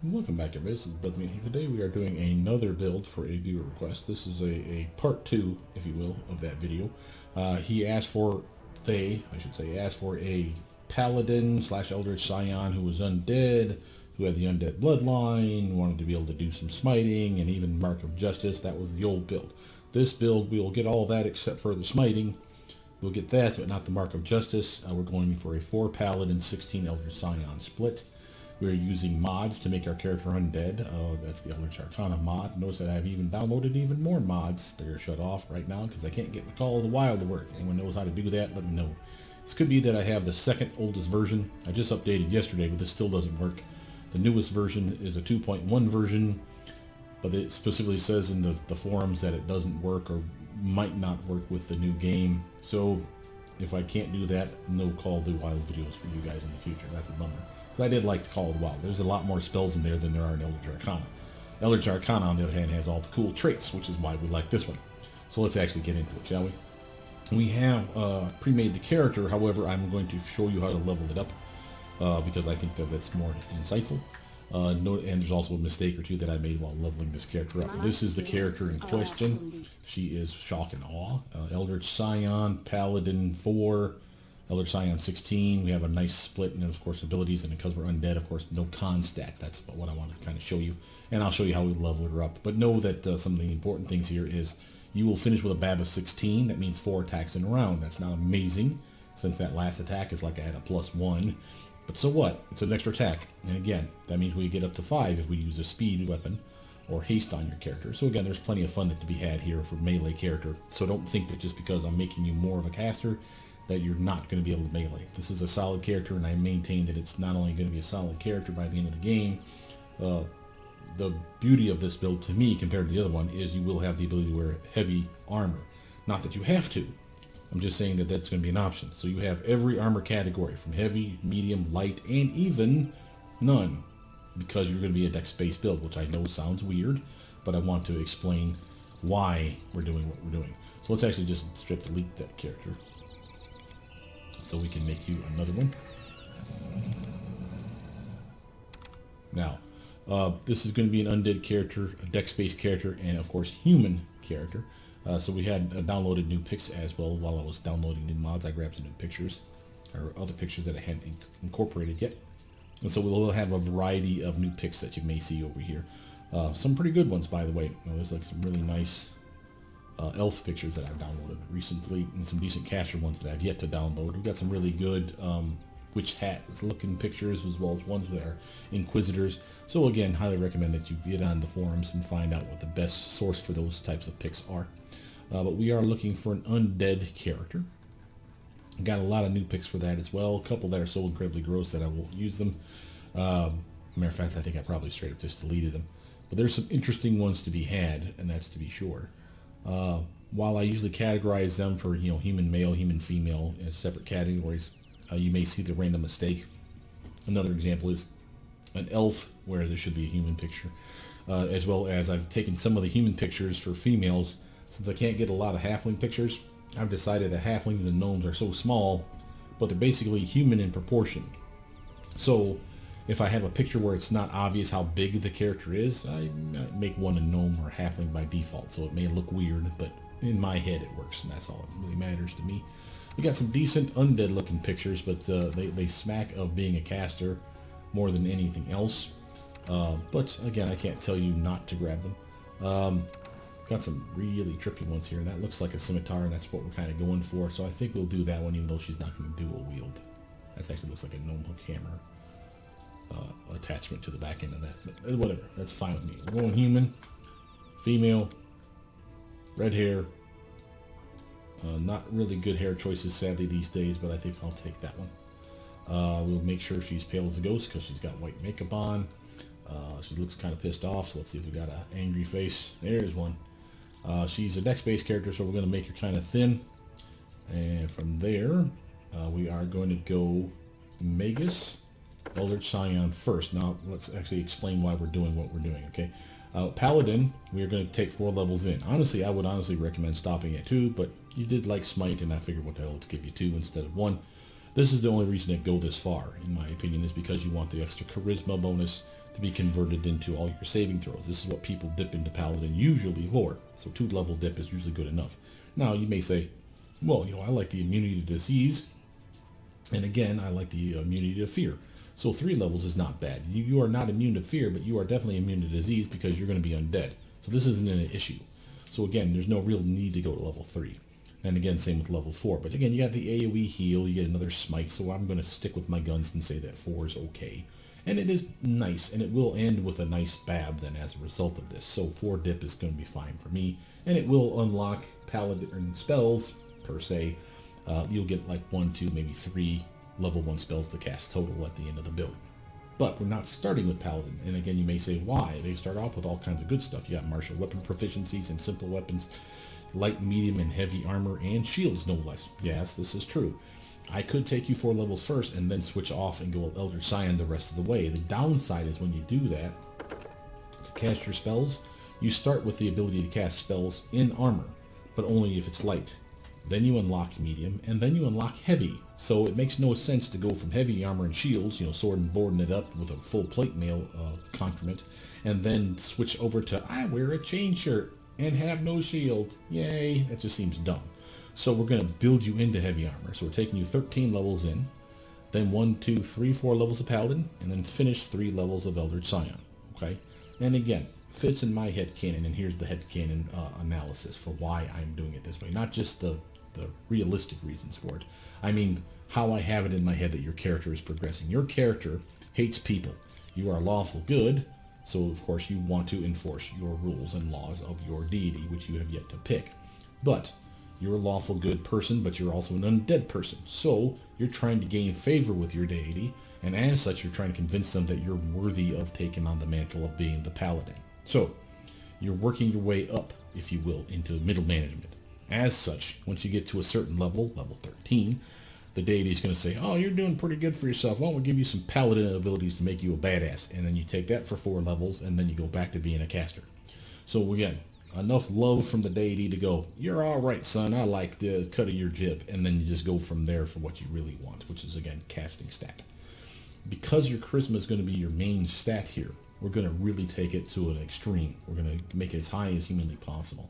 Welcome back, everybody. This is Bloodmeat here. Today we are doing another build for a viewer request. This is a part 2, if you will, of that video. He asked for, asked for a Paladin / Eldritch Scion who was undead, who had the undead bloodline, wanted to be able to do some smiting, and even Mark of Justice. That was the old build. This build, we will get all that except for the smiting. We'll get that, but not the Mark of Justice. We're going for a 4 Paladin, 16 Eldritch Scion split. We're using mods to make our character undead. That's the Eldritch Arcana mod. Notice that I've even downloaded even more mods. They're shut off right now because I can't get the Call of the Wild to work. Anyone knows how to do that, let me know. This could be that I have the second oldest version. I just updated yesterday, but this still doesn't work. The newest version is a 2.1 version, but it specifically says in the forums that it doesn't work or might not work with the new game. So if I can't do that, no Call of the Wild videos for you guys in the future. That's a bummer. I did like the Call of the Wild. There's a lot more spells in there than there are in Eldritch Arcana. Eldritch Arcana, on the other hand, has all the cool traits, which is why we like this one. So let's actually get into it, shall we? We have pre-made the character. However, I'm going to show you how to level it up because I think that that's more insightful. And there's also a mistake or two that I made while leveling this character up. This is the character in question. She is Shock and Awe. Eldritch Scion, Paladin4, Eldritch Scion16. We have a nice split and of course abilities, and because we're undead, of course, no con stat. That's what I want to kind of show you, and I'll show you how we level her up. But know that some of the important things here is you will finish with a BAB of 16. That means 4 attacks in a round. That's not amazing since that last attack is like I had a +1, but so what? It's an extra attack, and again, that means we get up to 5 if we use a speed weapon or haste on your character. So again, there's plenty of fun to be had here for melee character. So don't think that just because I'm making you more of a caster that you're not going to be able to melee. This is a solid character, and I maintain that it's not only going to be a solid character by the end of the game. The beauty of this build to me compared to the other one is you will have the ability to wear heavy armor. Not that you have to. I'm just saying that that's going to be an option. So you have every armor category from heavy, medium, light, and even none, because you're going to be a dex-based build, which I know sounds weird, but I want to explain why we're doing what we're doing. So let's actually just strip delete that character, so we can make you another one. Now, this is going to be an undead character, a dex-based character, and of course human character. So we had downloaded new pics as well. While I was downloading new mods, I grabbed some new pictures, or other pictures that I hadn't incorporated yet. And so we'll have a variety of new pics that you may see over here. Some pretty good ones, by the way. There's like some really nice elf pictures that I've downloaded recently, and some decent caster ones that I've yet to download. We've got some really good witch hat looking pictures, as well as ones that are inquisitors. So again, highly recommend that you get on the forums and find out what the best source for those types of pics are. But we are looking for an undead character. Got a lot of new pics for that as well. A couple that are so incredibly gross that I won't use them. Matter of fact, I think I probably straight up just deleted them. But there's some interesting ones to be had, and that's to be sure. While I usually categorize them for, human male, human female as separate categories, you may see the random mistake. Another example is an elf where there should be a human picture, as well as I've taken some of the human pictures for females. Since I can't get a lot of halfling pictures, I've decided that halflings and gnomes are so small, but they're basically human in proportion. So if I have a picture where it's not obvious how big the character is, I make one a gnome or a halfling by default, so it may look weird, but in my head it works, and that's all that really matters to me. We got some decent undead looking pictures, but they smack of being a caster more than anything else. But again, I can't tell you not to grab them. Got some really trippy ones here, and that looks like a scimitar, and that's what we're kind of going for. So I think we'll do that one, even though she's not going to dual wield. That actually looks like a gnome hook hammer attachment to the back end of that, but whatever, that's fine with me. We're going human, female, red hair. Not really good hair choices sadly these days, but I think I'll take that one. We'll make sure she's pale as a ghost because she's got white makeup on. She looks kind of pissed off, so let's see if we got an angry face. There's one. She's a dex-based character, so we're going to make her kind of thin, and from there we are going to go Magus Eldritch Scion first. Now let's actually explain why we're doing what we're doing, okay? Paladin, we are going to take 4 levels in. Honestly, I would recommend stopping at 2, but you did like Smite, and I figured what the hell, let's give you 2 instead of 1. This is the only reason to go this far, in my opinion, is because you want the extra charisma bonus to be converted into all your saving throws. This is what people dip into Paladin usually for. So 2-level dip is usually good enough. Now you may say, well, I like the immunity to disease, and again, I like the immunity to fear. So 3 levels is not bad. You are not immune to fear, but you are definitely immune to disease because you're going to be undead. So this isn't an issue. So again, there's no real need to go to level 3. And again, same with level 4. But again, you got the AoE heal, you get another smite, so I'm going to stick with my guns and say that 4 is okay. And it is nice, and it will end with a nice BAB then as a result of this. So 4 dip is going to be fine for me, and it will unlock Paladin spells, per se. You'll get like 1, 2, maybe 3 level 1 spells to cast total at the end of the build. But we're not starting with Paladin, and again, you may say, why? They start off with all kinds of good stuff. You got martial weapon proficiencies and simple weapons, light, medium, and heavy armor, and shields, no less. Yes, this is true. I could take you 4 levels first and then switch off and go Eldritch Scion the rest of the way. The downside is when you do that, to cast your spells, you start with the ability to cast spells in armor, but only if it's light. Then you unlock medium, and then you unlock heavy. So it makes no sense to go from heavy armor and shields, sword and boarding it up with a full plate mail complement, and then switch over to, I wear a chain shirt and have no shield. Yay, that just seems dumb. So we're going to build you into heavy armor. So we're taking you 13 levels in, then 1, 2, 3, 4 levels of Paladin, and then finish 3 levels of Eldritch Scion. Okay? And again, fits in my headcanon, and here's the headcanon analysis for why I'm doing it this way. Not just the realistic reasons for it. I mean, how I have it in my head that your character is progressing. Your character hates people. You are lawful good, so of course you want to enforce your rules and laws of your deity, which you have yet to pick. But you're a lawful good person, but you're also an undead person. So you're trying to gain favor with your deity, and as such, you're trying to convince them that you're worthy of taking on the mantle of being the paladin. So you're working your way up, if you will, into middle management. As such, once you get to a certain level, level 13, the deity is going to say, oh, you're doing pretty good for yourself. Why don't we give you some paladin abilities to make you a badass? And then you take that for 4 levels, and then you go back to being a caster. So again, enough love from the deity to go, you're all right, son. I like the cut of your jib. And then you just go from there for what you really want, which is, again, casting stat. Because your charisma is going to be your main stat here, we're going to really take it to an extreme. We're going to make it as high as humanly possible,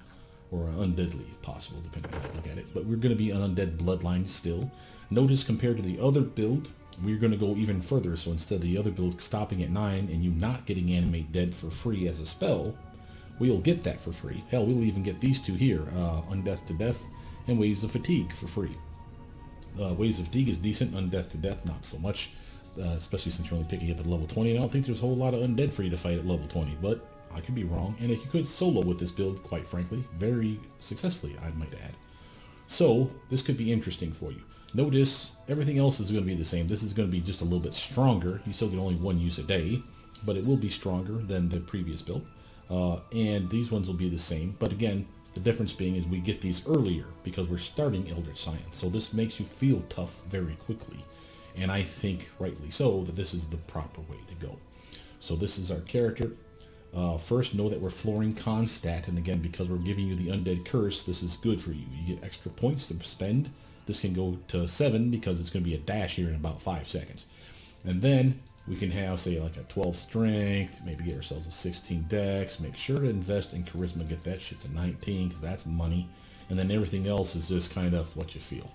or undeadly possible, depending on how you look at it. But we're going to be an undead bloodline still. Notice, compared to the other build, we're going to go even further. So instead of the other build stopping at 9 and you not getting Animate Dead for free as a spell, we'll get that for free. Hell, we'll even get these two here, Undeath to Death and Waves of Fatigue for free. Waves of Fatigue is decent, Undeath to Death not so much, especially since you're only picking up at level 20. And I don't think there's a whole lot of undead for you to fight at level 20, but I could be wrong. And if you could solo with this build, quite frankly, very successfully, I might add. So this could be interesting for you. Notice everything else is going to be the same. This is going to be just a little bit stronger. You still get only 1 use a day, but it will be stronger than the previous build. And these ones will be the same. But again, the difference being is we get these earlier because we're starting Eldritch Scion. So this makes you feel tough very quickly. And I think, rightly so, that this is the proper way to go. So this is our character. First, know that we're flooring con stat, and again, because we're giving you the Undead Curse, this is good for you. You get extra points to spend. This can go to 7 because it's going to be a dash here in about 5 seconds. And then we can have, say, like a 12 strength, maybe get ourselves a 16 dex, make sure to invest in charisma, get that shit to 19 because that's money. And then everything else is just kind of what you feel.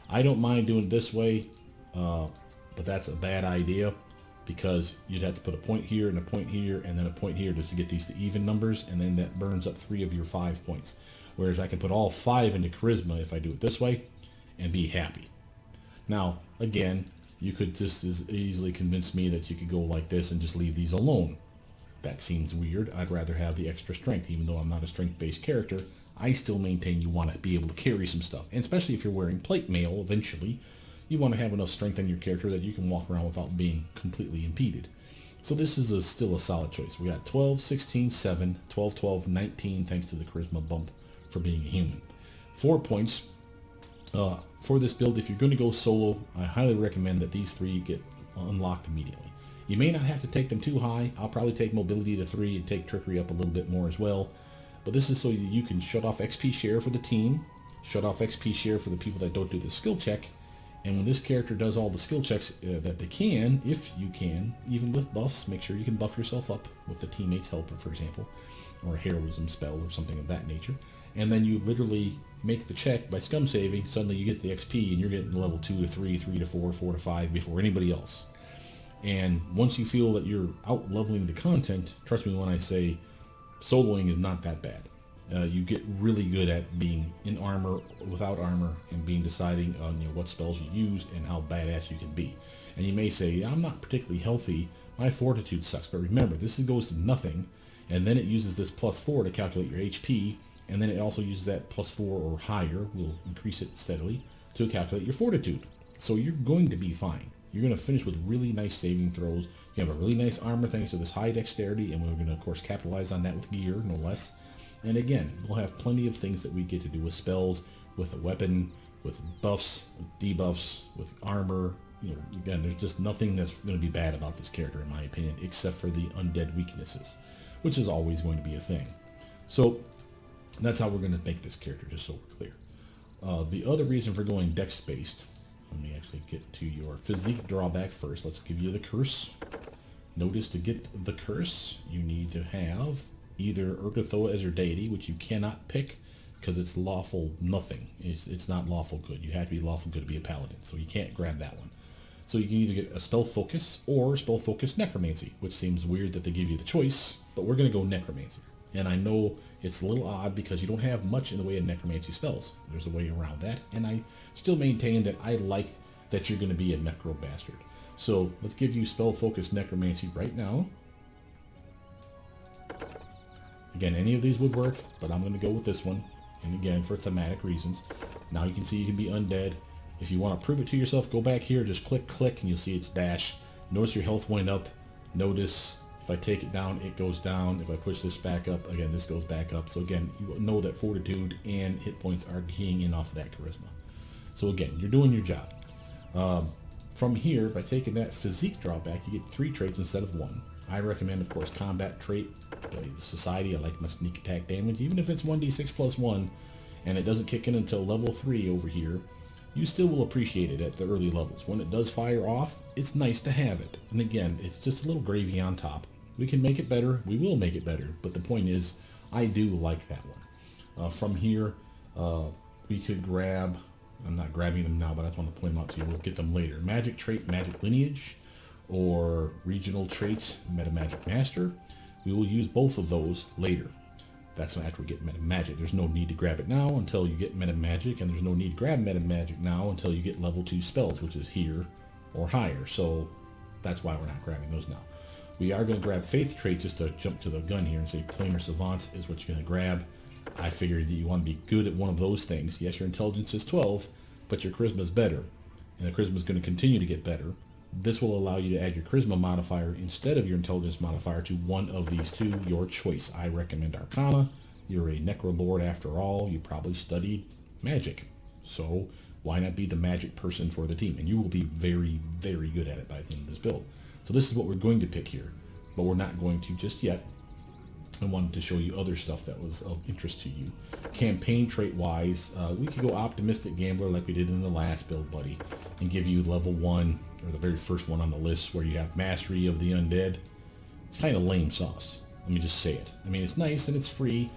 I don't mind doing it this way, but that's a bad idea, because you'd have to put a point here and a point here and then a point here just to get these to even numbers, and then that burns up 3 of your 5 points. Whereas I can put all 5 into charisma if I do it this way and be happy. Now, again, you could just as easily convince me that you could go like this and just leave these alone. That seems weird. I'd rather have the extra strength. Even though I'm not a strength-based character, I still maintain you want to be able to carry some stuff. And especially if you're wearing plate mail eventually, you want to have enough strength in your character that you can walk around without being completely impeded. So this is still a solid choice. We got 12, 16, 7, 12, 12, 19, thanks to the charisma bump for being a human. 4 points. For this build, if you're going to go solo, I highly recommend that these 3 get unlocked immediately. You may not have to take them too high. I'll probably take mobility to 3 and take trickery up a little bit more as well. But this is so that you can shut off XP share for the team, shut off XP share for the people that don't do the skill check, And when this character does all the skill checks that they can, if you can, even with buffs, make sure you can buff yourself up with the teammate's helper, for example, or a heroism spell or something of that nature. And then you literally make the check by scum saving, suddenly you get the XP and you're getting level 2 to 3, 3 to 4, 4 to 5 before anybody else. And once you feel that you're out leveling the content, trust me when I say soloing is not that bad. You get really good at being in armor, without armor, and being deciding on what spells you use and how badass you can be. And you may say, I'm not particularly healthy, my fortitude sucks, but remember, this goes to nothing, and then it uses this +4 to calculate your HP, and then it also uses that +4 or higher, we'll increase it steadily, to calculate your fortitude. So you're going to be fine. You're going to finish with really nice saving throws. You have a really nice armor thanks to this high dexterity, and we're going to, of course, capitalize on that with gear, no less. And again, we'll have plenty of things that we get to do with spells, with a weapon, with buffs, with debuffs, with armor. Again, there's just nothing that's going to be bad about this character, in my opinion, except for the undead weaknesses, which is always going to be a thing. So that's how we're going to make this character, just so we're clear. The other reason for going dex-based, let me actually get to your physique drawback first. Let's give you the curse. Notice to get the curse, you need to have either Urgathoa as your deity, which you cannot pick because it's lawful nothing. It's not lawful good. You have to be lawful good to be a paladin, so you can't grab that one. So you can either get a spell focus or spell focus necromancy, which seems weird that they give you the choice, but we're going to go necromancy. And I know it's a little odd because you don't have much in the way of necromancy spells. There's a way around that, and I still maintain that I like that you're going to be a necro bastard. So let's give you spell focus necromancy right now. Again, any of these would work, but I'm going to go with this one. And again, for thematic reasons. Now you can see you can be undead. If you want to prove it to yourself, go back here, just click, and you'll see it's dash. Notice your health went up. Notice if I take it down, it goes down. If I push this back up, again, this goes back up. So again, you know that fortitude and hit points are keying in off of that charisma. So again, you're doing your job. From here, by taking that physique drawback, you get 3 traits instead of 1. I recommend, of course, combat trait. Society, I like my sneak attack damage. Even if it's 1d6 plus 1, and it doesn't kick in until level 3 over here, you still will appreciate it at the early levels. When it does fire off, it's nice to have it. And again, it's just a little gravy on top. We can make it better. We will make it better. But the point is, I do like that one. From here, we could grab... I'm not grabbing them now, but I just want to point them out to you. We'll get them later. Magic trait, magic lineage, or regional trait, meta magic master. We will use both of those later. That's after we get meta magic. There's no need to grab it now until you get meta magic, and there's no need to grab meta magic now until you get level 2 spells, which is here or higher. So that's why we're not grabbing those now. We are going to grab faith trait just to jump to the gun here and say planar savant is what you're going to grab. I figured that you want to be good at one of those things. Yes, your intelligence is 12, but your charisma is better, and the charisma is going to continue to get better. This will allow you to add your charisma modifier instead of your intelligence modifier to one of these two, your choice. I recommend Arcana. You're a necrolord after all. You probably studied magic, so why not be the magic person for the team? And you will be very, very good at it by the end of this build. So this is what we're going to pick here, but we're not going to just yet. I wanted to show you other stuff that was of interest to you. Campaign trait wise, we could go optimistic gambler like we did in the last build, buddy, and give you level 1, or the very first one on the list, where you have mastery of the undead. It's kind of lame sauce. Let me just say it. I mean, it's nice and it's free,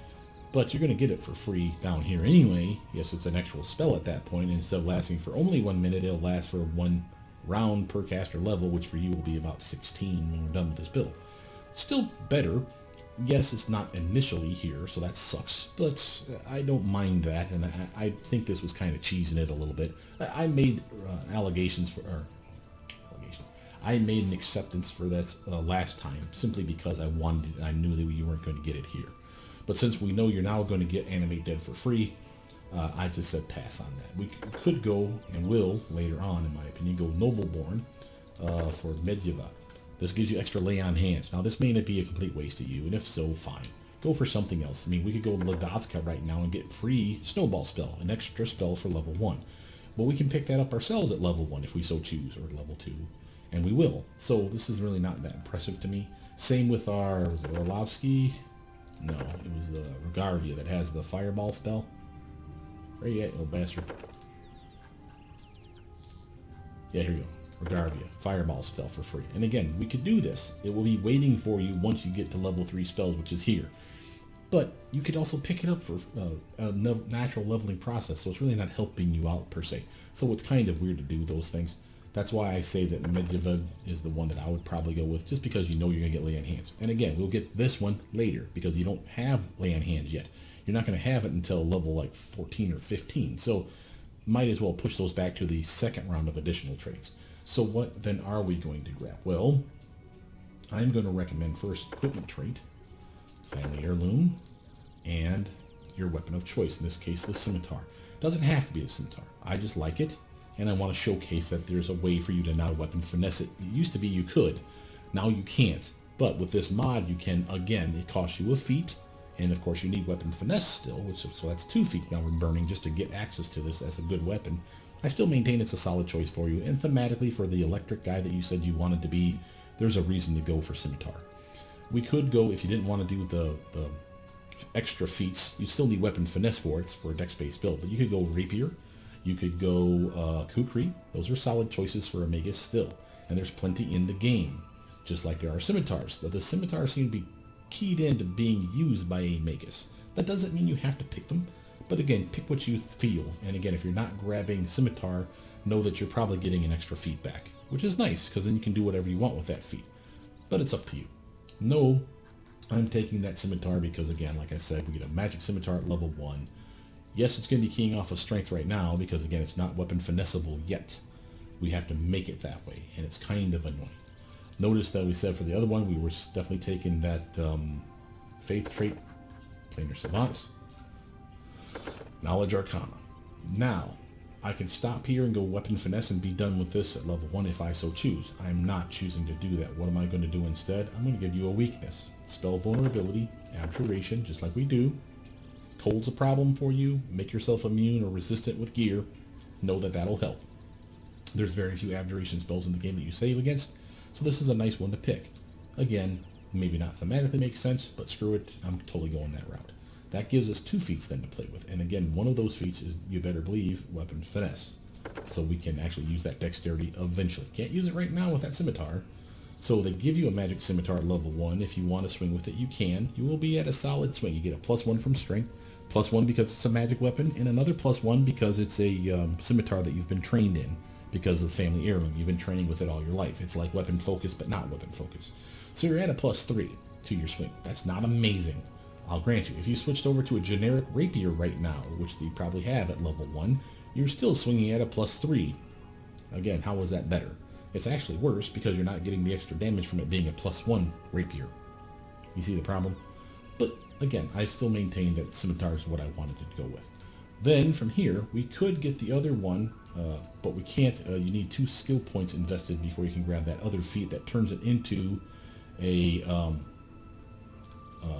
but you're going to get it for free down here anyway. Yes, it's an actual spell at that point. Instead of lasting for only 1 minute, it'll last for 1 round per caster level, which for you will be about 16 when we're done with this build. Still better. Yes, it's not initially here, so that sucks, but I don't mind that, and I think this was kind of cheesing it a little bit. I made I made an acceptance for that last time, simply because I wanted it. I knew that you weren't going to get it here. But since we know you're now going to get Animate Dead for free, I just said pass on that. We could go, and will, later on, in my opinion, go Nobleborn for Medjeva. This gives you extra lay on hands. Now, this may not be a complete waste to you, and if so, fine. Go for something else. I mean, we could go Ladavka right now and get free Snowball spell, an extra spell for level 1. But we can pick that up ourselves at level 1 if we so choose, or level 2, and we will. So this is really not that impressive to me. Same with our, was it Orlovsky? No, it was the Regarvia that has the Fireball spell. Where you at, little bastard? Yeah, here you go. Regarvia, Fireball spell for free. And again, we could do this. It will be waiting for you once you get to level 3 spells, which is here. But you could also pick it up for a natural leveling process, so it's really not helping you out per se. So it's kind of weird to do those things. That's why I say that MODDED is the one that I would probably go with, just because you know you're going to get Lay on Hands. And again, we'll get this one later, because you don't have Lay on Hands yet. You're not going to have it until level like 14 or 15. So might as well push those back to the second round of additional traits. So what then are we going to grab? Well, I'm going to recommend first equipment trait, family heirloom, and your weapon of choice, in this case the scimitar. Doesn't have to be the scimitar. I just like it, and I want to showcase that there's a way for you to now weapon finesse it. It used to be you could, now you can't. But with this mod you can. Again, it costs you a feat, and of course you need weapon finesse still, so that's 2 feats now we're burning just to get access to this as a good weapon. I still maintain it's a solid choice for you, and thematically for the electric guy that you said you wanted to be, there's a reason to go for scimitar. We could go, if you didn't want to do the extra feats, you still need weapon finesse for it, for a dex-based build, but you could go rapier, you could go kukri. Those are solid choices for a magus still, and there's plenty in the game, just like there are scimitars. The scimitars seem to be keyed into being used by a magus. That doesn't mean you have to pick them, but again, pick what you feel. And again, if you're not grabbing scimitar, know that you're probably getting an extra feat back, which is nice, because then you can do whatever you want with that feat. But it's up to you. No, I'm taking that scimitar because, again, like I said, we get a magic scimitar at level 1. Yes, it's going to be keying off of strength right now because, again, it's not weapon finessable yet. We have to make it that way, and it's kind of annoying. Notice that we said for the other one, we were definitely taking that faith trait, planar savant, knowledge arcana. Now, I can stop here and go weapon finesse and be done with this at level 1 if I so choose. I'm not choosing to do that. What am I going to do instead? I'm going to give you a weakness. Spell vulnerability, abjuration, just like we do. Cold's a problem for you. Make yourself immune or resistant with gear. Know that that'll help. There's very few abjuration spells in the game that you save against, so this is a nice one to pick. Again, maybe not thematically makes sense, but screw it, I'm totally going that route. That gives us 2 feats then to play with, and again, one of those feats is, you better believe, weapon finesse. So we can actually use that dexterity eventually. Can't use it right now with that scimitar. So they give you a magic scimitar at level 1. If you want to swing with it, you can. You will be at a solid swing. You get a +1 from strength, +1 because it's a magic weapon, and another +1 because it's a scimitar that you've been trained in because of the family heirloom. You've been training with it all your life. It's like weapon focus, but not weapon focus. So you're at a +3 to your swing. That's not amazing, I'll grant you. If you switched over to a generic rapier right now, which you probably have at level 1, you're still swinging at a +3. Again, how is that better? It's actually worse because you're not getting the extra damage from it being a +1 rapier. You see the problem? But again, I still maintain that scimitar is what I wanted to go with. Then from here, we could get the other one, but we can't. You need 2 skill points invested before you can grab that other feat that turns it into a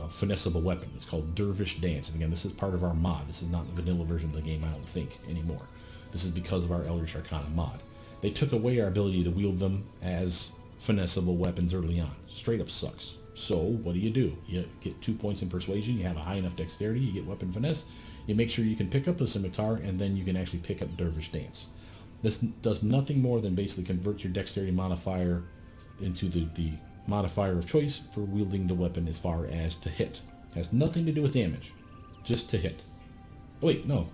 finessable weapon. It's called Dervish Dance. And again, this is part of our mod. This is not the vanilla version of the game, I don't think, anymore. This is because of our Eldritch Arcana mod. They took away our ability to wield them as finessable weapons early on. Straight up sucks. So what do? You get 2 points in persuasion, you have a high enough dexterity, you get weapon finesse, you make sure you can pick up the scimitar, and then you can actually pick up Dervish Dance. This does nothing more than basically convert your dexterity modifier into the modifier of choice for wielding the weapon as far as to hit. Has nothing to do with damage, just to hit. Oh wait, no.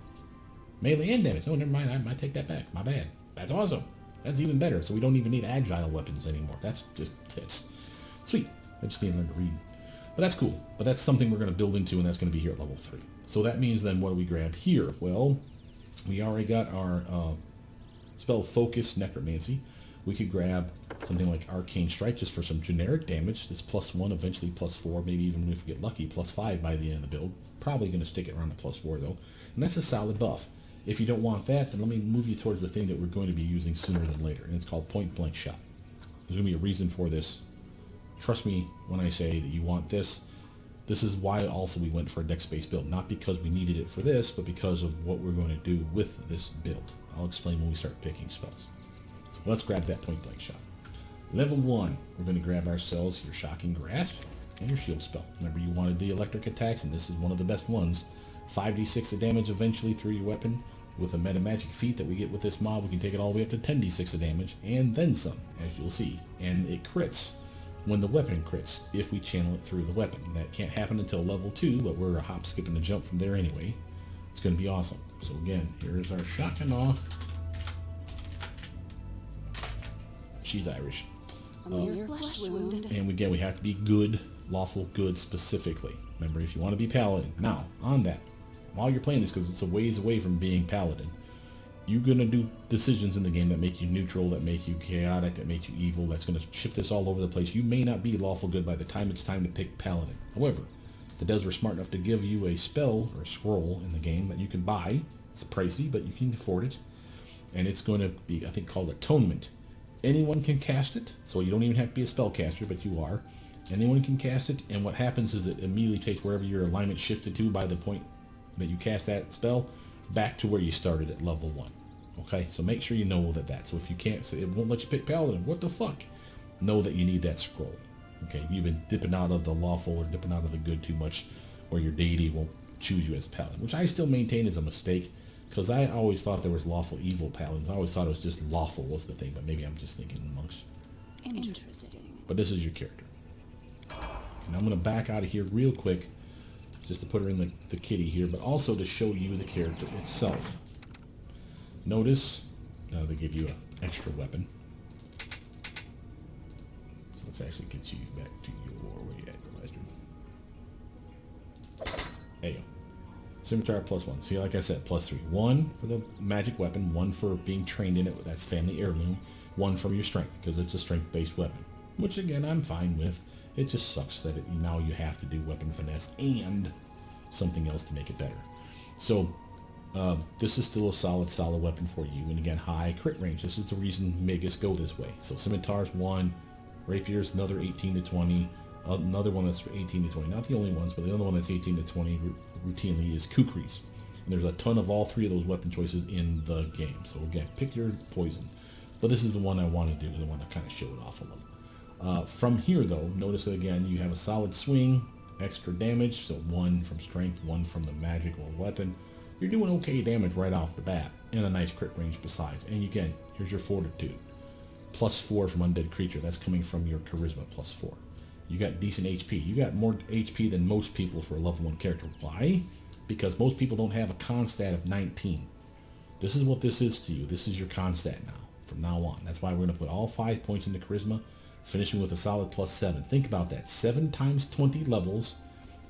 Melee and damage. Oh, never mind, I take that back. My bad. That's awesome. That's even better, so we don't even need agile weapons anymore. That's just tits. Sweet. I just need to learn to read. But that's cool. But that's something we're going to build into, and that's going to be here at level 3. So that means then what do we grab here? Well, we already got our spell Focus Necromancy. We could grab something like Arcane Strike just for some generic damage. That's +1, eventually +4, maybe even if we get lucky, +5 by the end of the build. Probably going to stick it around at +4 though. And that's a solid buff. If you don't want that, then let me move you towards the thing that we're going to be using sooner than later, and it's called Point Blank Shot. There's going to be a reason for this. Trust me when I say that you want this. This is why also we went for a dex-based build. Not because we needed it for this, but because of what we're going to do with this build. I'll explain when we start picking spells. So let's grab that Point Blank Shot. Level 1, we're going to grab ourselves your Shocking Grasp and your Shield spell. Remember, you wanted the electric attacks, and this is one of the best ones. 5d6 of damage eventually through your weapon. with a meta magic feat that we get with this mod, we can take it all the way up to 10d6 of damage, and then some, as you'll see. And it crits when the weapon crits, if we channel it through the weapon. That can't happen until level 2, but we're a hop, skip, and a jump from there anyway. It's going to be awesome. So again, here's our shock and awe. She's Irish. And again, we have to be good, lawful good specifically. Remember, if you want to be Paladin. Now, on that, while you're playing this, because it's a ways away from being Paladin, you're going to do decisions in the game that make you neutral, that make you chaotic, that make you evil, that's going to shift this all over the place. You may not be lawful good by the time it's time to pick Paladin. However, if the devs were smart enough to give you a spell or a scroll in the game that you can buy, it's pricey, but you can afford it, and it's going to be, I think, called Atonement. Anyone can cast it, so you don't even have to be a spellcaster, but you are. Anyone can cast it, and what happens is it immediately takes wherever your alignment shifted to by the point that you cast that spell back to where you started at level 1. Okay, so make sure you know that. So if you can't, so it won't let you pick Paladin. What the fuck? Know that you need that scroll. Okay, you've been dipping out of the lawful or dipping out of the good too much, or your deity won't choose you as a Paladin, which I still maintain is a mistake, because I always thought there was lawful evil Paladins. I always thought it was just lawful was the thing, but maybe I'm just thinking amongst. Interesting. But this is your character. And I'm going to back out of here real quick, just to put her in the kitty here, but also to show you the character itself. Notice, they give you an extra weapon. So let's actually get you back to your where you at, Bastard. There you go. Scimitar +1. See, like I said, +3. 1 for the magic weapon, 1 for being trained in it, that's family heirloom, 1 from your strength, because it's a strength-based weapon. Which, again, I'm fine with. It just sucks that now you have to do weapon finesse and something else to make it better. So, this is still a solid weapon for you. And again, high crit range. This is the reason Megas go this way. So, Scimitar's 1, Rapier's another 18 to 20, another one that's 18 to 20. Not the only ones, but the other one that's 18 to 20 routinely is Kukri's. And there's a ton of all 3 of those weapon choices in the game. So, again, pick your poison. But this is the one I want to do, because I want to kind of show it off a little. From here, though, notice that again, you have a solid swing, extra damage, so 1 from strength, 1 from the magic or weapon. You're doing okay damage right off the bat, and a nice crit range besides. And again, here's your fortitude. +4 from Undead Creature, that's coming from your charisma, +4. You got decent HP. You got more HP than most people for a level 1 character. Why? Because most people don't have a con stat of 19. This is what this is to you. This is your con stat now, from now on. That's why we're going to put all 5 points into charisma, finishing with a solid +7. Think about that. 7 times 20 levels.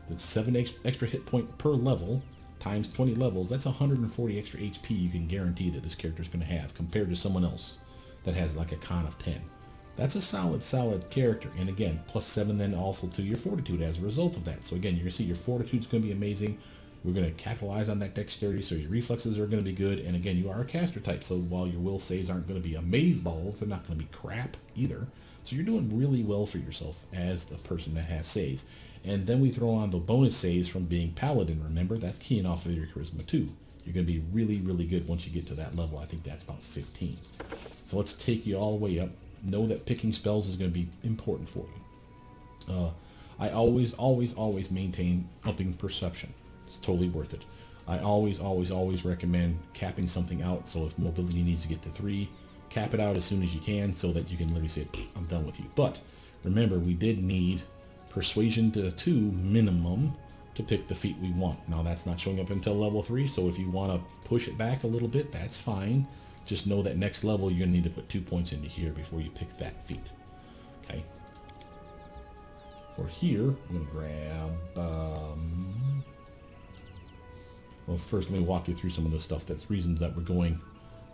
That's 7 extra hit point per level times 20 levels. That's 140 extra HP you can guarantee that this character is going to have compared to someone else that has like a con of 10. That's a solid character. And again, +7 then also to your fortitude as a result of that. So again, you're going to see your fortitude is going to be amazing. We're going to capitalize on that dexterity, so your reflexes are going to be good. And again, you are a caster type, so while your will saves aren't going to be amazeballs, they're not going to be crap either. So you're doing really well for yourself as the person that has saves. And then we throw on the bonus saves from being Paladin. Remember, that's keying off of your charisma too. You're going to be really good once you get to that level. I think that's about 15. So let's take you all the way up. Know that picking spells is going to be important for you. I always maintain upping perception. It's totally worth it. I always recommend capping something out. So if mobility needs to get to 3, cap it out as soon as you can so that you can literally say, I'm done with you. But remember, we did need persuasion to 2 minimum to pick the feat we want. Now that's not showing up until level 3, so if you want to push it back a little bit, that's fine. Just know that next level you're going to need to put 2 points into here before you pick that feat. Okay. For here, I'm going to grab... well, first let me walk you through some of the stuff that's reasons that we're going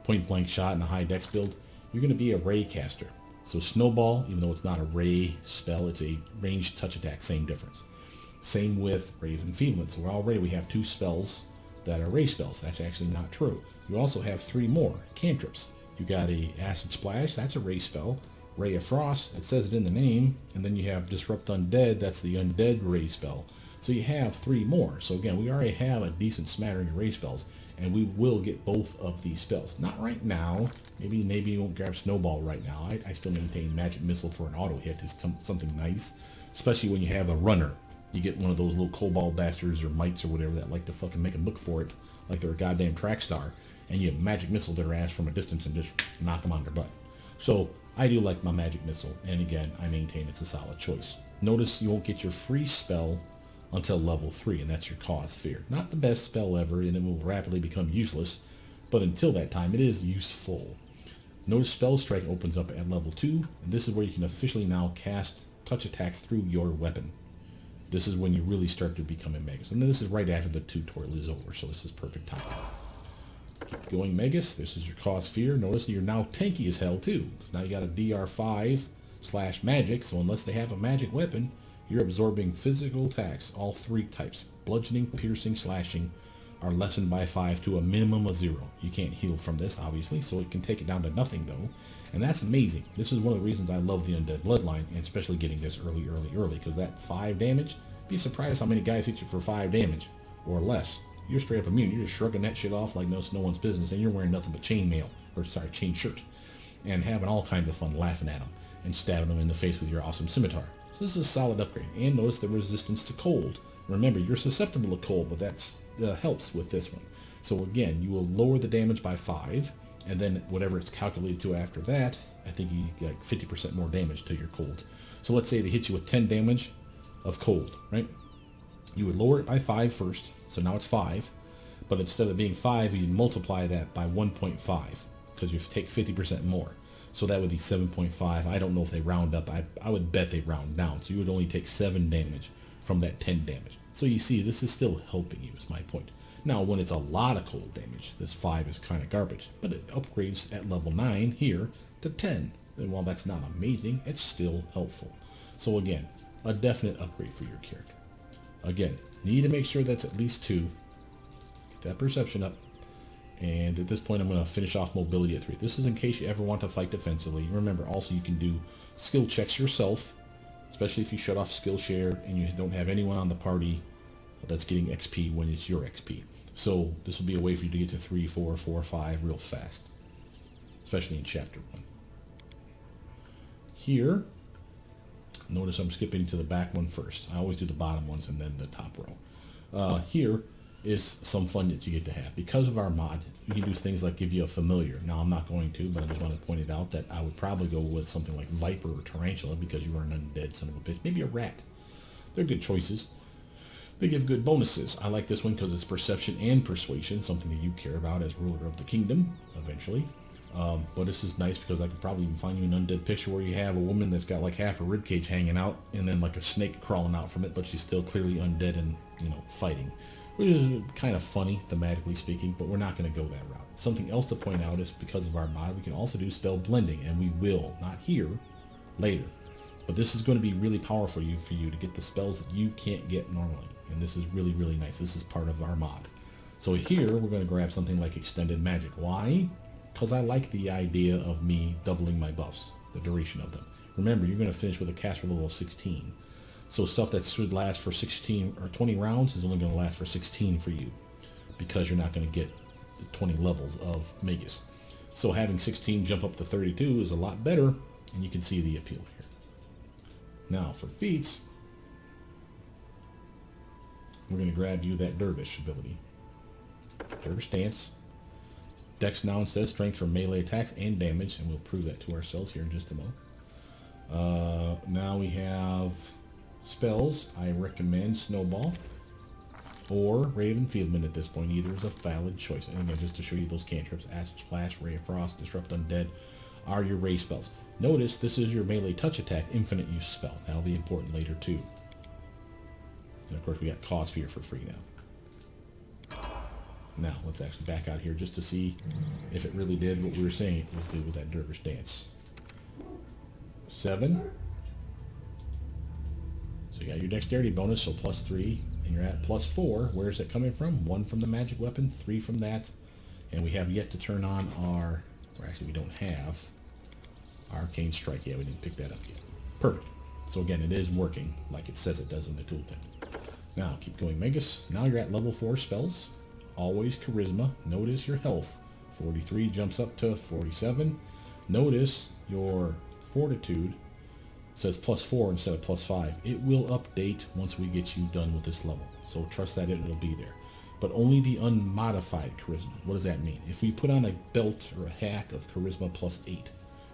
point blank shot and a high dex build. You're going to be a ray caster. So snowball, even though it's not a ray spell, it's a ranged touch attack, same difference. Same with Rave Enfeeblement. So already we have 2 spells that are ray spells. That's actually not true. You also have 3 more cantrips. You got a Acid Splash, that's a ray spell. Ray of Frost, it says it in the name. And then you have Disrupt Undead, that's the Undead ray spell. So you have 3 more. So again, we already have a decent smattering of ray spells. And we will get both of these spells. Not right now. Maybe you won't grab Snowball right now. I still maintain Magic Missile for an auto hit is something nice. Especially when you have a runner. You get one of those little Cobalt bastards or mites or whatever that like to fucking make them look for it. Like they're a goddamn track star. and you magic missile their ass from a distance and just knock them on their butt. So I do like my magic missile, and again, I maintain it's a solid choice. Notice you won't get your free spell until level 3, and that's your Cause Fear. Not the best spell ever, and it will rapidly become useless, but until that time, it is useful. Notice Spell Strike opens up at level 2, and this is where you can officially now cast touch attacks through your weapon. This is when you really start to become a Magus. And then this is right after the tutorial is over, so this is perfect time. Keep going, Magus. This is your Cause Fear. Notice that you're now tanky as hell too, because now you got a DR5/magic, so unless they have a magic weapon, you're absorbing physical attacks. All 3 types, bludgeoning, piercing, slashing, are lessened by 5 to a minimum of 0. You can't heal from this, obviously, so it can take it down to nothing, though. And that's amazing. This is one of the reasons I love the Undead Bloodline, and especially getting this early, because that 5 damage, be surprised how many guys hit you for 5 damage, or less. You're straight up immune. You're just shrugging that shit off like no one's business, and you're wearing nothing but chain shirt, and having all kinds of fun laughing at them, and stabbing them in the face with your awesome scimitar. So this is a solid upgrade. And notice the resistance to cold. Remember, you're susceptible to cold, but that's helps with this one. So again, you will lower the damage by 5, and then whatever it's calculated to after that, I think you get like 50% more damage to your cold. So let's say they hit you with 10 damage of cold, right? You would lower it by 5 first, so now it's 5, but instead of being 5, you multiply that by 1.5, because you take 50% more. So that would be 7.5. I don't know if they round up. I would bet they round down. So you would only take 7 damage from that 10 damage. So you see, this is still helping you, is my point. Now, when it's a lot of cold damage, this 5 is kind of garbage, but it upgrades at level 9 here to 10. And while that's not amazing, it's still helpful. So again, a definite upgrade for your character. Again, need to make sure that's at least 2. Get that perception up. And at this point, I'm going to finish off mobility at 3. This is in case you ever want to fight defensively. Remember, also you can do skill checks yourself, especially if you shut off skill share and you don't have anyone on the party that's getting XP when it's your XP. So this will be a way for you to get to 3, 4, 4, 5 real fast, especially in chapter 1. Here, notice I'm skipping to the back one first. I always do the bottom ones and then the top row. Here is some fun that you get to have. Because of our mod, you can do things like give you a familiar. Now, I'm not going to, but I just want to point it out that I would probably go with something like Viper or Tarantula because you are an undead son of a bitch. Maybe a rat. They're good choices. They give good bonuses. I like this one because it's perception and persuasion, something that you care about as ruler of the kingdom, eventually. But this is nice because I could probably even find you an undead picture where you have a woman that's got like half a ribcage hanging out and then like a snake crawling out from it, but she's still clearly undead and, fighting. Which is kind of funny, thematically speaking, but we're not going to go that route. Something else to point out is because of our mod, we can also do spell blending, and we will, not here, later. But this is going to be really powerful for you to get the spells that you can't get normally, and this is really, really nice. This is part of our mod. So here, we're going to grab something like Extended Magic. Why? Because I like the idea of me doubling my buffs, the duration of them. Remember, you're going to finish with a caster level of 16. So stuff that should last for 16 or 20 rounds is only going to last for 16 for you, because you're not going to get the 20 levels of Magus. So having 16 jump up to 32 is a lot better, and you can see the appeal here. Now for feats, we're going to grab you that Dervish ability. Dervish Dance. Dex now instead strength for melee attacks and damage, and we'll prove that to ourselves here in just a moment. Now we have spells. I recommend Snowball or Raven Fieldman at this point. Either is a valid choice. And again, just to show you those cantrips, Acid Splash, Ray of Frost, Disrupt Undead are your Ray spells. Notice this is your melee touch attack, infinite use spell. That'll be important later too. And of course we got Cause Fear for free now. Now let's actually back out here just to see if it really did what we were saying it would do with that Dervish Dance. 7. So you got your dexterity bonus, so +3, and you're at +4. Where's it coming from? 1 from the magic weapon, 3 from that, and we have yet to turn on our, or actually we don't have Arcane Strike. Yeah, we didn't pick that up yet. Perfect. So again, it is working like it says it does in the tooltip. Now keep going, Magus. Now you're at level 4 spells. Always Charisma. Notice your health. 43 jumps up to 47. Notice your Fortitude says +4 instead of +5. It will update once we get you done with this level, so trust that it will be there. but only the unmodified charisma. What does that mean? If we put on a belt or a hat of charisma plus 8,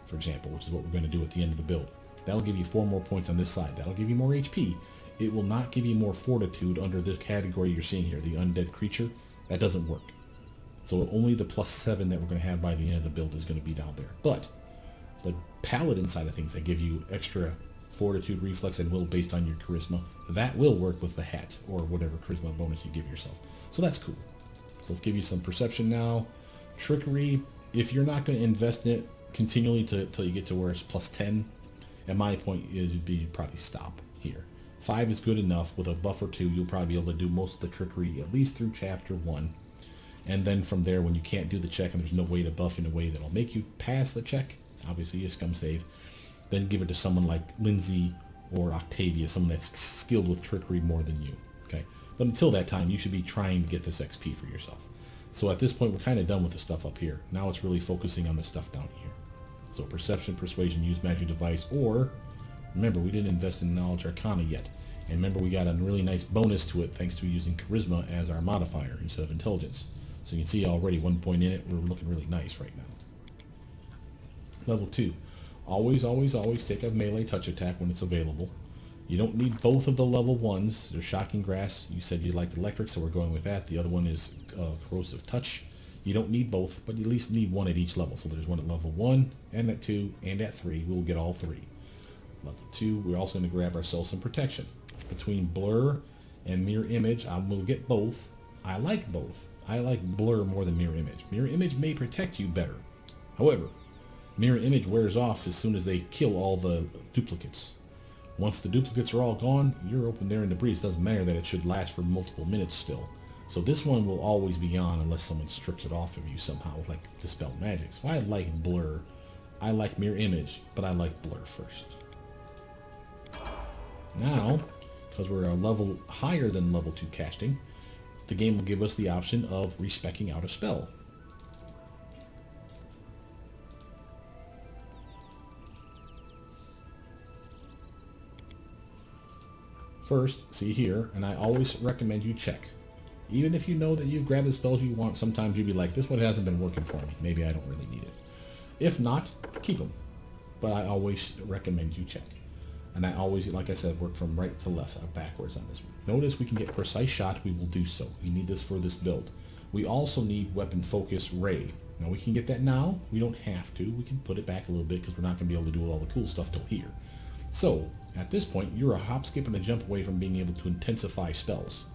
for example, which is what we're going to do at the end of the build, that'll give you 4 more points on this side. That'll give you more HP. It will not give you more fortitude under the category you're seeing here, the undead creature. That doesn't work. So only the plus 7 that we're going to have by the end of the build is going to be down there. But the paladin side of things that give you extra fortitude, reflex, and will based on your charisma, that will work with the hat or whatever charisma bonus you give yourself. So that's cool. So let's give you some perception now. Trickery, if you're not going to invest in it continually till you get to where it's plus 10, at my point, you'd probably stop here. 5 is good enough. With a buff or 2, you'll probably be able to do most of the trickery, at least through chapter 1. And then from there, when you can't do the check and there's no way to buff in a way that'll make you pass the check, obviously a scum save, then give it to someone like Lindsay or Octavia, someone that's skilled with trickery more than you. Okay, but until that time, you should be trying to get this XP for yourself. So at this point, we're kind of done with the stuff up here. Now it's really focusing on the stuff down here. So perception, persuasion, use magic device, or remember, we didn't invest in knowledge arcana yet. And remember, we got a really nice bonus to it thanks to using charisma as our modifier instead of intelligence. So you can see already 1 point in it, we're looking really nice right now. Level 2. Always, always, always take a melee touch attack when it's available. You don't need both of the level 1s. They're Shocking Grass. You said you liked electric, so we're going with that. The other one is Corrosive Touch. You don't need both, but you at least need one at each level. So there's one at level 1, and at 2, and at 3. We'll get all 3. Level 2, we're also going to grab ourselves some protection. Between Blur and Mirror Image, I will get both. I like both. I like Blur more than Mirror Image. Mirror Image may protect you better. However, Mirror Image wears off as soon as they kill all the duplicates. Once the duplicates are all gone, you're open there in the breeze. It doesn't matter that it should last for multiple minutes still. So this one will always be on unless someone strips it off of you somehow with like Dispel Magic. So I like Blur. I like Mirror Image, but I like Blur first. Now, because we're a level higher than level 2 casting, the game will give us the option of respecking out a spell. First, see here, and I always recommend you check. Even if you know that you've grabbed the spells you want, sometimes you'll be like, this one hasn't been working for me. Maybe I don't really need it. If not, keep them. But I always recommend you check. And I always, like I said, work from right to left, backwards on this one. Notice we can get Precise Shot. We will do so. We need this for this build. We also need Weapon Focus Ray. Now we can get that now. We don't have to. We can put it back a little bit because we're not going to be able to do all the cool stuff till here. So at this point, you're a hop, skip, and a jump away from being able to intensify spells.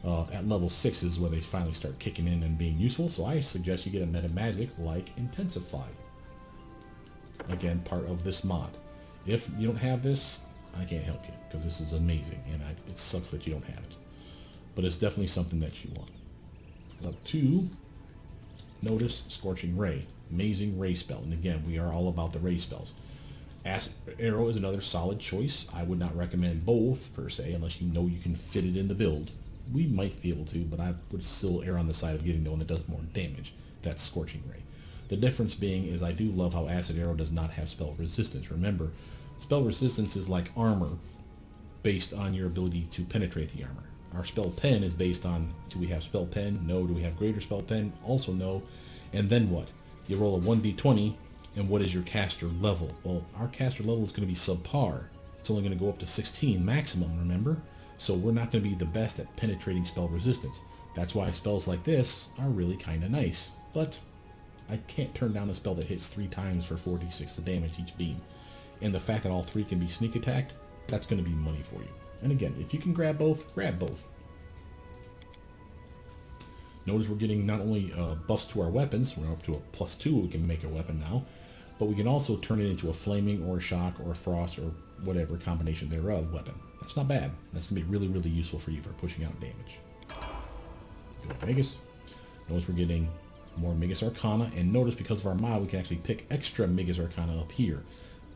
At level 6 is where they finally start kicking in and being useful. So I suggest you get a meta magic like Intensify. Again, part of this mod. If you don't have this, I can't help you because this is amazing and it sucks that you don't have it. But it's definitely something that you want. Level 2, notice Scorching Ray. Amazing ray spell. And again, we are all about the ray spells. Asp Arrow is another solid choice. I would not recommend both per se unless you know you can fit it in the build. We might be able to, but I would still err on the side of getting the one that does more damage. That's Scorching Ray. The difference being is I do love how Acid Arrow does not have spell resistance. Remember, spell resistance is like armor based on your ability to penetrate the armor. Our spell pen is based on, do we have spell pen? No. Do we have greater spell pen? Also no. And then what? You roll a 1d20, and what is your caster level? Well, our caster level is going to be subpar. It's only going to go up to 16 maximum, remember? So we're not going to be the best at penetrating spell resistance. That's why spells like this are really kind of nice. But I can't turn down a spell that hits 3 times for 4d6 of damage each beam. And the fact that all 3 can be sneak attacked, that's going to be money for you. And again, if you can grab both, grab both. Notice we're getting not only buffs to our weapons, we're up to a +2, we can make a weapon now, but we can also turn it into a flaming or a shock or a frost or whatever combination thereof weapon. That's not bad. That's going to be really, really useful for you for pushing out damage. Go to Magus. Notice we're getting more Magus Arcana, and notice because of our mod, we can actually pick extra Magus Arcana up here.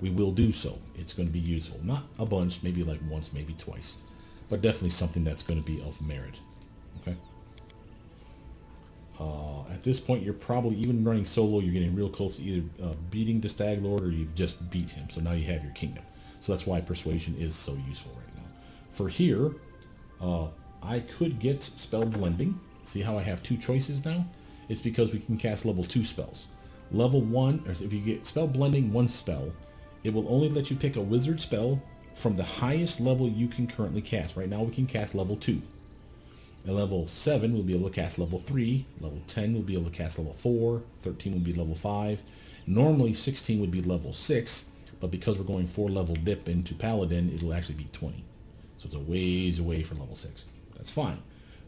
We will do so. It's going to be useful. Not a bunch, maybe like once, maybe twice, but definitely something that's going to be of merit. Okay. At this point, you're probably, even running solo, you're getting real close to either beating the Stag Lord or you've just beat him. So now you have your kingdom. So that's why Persuasion is so useful right now. For here, I could get spell blending. See how I have two choices now? It's because we can cast level 2 spells. Level 1, or if you get spell blending 1 spell, it will only let you pick a wizard spell from the highest level you can currently cast. Right now we can cast level 2. At level 7 we'll be able to cast level 3, level 10 we'll be able to cast level 4, 13 would be level 5. Normally 16 would be level 6, but because we're going 4 level dip into Paladin, it'll actually be 20. So it's a ways away for level 6. That's fine.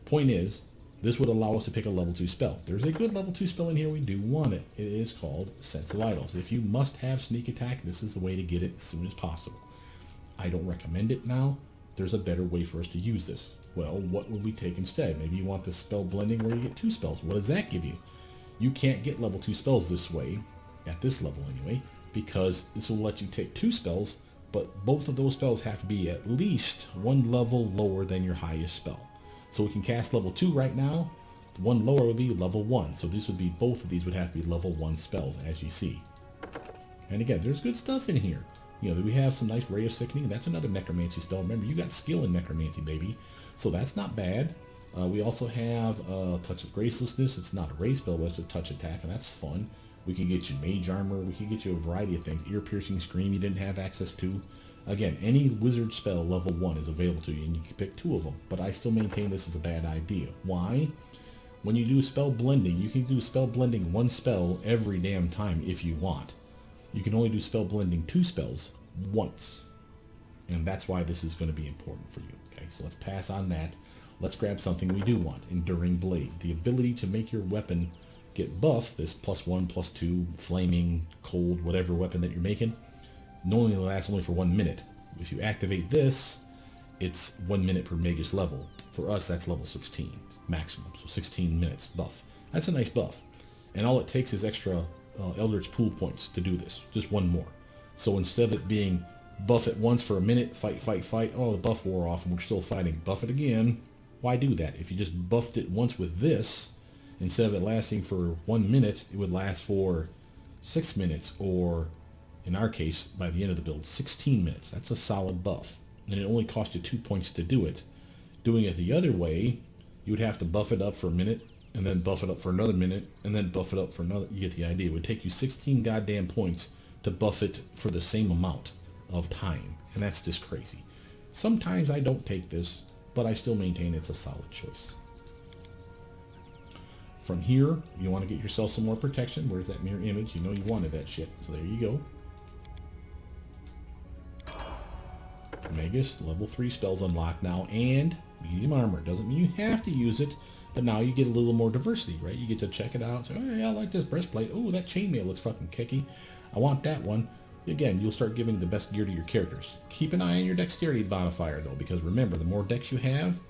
Point is, this would allow us to pick a level 2 spell. There's a good level 2 spell in here, we do want it. It is called Sense of Vitals. If you must have sneak attack, this is the way to get it as soon as possible. I don't recommend it now. There's a better way for us to use this. Well, what would we take instead? Maybe you want the spell blending where you get 2 spells. What does that give you? You can't get level 2 spells this way, at this level anyway, because this will let you take 2 spells, but both of those spells have to be at least 1 level lower than your highest spell. So we can cast level 2 right now. The one lower would be level 1. So this would be, both of these would have to be level 1 spells, as you see. And again, there's good stuff in here. You know, we have some nice Ray of Sickening. That's another necromancy spell. Remember, you got skill in necromancy, baby. So that's not bad. We also have Touch of Gracelessness. It's not a ray spell, but it's a touch attack, and that's fun. We can get you mage armor. We can get you a variety of things. Ear-piercing scream you didn't have access to. Again, any wizard spell level 1 is available to you, and you can pick 2 of them. But I still maintain this is a bad idea. Why? When you do spell blending, you can do spell blending 1 spell every damn time if you want. You can only do spell blending 2 spells once. And that's why this is going to be important for you. Okay, so let's pass on that. Let's grab something we do want. Enduring Blade. The ability to make your weapon get buffed, this +1, +2, flaming, cold, whatever weapon that you're making, normally lasts only for 1 minute. If you activate this, it's 1 minute per magus level. For us, that's level 16 maximum, so 16 minutes buff. That's a nice buff. And all it takes is extra Eldritch pool points to do this, just 1 more. So instead of it being buff it once for a minute, fight, fight, fight, oh, the buff wore off and we're still fighting, buff it again. Why do that? If you just buffed it once with this, instead of it lasting for 1 minute, it would last for 6 minutes, or in our case, by the end of the build, 16 minutes. That's a solid buff. And it only cost you 2 points to do it. Doing it the other way, you would have to buff it up for a minute, and then buff it up for another minute, and then buff it up for another. You get the idea. It would take you 16 goddamn points to buff it for the same amount of time. And that's just crazy. Sometimes I don't take this, but I still maintain it's a solid choice. From here, you want to get yourself some more protection. Where's that mirror image? You know you wanted that shit. So there you go. Magus, level 3 spells unlocked now, and medium armor. Doesn't mean you have to use it, but now you get a little more diversity, right? You get to check it out. Say, oh yeah, I like this breastplate. Oh, that chainmail looks fucking kicky. I want that one. Again, you'll start giving the best gear to your characters. Keep an eye on your dexterity modifier, though, because remember, the more dex you have,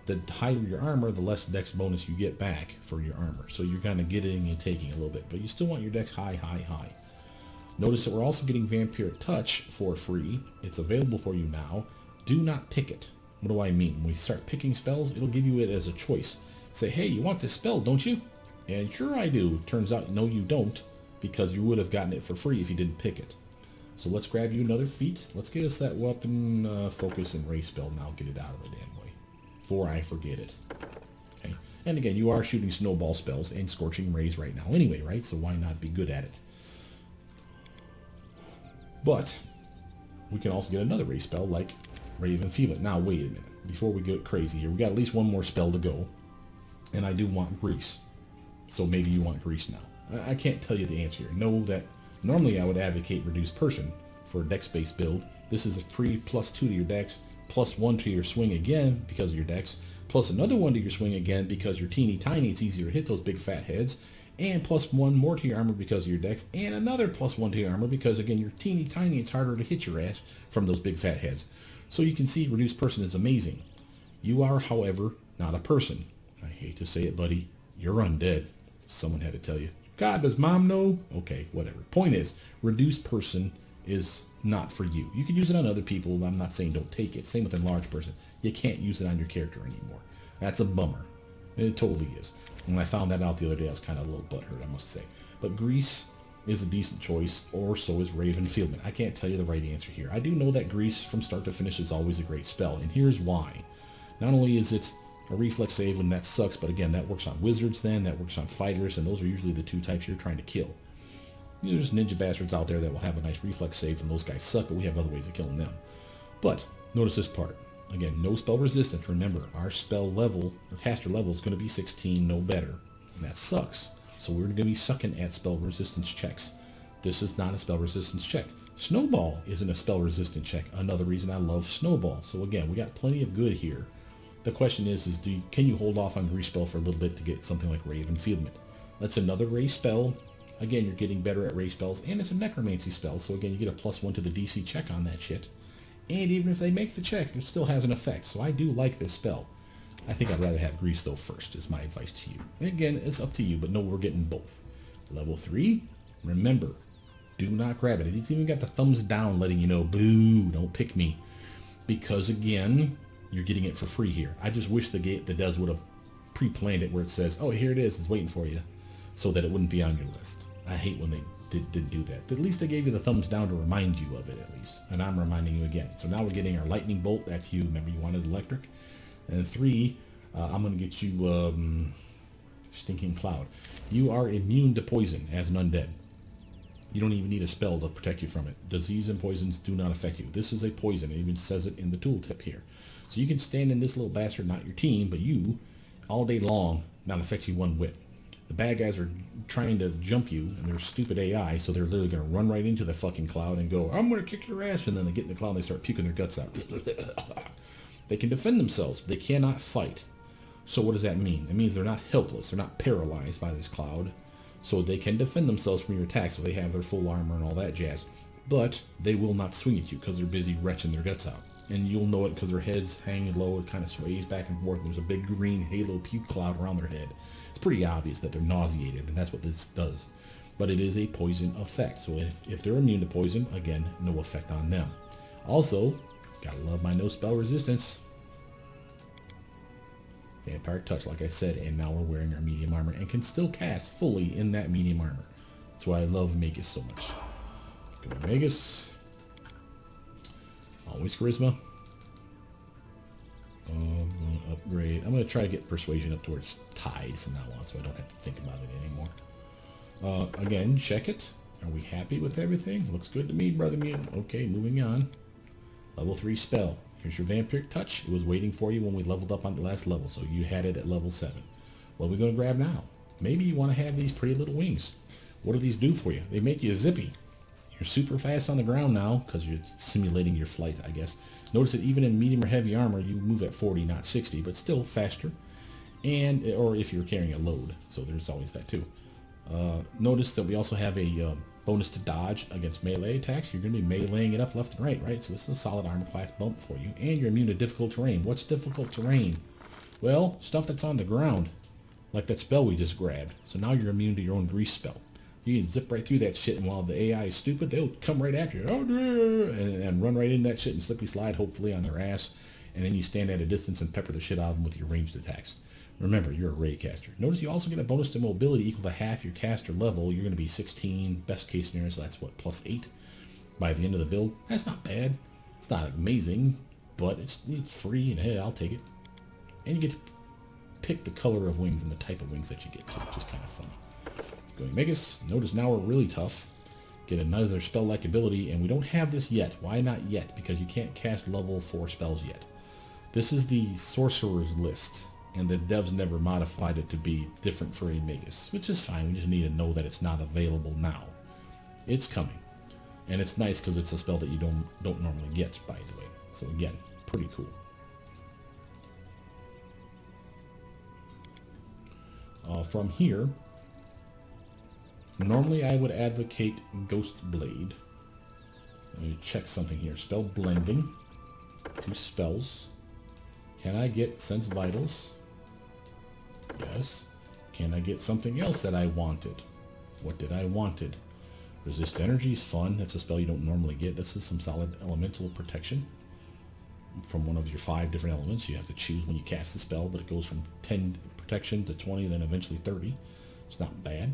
the higher your armor, the less dex bonus you get back for your armor. So you're kind of getting and taking a little bit, but you still want your dex high, high, high. Notice that we're also getting Vampiric Touch for free. It's available for you now. Do not pick it. What do I mean? When we start picking spells, it'll give you it as a choice. Say, hey, you want this spell, don't you? And sure I do. Turns out, no, you don't, because you would have gotten it for free if you didn't pick it. So let's grab you another feat. Let's get us that weapon, focus, and ray spell, and I'll get it out of the damn way before I forget it. Okay. And again, you are shooting snowball spells and scorching rays right now anyway, right? So why not be good at it? But we can also get another ray spell like Ray of Enfeeblement. Now wait a minute. Before we get crazy here, we got at least 1 more spell to go. And I do want Grease. So maybe you want Grease now. I can't tell you the answer here. Know that normally I would advocate Reduced Person for a dex-based build. This is a free +2 to your dex, +1 to your swing again because of your dex, plus another 1 to your swing again because you're teeny tiny, it's easier to hit those big fat heads, and +1 more to your armor because of your dex, and another +1 to your armor because, again, you're teeny tiny, it's harder to hit your ass from those big fat heads. So you can see Reduced Person is amazing. You are, however, not a person. I hate to say it, buddy. You're undead. Someone had to tell you. God, does mom know? Okay, whatever. Point is, Reduced Person is not for you. You can use it on other people. I'm not saying don't take it. Same with Enlarged Person. You can't use it on your character anymore. That's a bummer. It totally is. When I found that out the other day, I was kind of a little butthurt, I must say. But Grease is a decent choice, or so is Ray of Enfeeblement. I can't tell you the right answer here. I do know that Grease from start to finish is always a great spell, and here's why. Not only is it a reflex save, and that sucks, but again, that works on wizards then, that works on fighters, and those are usually the two types you're trying to kill. There's ninja bastards out there that will have a nice reflex save, and those guys suck, but we have other ways of killing them. But notice this part. Again, no spell resistance. Remember, our spell level, or caster level, is going to be 16, no better. And that sucks. So we're going to be sucking at spell resistance checks. This is not a spell resistance check. Snowball isn't a spell resistant check. Another reason I love Snowball. So again, we got plenty of good here. The question is can you hold off on Grease Spell for a little bit to get something like Ray of Enfeeblement? That's another Ray spell. Again, you're getting better at Ray spells, and it's a Necromancy spell. So again, you get a +1 to the DC check on that shit. And even if they make the check, it still has an effect. So I do like this spell. I think I'd rather have Grease though first, is my advice to you. And again, it's up to you, but no, we're getting both. Level 3, remember, do not grab it. It's even got the thumbs down letting you know, boo, don't pick me. Because again, you're getting it for free here. I just wish the devs would have pre-planned it where it says, oh, here it is, it's waiting for you, so that it wouldn't be on your list. I hate when they didn't do that. At least they gave you the thumbs down to remind you of it, at least. And I'm reminding you again. So now we're getting our lightning bolt. That's you. Remember, you wanted electric. And 3, I'm going to get you stinking cloud. You are immune to poison as an undead. You don't even need a spell to protect you from it. Disease and poisons do not affect you. This is a poison. It even says it in the tooltip here. So you can stand in this little bastard, not your team, but you, all day long, not affect you one whit. The bad guys are trying to jump you, and they're stupid AI, so they're literally going to run right into the fucking cloud and go, I'm going to kick your ass, and then they get in the cloud and they start puking their guts out. They can defend themselves, but they cannot fight. So what does that mean? It means they're not helpless. They're not paralyzed by this cloud. So they can defend themselves from your attacks, so they have their full armor and all that jazz. But they will not swing at you because they're busy retching their guts out. And you'll know it because their heads hang low, it kind of sways back and forth. There's a big green halo puke cloud around their head. It's pretty obvious that they're nauseated, and that's what this does. But it is a poison effect. So if they're immune to poison, again, no effect on them. Also, gotta love my no spell resistance. Vampire Touch, like I said, and now we're wearing our medium armor and can still cast fully in that medium armor. That's why I love Magus so much. Go to Magus. Always charisma. I'm going to upgrade. I'm going to try to get persuasion up towards tied from now on, so I don't have to think about it anymore. Again, check it. Are we happy with everything? Looks good to me, brother mutant. Okay, moving on. Level 3 spell. Here's your Vampiric Touch. It was waiting for you when we leveled up on the last level, so you had it at level 7. What are we going to grab now? Maybe you want to have these pretty little wings. What do these do for you? They make you zippy. You're super fast on the ground now because you're simulating your flight, I guess. Notice that even in medium or heavy armor, you move at 40, not 60, but still faster. And or if you're carrying a load, so there's always that too. Notice that we also have a bonus to dodge against melee attacks. You're going to be meleeing it up left and right? So this is a solid armor class bump for you. And you're immune to difficult terrain. What's difficult terrain? Well, stuff that's on the ground, like that spell we just grabbed. So now you're immune to your own grease spell. You can zip right through that shit, and while the AI is stupid, they'll come right after you, and run right into that shit and slippery slide, hopefully, on their ass. And then you stand at a distance and pepper the shit out of them with your ranged attacks. Remember, you're a ray caster. Notice you also get a bonus to mobility equal to half your caster level. You're going to be 16, best case scenario, so that's what, +8 by the end of the build. That's not bad. It's not amazing, but it's free, and hey, I'll take it. And you get to pick the color of wings and the type of wings that you get, so it's just kind of funny. Going Magus. Notice now we're really tough. Get another spell-like ability, and we don't have this yet. Why not yet? Because you can't cast level 4 spells yet. This is the sorcerer's list, and the devs never modified it to be different for a Magus, which is fine. We just need to know that it's not available now. It's coming, and it's nice because it's a spell that you don't normally get, by the way. So again, pretty cool. From here, normally I would advocate Ghost Blade. Let me check something here. Spell Blending. 2 spells. Can I get Sense Vitals? Yes. Can I get something else that I wanted? What did I wanted? Resist Energy is fun. That's a spell you don't normally get. This is some solid elemental protection from one of your 5 different elements. You have to choose when you cast the spell, but it goes from 10 protection to 20, then eventually 30. It's not bad.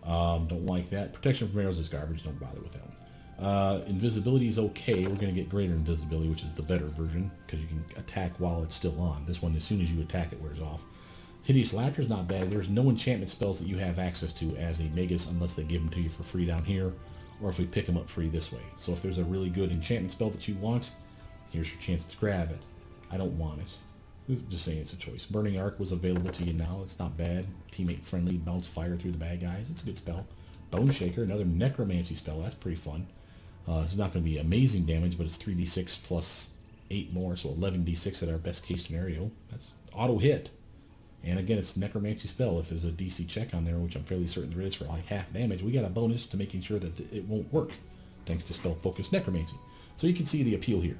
Don't like that. Protection from arrows is garbage. Don't bother with that Invisibility is okay. We're going to get greater invisibility, which is the better version, because you can attack while it's still on. This one, as soon as you attack, it wears off. Hideous Laughter is not bad. There's no enchantment spells that you have access to as a Magus unless they give them to you for free down here, or if we pick them up free this way. So if there's a really good enchantment spell that you want, here's your chance to grab it. I don't want it. Just saying it's a choice. Burning Arc was available to you now. It's not bad. Teammate friendly. Bounce fire through the bad guys. It's a good spell. Bone Shaker, another necromancy spell. That's pretty fun. It's not going to be amazing damage, but it's 3d6 plus 8 more, so 11d6 at our best case scenario. That's auto hit. And again, it's necromancy spell. If there's a DC check on there, which I'm fairly certain there is for like half damage, we got a bonus to making sure that it won't work, thanks to spell focused necromancy. So you can see the appeal here.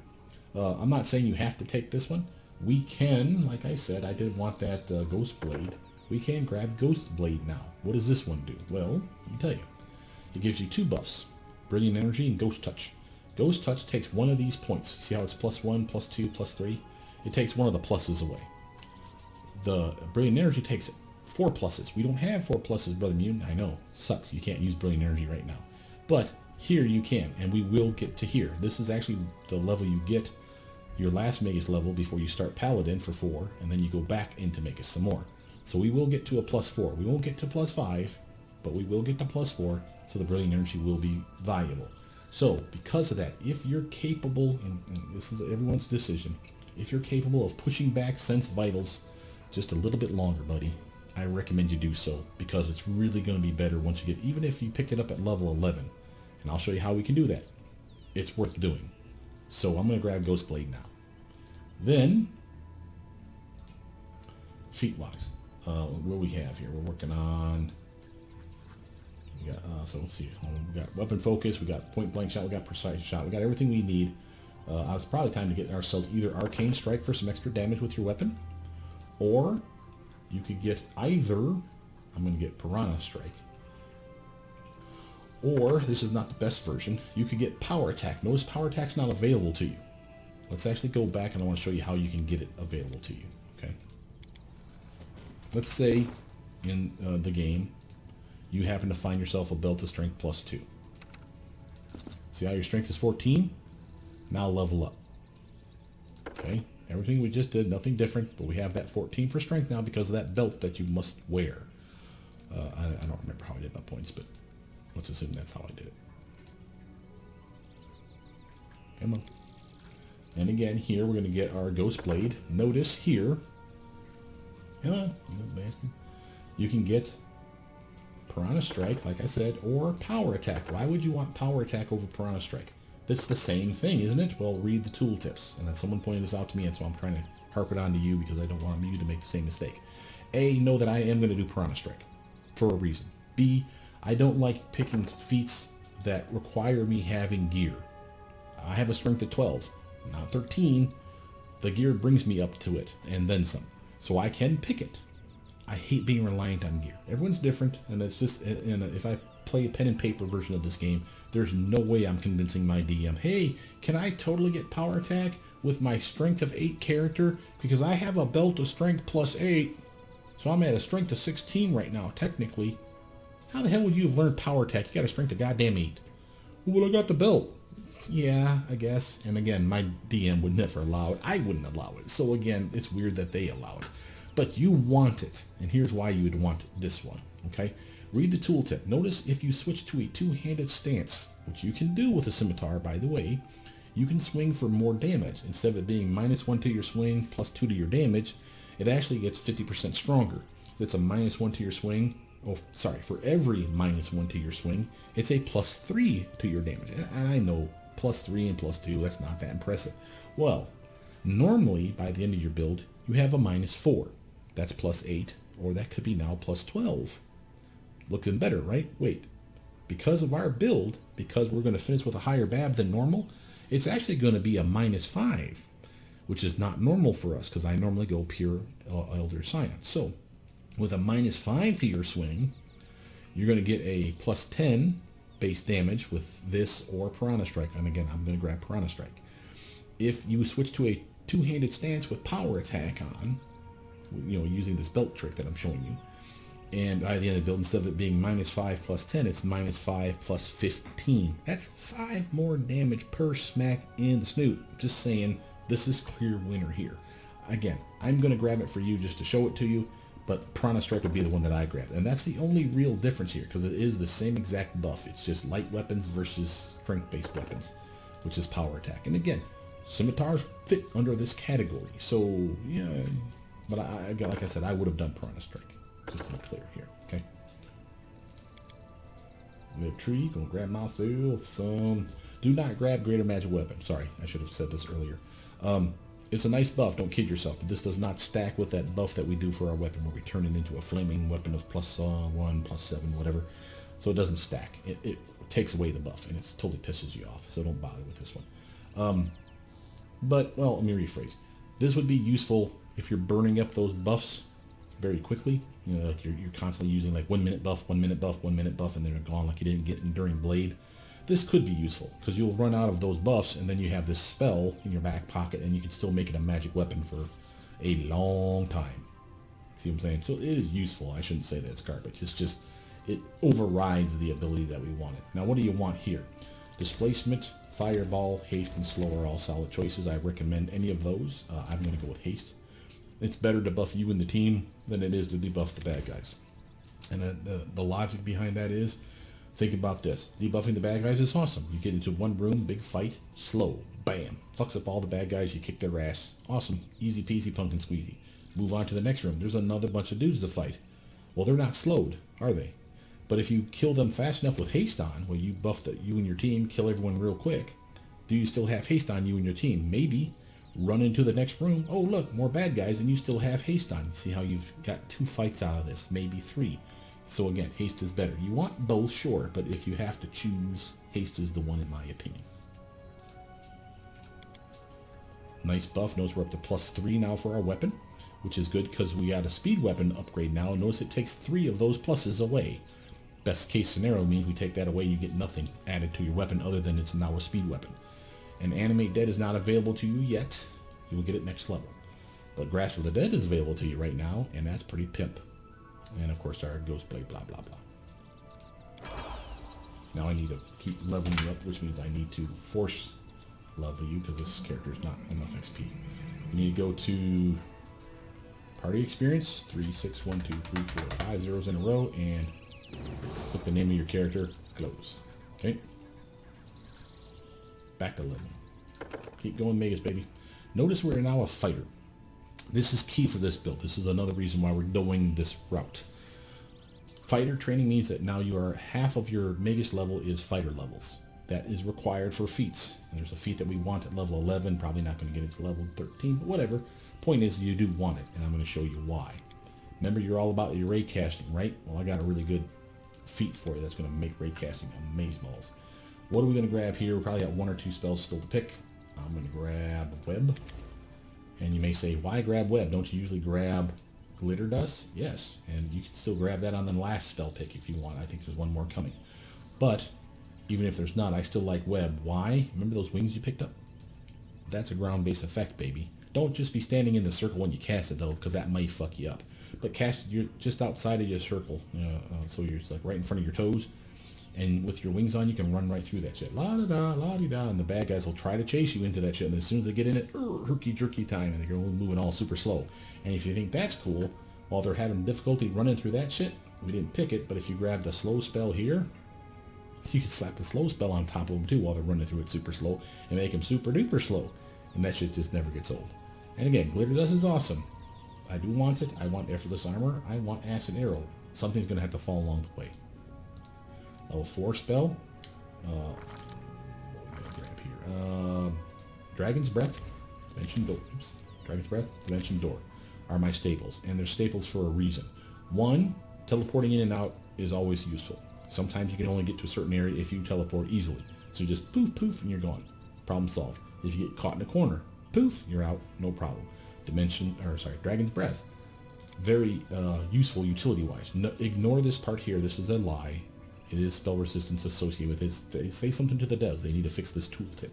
I'm not saying you have to take this one. We can, like I said, I did want that Ghost Blade. We can grab Ghost Blade now. What does this one do? Well, let me tell you. It gives you 2 buffs. Brilliant Energy and Ghost Touch. Ghost Touch takes one of these points. See how it's +1, +2, +3? It takes one of the pluses away. The Brilliant Energy takes 4 pluses. We don't have 4 pluses, Brother Mutant. I know. Sucks. You can't use Brilliant Energy right now. But here you can, and we will get to here. This is actually the level you get your last Magus level before you start Paladin for 4, and then you go back into Magus some more. So we will get to a +4. We won't get to +5, but we will get to +4, so the Brilliant Energy will be valuable. So because of that, if you're capable, and this is everyone's decision, if you're capable of pushing back Sense Vitals just a little bit longer, buddy, I recommend you do so, because it's really going to be better once you get, even if you picked it up at level 11, and I'll show you how we can do that. It's worth doing. So I'm going to grab Ghost Blade now. Then, feat-wise, what we have here, we're working on, we got, so let's see, we got Weapon Focus, we got Point Blank Shot, we got Precise Shot, we got everything we need. It's probably time to get ourselves either Arcane Strike for some extra damage with your weapon, or you could get either, I'm going to get Piranha Strike, or, this is not the best version, you could get Power Attack. Notice Power Attack's not available to you. Let's actually go back and I want to show you how you can get it available to you. Okay. Let's say in the game you happen to find yourself a belt of strength +2. See how your strength is 14? Now level up. Okay. Everything we just did, nothing different, but we have that 14 for strength now because of that belt that you must wear. I don't remember how I did my points, but let's assume that's how I did it. Come on. And again, here we're going to get our Ghost Blade. Notice here, come on, you little bastard. You can get Piranha Strike, like I said, or Power Attack. Why would you want Power Attack over Piranha Strike? That's the same thing, isn't it? Well, read the tooltips. And then someone pointed this out to me, and so I'm trying to harp it on to you because I don't want you to make the same mistake. A, know that I am going to do Piranha Strike for a reason. B, I don't like picking feats that require me having gear. I have a strength of 12. Not 13, the gear brings me up to it, and then some. So I can pick it. I hate being reliant on gear. Everyone's different, and it's just, and if I play a pen and paper version of this game, there's no way I'm convincing my DM, hey, can I totally get Power Attack with my strength of 8 character? Because I have a belt of strength +8, so I'm at a strength of 16 right now, technically. How the hell would you have learned Power Attack? You got a strength of goddamn 8. Well, I got the belt. Yeah, I guess. And again, my DM would never allow it. I wouldn't allow it. So again, it's weird that they allow it. But you want it. And here's why you would want this one. Okay? Read the tooltip. Notice if you switch to a two-handed stance, which you can do with a scimitar, by the way, you can swing for more damage. Instead of it being -1 to your swing, +2 to your damage, it actually gets 50% stronger. If it's a -1 to your swing, oh, sorry, for every -1 to your swing, it's a +3 to your damage. And I know +3 and +2, that's not that impressive. Well, normally, by the end of your build, you have a -4. That's +8, or that could be now +12. Looking better, right? Wait. Because of our build, because we're going to finish with a higher BAB than normal, it's actually going to be a -5, which is not normal for us, because I normally go pure Elder Scion. So, with a -5 to your swing, you're going to get a +10 base damage with this or Piranha Strike. And again, I'm going to grab Piranha Strike. If you switch to a two-handed stance with Power Attack on, you know, using this belt trick that I'm showing you, And by the end of the build, instead of it being -5 plus 10, it's -5 plus 15. That's 5 more damage per smack in the snoot. Just saying, this is clear winner here. Again, I'm going to grab it for you just to show it to you, but Piranha Strike would be the one that I grabbed. And that's the only real difference here, because it is the same exact buff. It's just light weapons versus strength-based weapons, which is power attack. And again, scimitars fit under this category. So, yeah, but like I said, I would have done Piranha Strike. Just to be clear here, okay? Lip tree, gonna grab myself some. Do not grab greater magic weapon. Sorry, I should have said this earlier. It's a nice buff, don't kid yourself, but this does not stack with that buff that we do for our weapon where we turn it into a flaming weapon of +1, +7, whatever. So it doesn't stack. It takes away the buff and it totally pisses you off. So don't bother with this one. But, well, let me rephrase. This would be useful if you're burning up those buffs very quickly. You know, like you're constantly using like 1 minute buff, 1 minute buff, 1 minute buff, and they're gone like you didn't get during Blade. This could be useful because you'll run out of those buffs and then you have this spell in your back pocket and you can still make it a magic weapon for a long time. See what I'm saying? So it is useful. I shouldn't say that it's garbage. It's just, it overrides the ability that we wanted. Now what do you want here? Displacement, Fireball, Haste, and Slow are all solid choices. I recommend any of those. I'm going to go with Haste. It's better to buff you and the team than it is to debuff the bad guys. And the logic behind that is, think about this. Debuffing the bad guys is awesome. You get into one room, big fight, slow, bam. Fucks up all the bad guys, you kick their ass. Awesome. Easy peasy, pumpkin squeezy. Move on to the next room. There's another bunch of dudes to fight. Well, they're not slowed, are they? But if you kill them fast enough with haste on, where you buff you and your team, kill everyone real quick, do you still have haste on you and your team? Maybe. Run into the next room. Oh, look, more bad guys, and you still have haste on. See how you've got 2 fights out of this, maybe 3. So again, haste is better. You want both, sure, but if you have to choose, haste is the one in my opinion. Nice buff. Notice we're up to +3 now for our weapon, which is good because we got a speed weapon upgrade now. Notice it takes 3 of those pluses away. Best case scenario means we take that away, you get nothing added to your weapon other than it's now a speed weapon. And Animate Dead is not available to you yet. You will get it next level. But Grasp of the Dead is available to you right now, and that's pretty pimp. And of course our Ghost Blade, blah, blah, blah. Now I need to keep leveling you up, which means I need to force level you because this character is not enough XP. You need to go to Party Experience, 3, 6, 1, 2, 3, 4, 5 zeros in a row, and put the name of your character, close. Okay? Back to level. Keep going, Magus, baby. Notice we're now a fighter. This is key for this build. This is another reason why we're going this route. Fighter training means that now you are half of your Magus level is fighter levels. That is required for feats. And there's a feat that we want at level 11. Probably not going to get it to level 13, but whatever. Point is, you do want it, and I'm going to show you why. Remember, you're all about your ray casting, right? Well, I got a really good feat for you that's going to make ray casting amazeballs. What are we going to grab here? We probably got 1 or 2 spells still to pick. I'm going to grab Web. And you may say, why grab Web? Don't you usually grab Glitter Dust? Yes, and you can still grab that on the last spell pick if you want. I think there's one more coming. But even if there's not, I still like Web. Why? Remember those wings you picked up? That's a ground-based effect, baby. Don't just be standing in the circle when you cast it, though, because that may fuck you up. But cast it just outside of your circle, so you're like right in front of your toes. And with your wings on, you can run right through that shit. La-da-da, la-di-da. And the bad guys will try to chase you into that shit. And as soon as they get in it, herky-jerky time. And they're moving all super slow. And if you think that's cool, while they're having difficulty running through that shit, we didn't pick it, but if you grab the slow spell here, you can slap the slow spell on top of them too while they're running through it super slow and make them super duper slow. And that shit just never gets old. And again, Glitter Dust is awesome. I do want it. I want Effortless Armor. I want Acid Arrow. Something's going to have to fall along the way. Level 4 spell. What am I grab here? Dragon's Breath, Dimension Door. Oops. Dragon's Breath, Dimension Door are my staples, and they're staples for a reason. One, teleporting in and out is always useful. Sometimes you can only get to a certain area if you teleport easily. So you just poof, poof, and you're gone. Problem solved. If you get caught in a corner, poof, you're out, no problem. Dragon's Breath. Very useful utility-wise. No, ignore this part here. This is a lie. It is spell resistance associated with it. They say something to the devs. They need to fix this tooltip.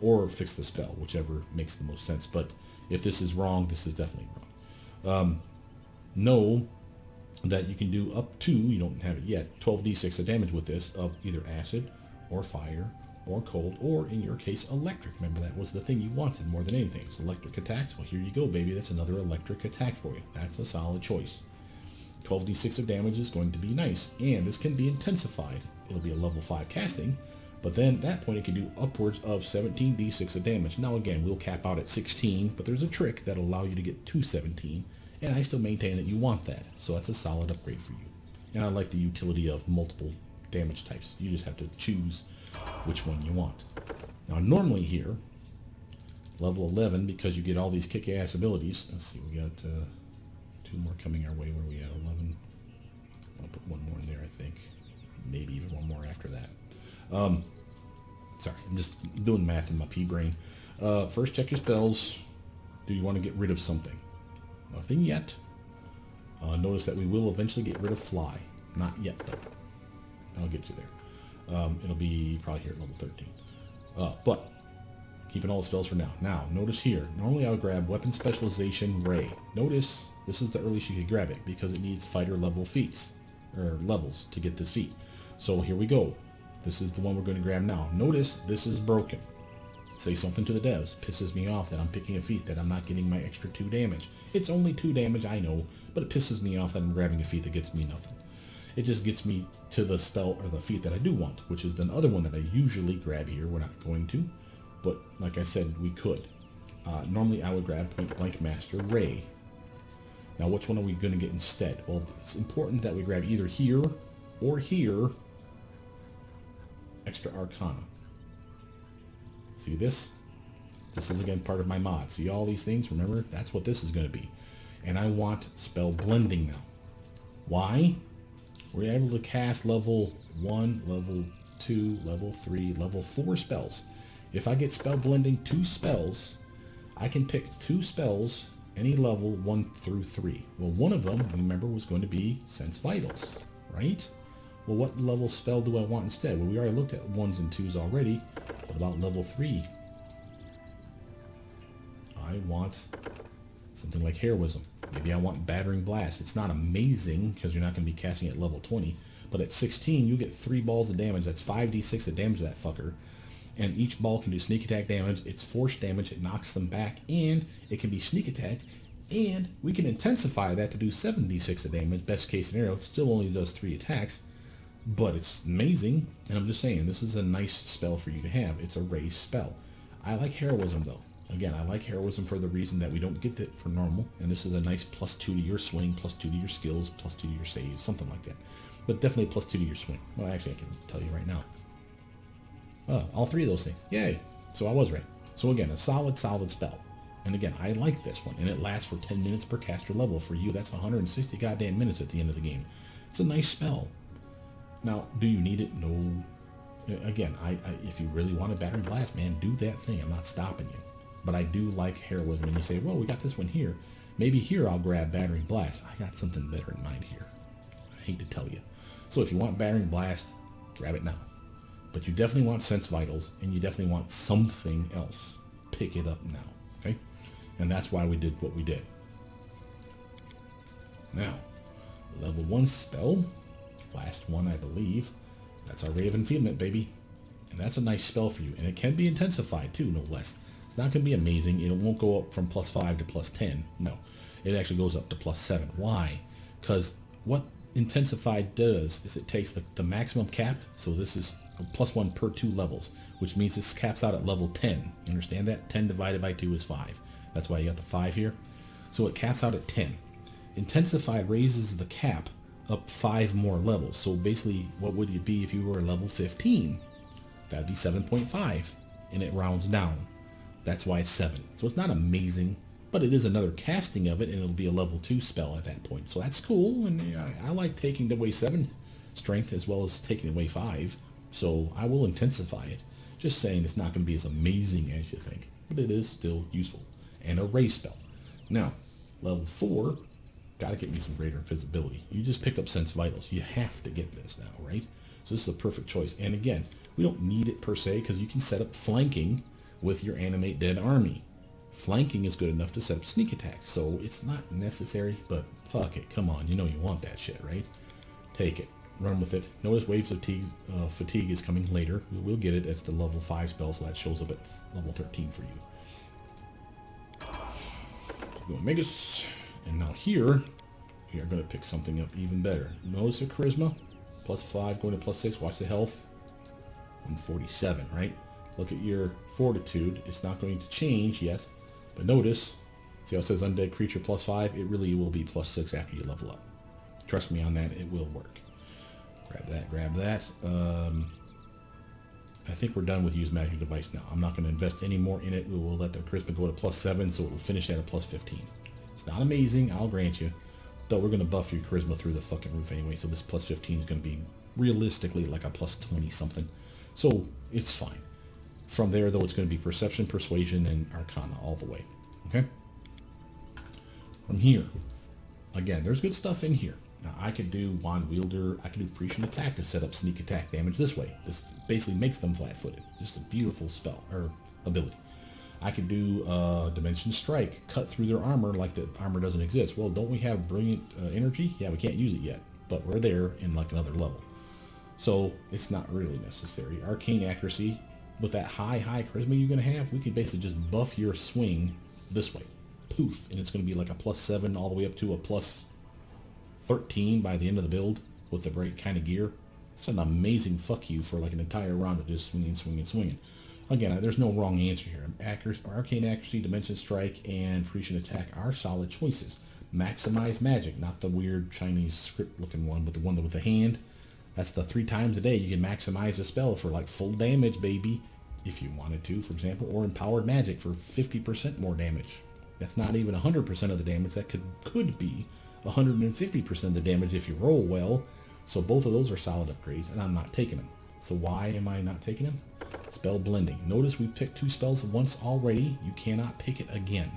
Or fix the spell, whichever makes the most sense. But if this is wrong, this is definitely wrong. Know that you can do up to, you don't have it yet, 12d6 of damage with this of either acid or fire or cold, or in your case, electric. Remember, that was the thing you wanted more than anything. So electric attacks, well, here you go, baby. That's another electric attack for you. That's a solid choice. 12d6 of damage is going to be nice, and this can be intensified. It'll be a level 5 casting, but then at that point it can do upwards of 17d6 of damage. Now again, we'll cap out at 16, but there's a trick that'll allow you to get to 17, and I still maintain that you want that. So that's a solid upgrade for you. And I like the utility of multiple damage types. You just have to choose which one you want. Now normally here, level 11, because you get all these kick-ass abilities. Let's see, we got 2 more coming our way. Where are we at? 11. I'll put 1 more in there, I think. Maybe even 1 more after that. Sorry, I'm just doing math in my pea brain. First, check your spells. Do you want to get rid of something? Nothing yet. Notice that we will eventually get rid of fly. Not yet, though. I'll get you there. It'll be probably here at level 13. But keeping all the spells for now. Now, notice here. Normally I would grab Weapon Specialization Ray. Notice this is the earliest you could grab it because it needs fighter level feats, or levels, to get this feat. So here we go. This is the one we're going to grab now. Notice this is broken. Say something to the devs. Pisses me off that I'm picking a feat that I'm not getting my extra 2 damage. It's only 2 damage, I know, but it pisses me off that I'm grabbing a feat that gets me nothing. It just gets me to the spell or the feat that I do want, which is the other one that I usually grab here. We're not going to, but like I said, we could. Normally I would grab Point Blank Master Ray. Now which one are we going to get instead? Well, it's important that we grab either here or here, Extra Arcana. See this? This is again part of my mod. See all these things? Remember, that's what this is going to be. And I want spell blending now. Why? We're able to cast level 1, level 2, level 3, level 4 spells. If I get spell blending 2 spells, I can pick 2 spells, any level 1 through 3. Well, one of them, remember, was going to be Sense Vitals, right? Well, what level spell do I want instead? Well, we already looked at 1s and 2s already. What about level 3? I want something like Heroism. Maybe I want Battering Blast. It's not amazing because you're not going to be casting at level 20, but at 16 you get 3 balls of damage. That's 5d6 of damage to that fucker, and each ball can do sneak attack damage. It's force damage. It knocks them back, and it can be sneak attacks, and we can intensify that to do 7d6 of damage. Best case scenario, it still only does 3 attacks, but it's amazing. And I'm just saying, this is a nice spell for you to have. It's a raised spell. I like Heroism though. Again, I like Heroism for the reason that we don't get it for normal, and this is a nice +2 to your swing, +2 to your skills, +2 to your saves, something like that. But definitely +2 to your swing. Well, actually, I can tell you right now. All 3 of those things. Yay! So I was right. So again, a solid spell. And again, I like this one, and it lasts for 10 minutes per caster level. For you, that's 160 goddamn minutes at the end of the game. It's a nice spell. Now, do you need it? No. Again, if you really want a Battering Blast, man, do that thing. I'm not stopping you. But I do like Heroism. And you say, well, we got this one here. Maybe here I'll grab Battering Blast. I got something better in mind here. I hate to tell you. So if you want Battering Blast, grab it now. But you definitely want Sense Vitals, and you definitely want something else. Pick it up now, okay? And that's why we did what we did. Now, level 1 spell. Last one, I believe. That's our Ray of Enfeeblement, baby. And that's a nice spell for you. And it can be intensified, too, no less. It's not going to be amazing. It won't go up from +5 to +10. No. It actually goes up to +7. Why? Because what intensified does is it takes the maximum cap. So this is a +1 per 2 levels, which means this caps out at level 10. You understand that? 10 divided by 2 is 5. That's why you got the 5 here. So it caps out at 10. Intensified raises the cap up 5 more levels. So basically, what would it be if you were level 15? That'd be 7.5, and it rounds down. That's why it's 7. So it's not amazing, but it is another casting of it, and it'll be a level 2 spell at that point. So that's cool, and I like taking away 7 strength as well as taking away 5. So I will intensify it. Just saying it's not going to be as amazing as you think, but it is still useful. And a raise spell. Now, level 4, got to get me some greater invisibility. You just picked up Sense Vitals. You have to get this now, right? So this is a perfect choice. And again, we don't need it per se because you can set up flanking with your Animate Dead army. Flanking is good enough to set up sneak attack, so it's not necessary, but fuck it, come on, you know you want that shit, right? Take it, run with it. Notice Waves of Fatigue is coming later. We'll get it. It's the level 5 spell, so that shows up at level 13 for you. Go Megas, and now here, we are going to pick something up even better. Notice the Charisma, +5 going to +6, watch the health, 147, right? Look at your Fortitude, it's not going to change yet, but notice, see how it says Undead Creature +5? It really will be +6 after you level up. Trust me on that, it will work. Grab that. I think we're done with Use Magic Device now. I'm not going to invest any more in it. We will let the Charisma go to +7, so it will finish at a +15. It's not amazing, I'll grant you, though we're going to buff your Charisma through the fucking roof anyway, so this +15 is going to be realistically like a +20 something. So it's fine. From there, though, it's going to be Perception, Persuasion, and Arcana all the way. Okay? From here, again, there's good stuff in here. Now, I could do Wand Wielder, I could do Prescient Attack to set up sneak attack damage this way. This basically makes them flat-footed. Just a beautiful spell, or ability. I could do Dimension Strike, cut through their armor like the armor doesn't exist. Well, don't we have Brilliant Energy? Yeah, we can't use it yet, but we're there in like another level. So, it's not really necessary. Arcane Accuracy, with that high charisma you're going to have, we can basically just buff your swing this way. Poof, and it's going to be like a +7 all the way up to a +13 by the end of the build with the right kind of gear. It's an amazing fuck you for like an entire round of just swinging. Again, there's no wrong answer here. Arcane Accuracy, Dimension Strike, and Prescient Attack are solid choices. Maximize Magic, not the weird Chinese script looking one, but the one with the hand. That's the 3 times a day you can maximize a spell for like full damage, baby, if you wanted to, for example, or Empowered Magic for 50% more damage. That's not even 100% of the damage. That could be 150% of the damage if you roll well. So both of those are solid upgrades, and I'm not taking them. So why am I not taking them? Spell Blending. Notice we picked 2 spells once already. You cannot pick it again.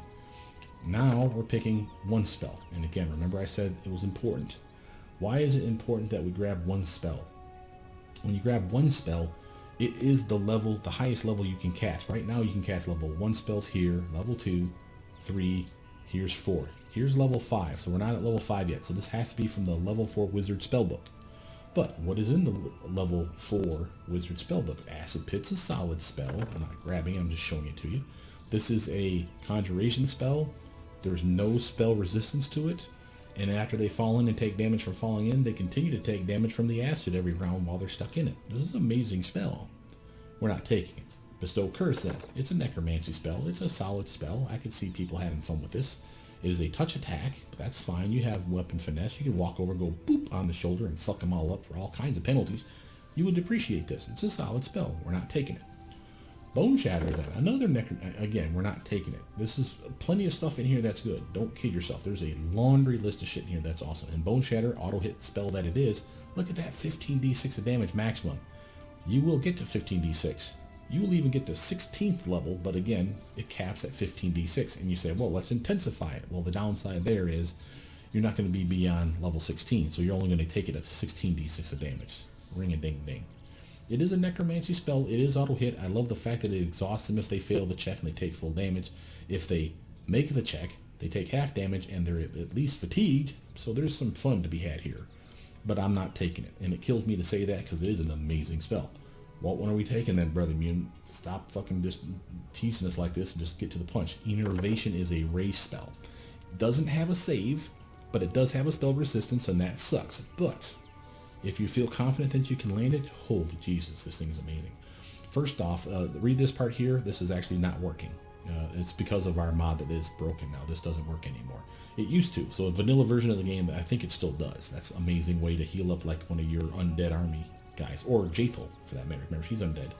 Now we're picking 1 spell. And again, remember I said it was important. Why is it important that we grab 1 spell? When you grab 1 spell, it is the highest level you can cast. Right now you can cast level 1 spells here, level 2, 3, here's 4. Here's level 5, so we're not at level 5 yet. So this has to be from the level 4 Wizard Spellbook. But what is in the level 4 Wizard Spellbook? Acid Pit's a solid spell. I'm not grabbing it, I'm just showing it to you. This is a conjuration spell. There's no spell resistance to it. And after they fall in and take damage from falling in, they continue to take damage from the acid every round while they're stuck in it. This is an amazing spell. We're not taking it. Bestow Curse then. It's a necromancy spell. It's a solid spell. I could see people having fun with this. It is a touch attack, but that's fine. You have weapon finesse. You can walk over and go boop on the shoulder and fuck them all up for all kinds of penalties. You would appreciate this. It's a solid spell. We're not taking it. Bone Shatter then. Another again, we're not taking it. This is plenty of stuff in here that's good. Don't kid yourself. There's a laundry list of shit in here that's awesome. And Bone Shatter, auto hit spell that it is, look at that 15d6 of damage maximum. You will get to 15d6. You will even get to 16th level, but again, it caps at 15d6. And you say, well, let's intensify it. Well, the downside there is you're not going to be beyond level 16, so you're only going to take it at 16d6 of damage. Ring-a-ding-ding. It is a necromancy spell. It is auto hit. I love the fact that it exhausts them if they fail the check and they take full damage. If they make the check, they take half damage and they're at least fatigued. So there's some fun to be had here. But I'm not taking it. And it kills me to say that because it is an amazing spell. What one are we taking then, Brother Mutant? Stop fucking just teasing us like this and just get to the punch. Innervation is a race spell. It doesn't have a save, but it does have a spell resistance, and that sucks. But if you feel confident that you can land it, holy Jesus, this thing is amazing. First off, read this part here. This is actually not working. It's because of our mod that is broken now. This doesn't work anymore. It used to. So a vanilla version of the game, I think it still does. That's an amazing way to heal up like one of your undead army guys. Or Jaethal, for that matter. Remember, she's undead.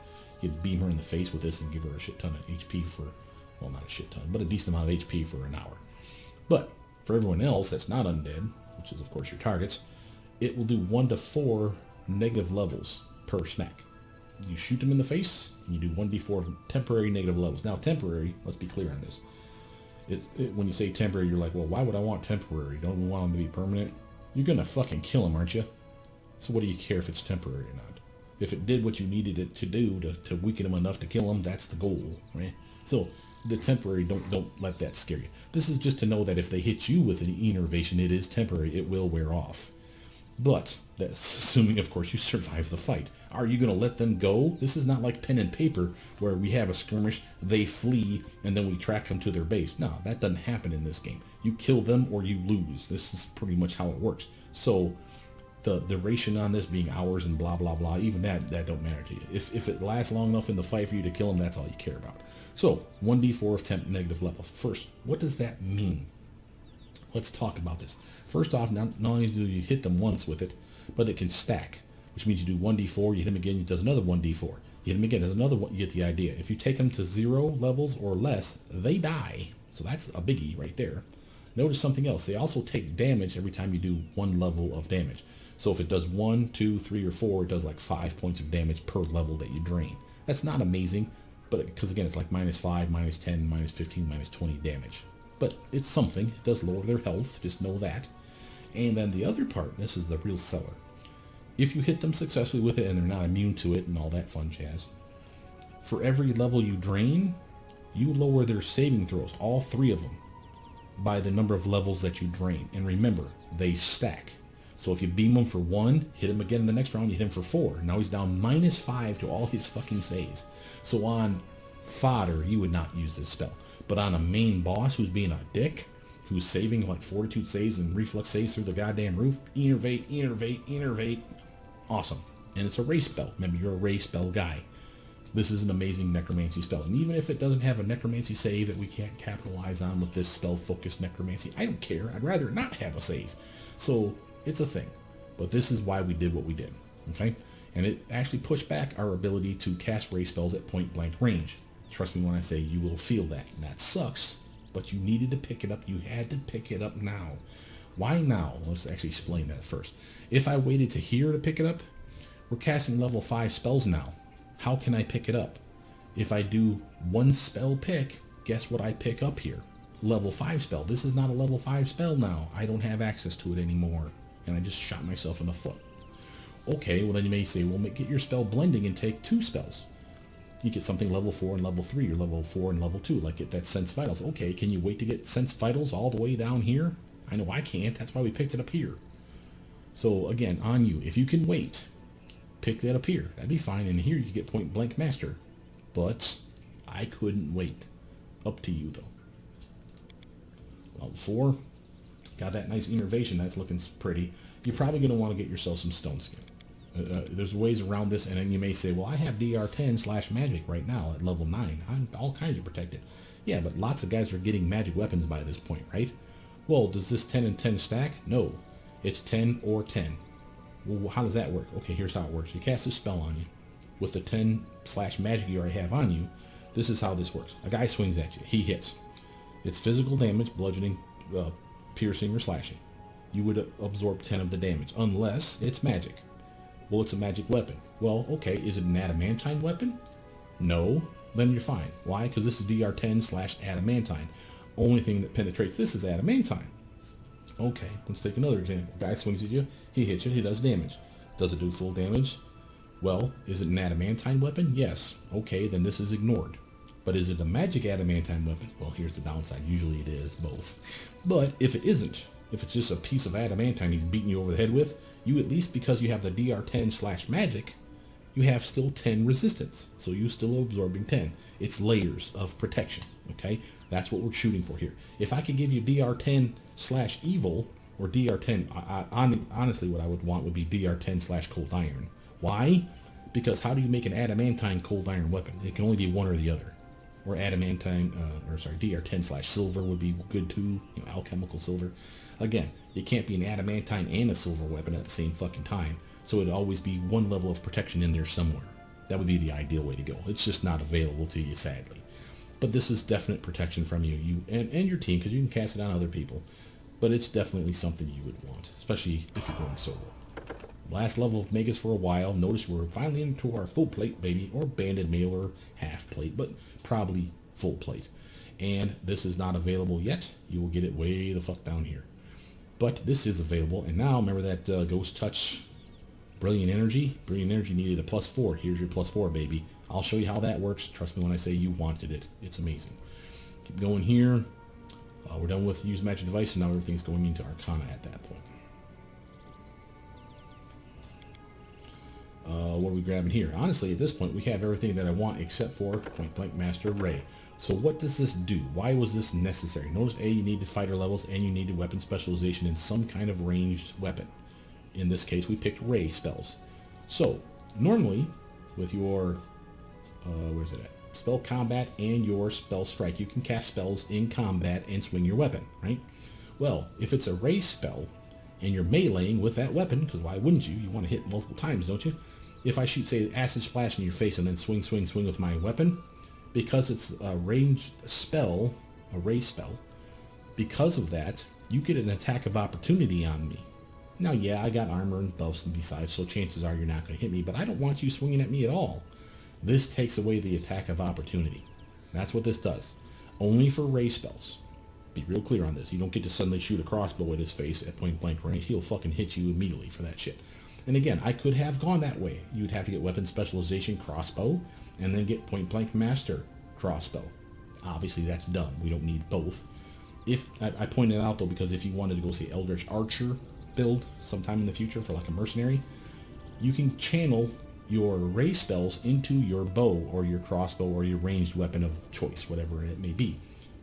You'd beam her in the face with this and give her a shit ton of HP for, well, not a shit ton, but a decent amount of HP for an hour. But for everyone else that's not undead, which is of course your targets, it will do 1 to 4 negative levels per snack. You shoot them in the face, and you do 1d4 temporary negative levels. Now, temporary, let's be clear on this. When you say temporary, you're like, well, why would I want temporary? Don't we want them to be permanent? You're going to fucking kill them, aren't you? So what do you care if it's temporary or not? If it did what you needed it to do to weaken them enough to kill them, that's the goal, right? So the temporary, don't let that scare you. This is just to know that if they hit you with an enervation, it is temporary. It will wear off. But that's assuming, of course, you survive the fight. Are you going to let them go? This is not like pen and paper where we have a skirmish, they flee, and then we track them to their base. No, that doesn't happen in this game. You kill them or you lose. This is pretty much how it works. So the duration on this being hours and blah, blah, blah, even that don't matter to you. If it lasts long enough in the fight for you to kill them, that's all you care about. So 1d4 of temp negative levels. First, what does that mean? Let's talk about this. First off, not only do you hit them once with it, but it can stack, which means you do 1d4, you hit them again, it does another 1d4. You hit them again, there's another one, you get the idea. If you take them to 0 levels or less, they die. So that's a biggie right there. Notice something else. They also take damage every time you do 1 level of damage. So if it does 1, 2, 3, or 4, it does like 5 points of damage per level that you drain. That's not amazing, but because again, it's like -5, -10, -15, -20 damage. But it's something. It does lower their health, just know that. And then the other part, this is the real seller. If you hit them successfully with it and they're not immune to it and all that fun jazz, for every level you drain, you lower their saving throws, all 3 of them, by the number of levels that you drain. And remember, they stack. So if you beam him for 1, hit him again in the next round, you hit him for 4. Now he's down -5 to all his fucking saves. So on fodder, you would not use this spell. But on a main boss who's being a dick, who's saving like fortitude saves and reflex saves through the goddamn roof, enervate, enervate, enervate. Awesome. And it's a race spell. Remember, you're a race spell guy. This is an amazing necromancy spell. And even if it doesn't have a necromancy save that we can't capitalize on with this spell-focused necromancy, I don't care. I'd rather not have a save. So it's a thing. But this is why we did what we did. Okay? And it actually pushed back our ability to cast race spells at point blank range. Trust me when I say you will feel that. And that sucks. But you needed to pick it up. You had to pick it up now. Why now? Let's actually explain that first. If I waited to here to pick it up, we're casting level 5 spells now. How can I pick it up? If I do 1 spell pick, guess what I pick up here? Level 5 spell. This is not a level 5 spell now. I don't have access to it anymore. And I just shot myself in the foot. Okay, well then you may say, well, get your spell blending and take 2 spells. You get something level 4 and level 3, or level 4 and level 2, like get that Sense Vitals. Okay, can you wait to get Sense Vitals all the way down here? I know I can't, that's why we picked it up here. So again, on you, if you can wait, pick that up here. That'd be fine, and here you get Point Blank Master. But I couldn't wait. Up to you though. Level 4, got that nice innervation, that's looking pretty. You're probably going to want to get yourself some Stone Skin. There's ways around this, and then you may say, well, I have DR10/magic right now at level 9. I'm all kinds of protected. Yeah, but lots of guys are getting magic weapons by this point, right? Well, does this 10 and 10 stack? No. It's 10 or 10. Well, how does that work? Okay, here's how it works. You cast a spell on you. With the 10/magic you already have on you, this is how this works. A guy swings at you. He hits. It's physical damage, bludgeoning, piercing, or slashing. You would absorb 10 of the damage, unless it's magic. Well, it's a magic weapon. Well, okay, is it an adamantine weapon? No, then you're fine. Why? Because this is DR10/adamantine. Only thing that penetrates this is adamantine. Okay, let's take another example. Guy swings at you, he hits you, he does damage. Does it do full damage? Well, is it an adamantine weapon? Yes. Okay, then this is ignored. But is it a magic adamantine weapon? Well, here's the downside. Usually it is both. But if it isn't, if it's just a piece of adamantine he's beating you over the head with, you at least, because you have the DR10/magic, you have still 10 resistance. So you're still absorbing 10. It's layers of protection, okay? That's what we're shooting for here. If I could give you DR10/evil, or DR10, honestly what I would want would be DR10/cold iron. Why? Because how do you make an adamantine cold iron weapon? It can only be one or the other. Or adamantine, DR10/silver would be good too, alchemical silver. Again, it can't be an adamantine and a silver weapon at the same fucking time, so it'd always be one level of protection in there somewhere. That would be the ideal way to go. It's just not available to you, sadly. But this is definite protection from you and your team, because you can cast it on other people. But it's definitely something you would want, especially if you're going solo. Last level of Megas for a while. Notice we're finally into our full plate, baby, or banded mail or half plate, but probably full plate. And this is not available yet. You will get it way the fuck down here. But this is available, and now remember that Ghost Touch Brilliant Energy? Brilliant Energy needed a +4. Here's your +4, baby. I'll show you how that works. Trust me when I say you wanted it. It's amazing. Keep going here. We're done with use magic device, and now everything's going into Arcana at that point. What are we grabbing here? Honestly, at this point, we have everything that I want except for Point Blank Master Ray. So what does this do? Why was this necessary? Notice A, you need the fighter levels, and you need a weapon specialization in some kind of ranged weapon. In this case, we picked Ray spells. So, normally, with your, where's it at? Spell combat and your spell strike, you can cast spells in combat and swing your weapon, right? Well, if it's a Ray spell, and you're meleeing with that weapon, because why wouldn't you? You want to hit multiple times, don't you? If I shoot, say, Acid Splash in your face and then swing with my weapon, because it's a ranged spell, a Ray spell, because of that, you get an attack of opportunity on me. Now, yeah, I got armor and buffs and besides, so chances are you're not going to hit me, but I don't want you swinging at me at all. This takes away the attack of opportunity. That's what this does. Only for Ray spells. Be real clear on this. You don't get to suddenly shoot a crossbow at his face at point blank range. He'll fucking hit you immediately for that shit. And again, I could have gone that way. You'd have to get weapon specialization crossbow and then get point blank master crossbow. Obviously that's dumb. We don't need both. If I pointed out though, because if you wanted to go see Eldritch Archer build sometime in the future for like a mercenary, you can channel your Ray spells into your bow or your crossbow or your ranged weapon of choice, whatever it may be.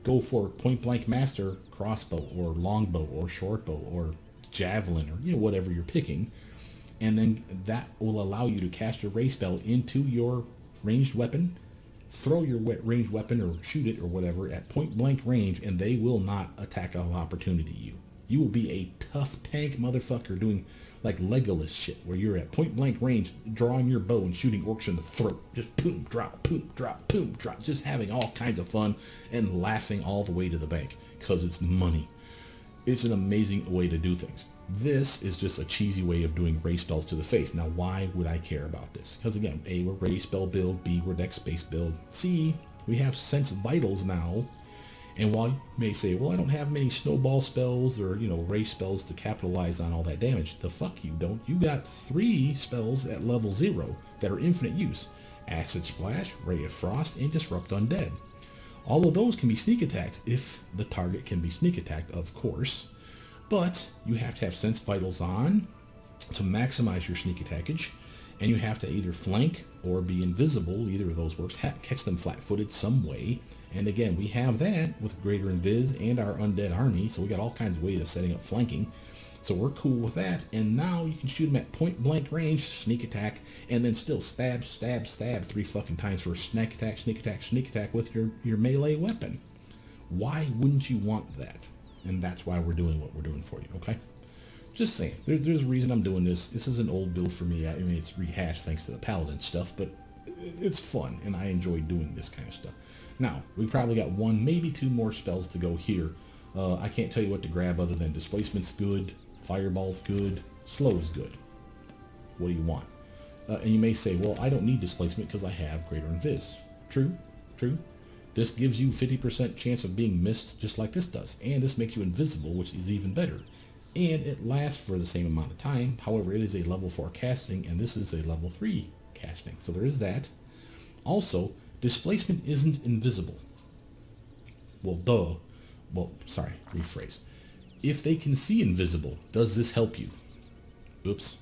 Go for point blank master crossbow or longbow or shortbow or javelin or whatever you're picking, and then that will allow you to cast your Ray spell into your ranged weapon, throw your ranged weapon or shoot it or whatever at point blank range, and they will not attack of opportunity you. You will be a tough tank motherfucker doing like Legolas shit, where you're at point blank range, drawing your bow and shooting orcs in the throat. Just boom, drop, boom, drop, boom, drop. Just having all kinds of fun and laughing all the way to the bank, because it's money. It's an amazing way to do things. This is just a cheesy way of doing Ray spells to the face. Now, why would I care about this? Because again, A, we're Ray spell build, B, we're dex space build, C, we have sense vitals now. And while you may say, well, I don't have many snowball spells or, Ray spells to capitalize on all that damage. The fuck you don't. You got 3 spells at level 0 that are infinite use. Acid Splash, Ray of Frost, and Disrupt Undead. All of those can be sneak attacked if the target can be sneak attacked, of course. But you have to have Sense Vitals on to maximize your sneak attackage. And you have to either flank or be invisible, either of those works, catch them flat-footed some way. And again, we have that with Greater Invis and our Undead army, so we got all kinds of ways of setting up flanking. So we're cool with that, and now you can shoot them at point-blank range, sneak attack, and then still stab, stab, stab 3 fucking times for a sneak attack, sneak attack, sneak attack with your melee weapon. Why wouldn't you want that? And that's why we're doing what we're doing for you, okay? Just saying, there's a reason I'm doing this. This is an old build for me. I mean, it's rehashed thanks to the Paladin stuff, but it's fun, and I enjoy doing this kind of stuff. Now, we probably got 1, maybe 2 more spells to go here. I can't tell you what to grab other than Displacement's good, Fireball's good, Slow's good. What do you want? And you may say, well, I don't need Displacement because I have Greater Invis. True, true. This gives you 50% chance of being missed just like this does, and this makes you invisible, which is even better. And it lasts for the same amount of time. However, it is a level 4 casting, and this is a level 3 casting. So there is that. Also, Displacement isn't invisible. Well, duh. Well, sorry, rephrase. If they can see invisible, does this help you? Oops.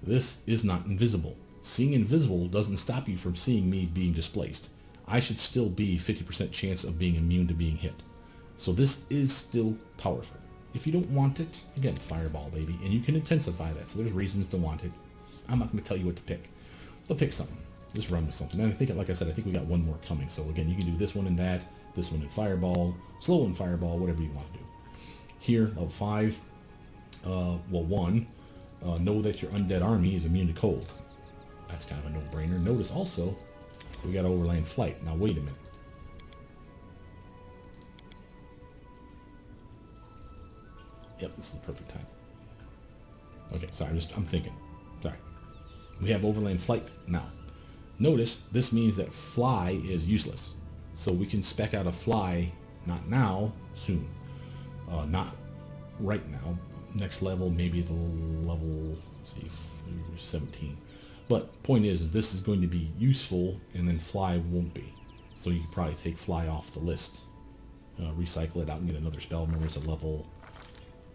This is not invisible. Seeing invisible doesn't stop you from seeing me being displaced. I should still be 50% chance of being immune to being hit. So this is still powerful. If you don't want it, again, Fireball, baby. And you can intensify that, so there's reasons to want it. I'm not going to tell you what to pick. But pick something. Just run with something. And I think, like I said, I think we got 1 more coming. So again, you can do this one and that, this one and Fireball, Slow and Fireball, whatever you want to do. Here, level 5, well, 1, know that your Undead army is immune to cold. That's kind of a no-brainer. Notice also, we got Overland Flight. Now, wait a minute. Yep, this is the perfect time. Okay, sorry, I'm thinking. Sorry. We have Overland Flight now. Notice, this means that Fly is useless. So we can spec out a Fly, not now, soon. Not right now. Next level, maybe the level, let's see, 17. But point is this is going to be useful, and then Fly won't be. So you can probably take Fly off the list recycle it out and get another spell. Remember, it's a level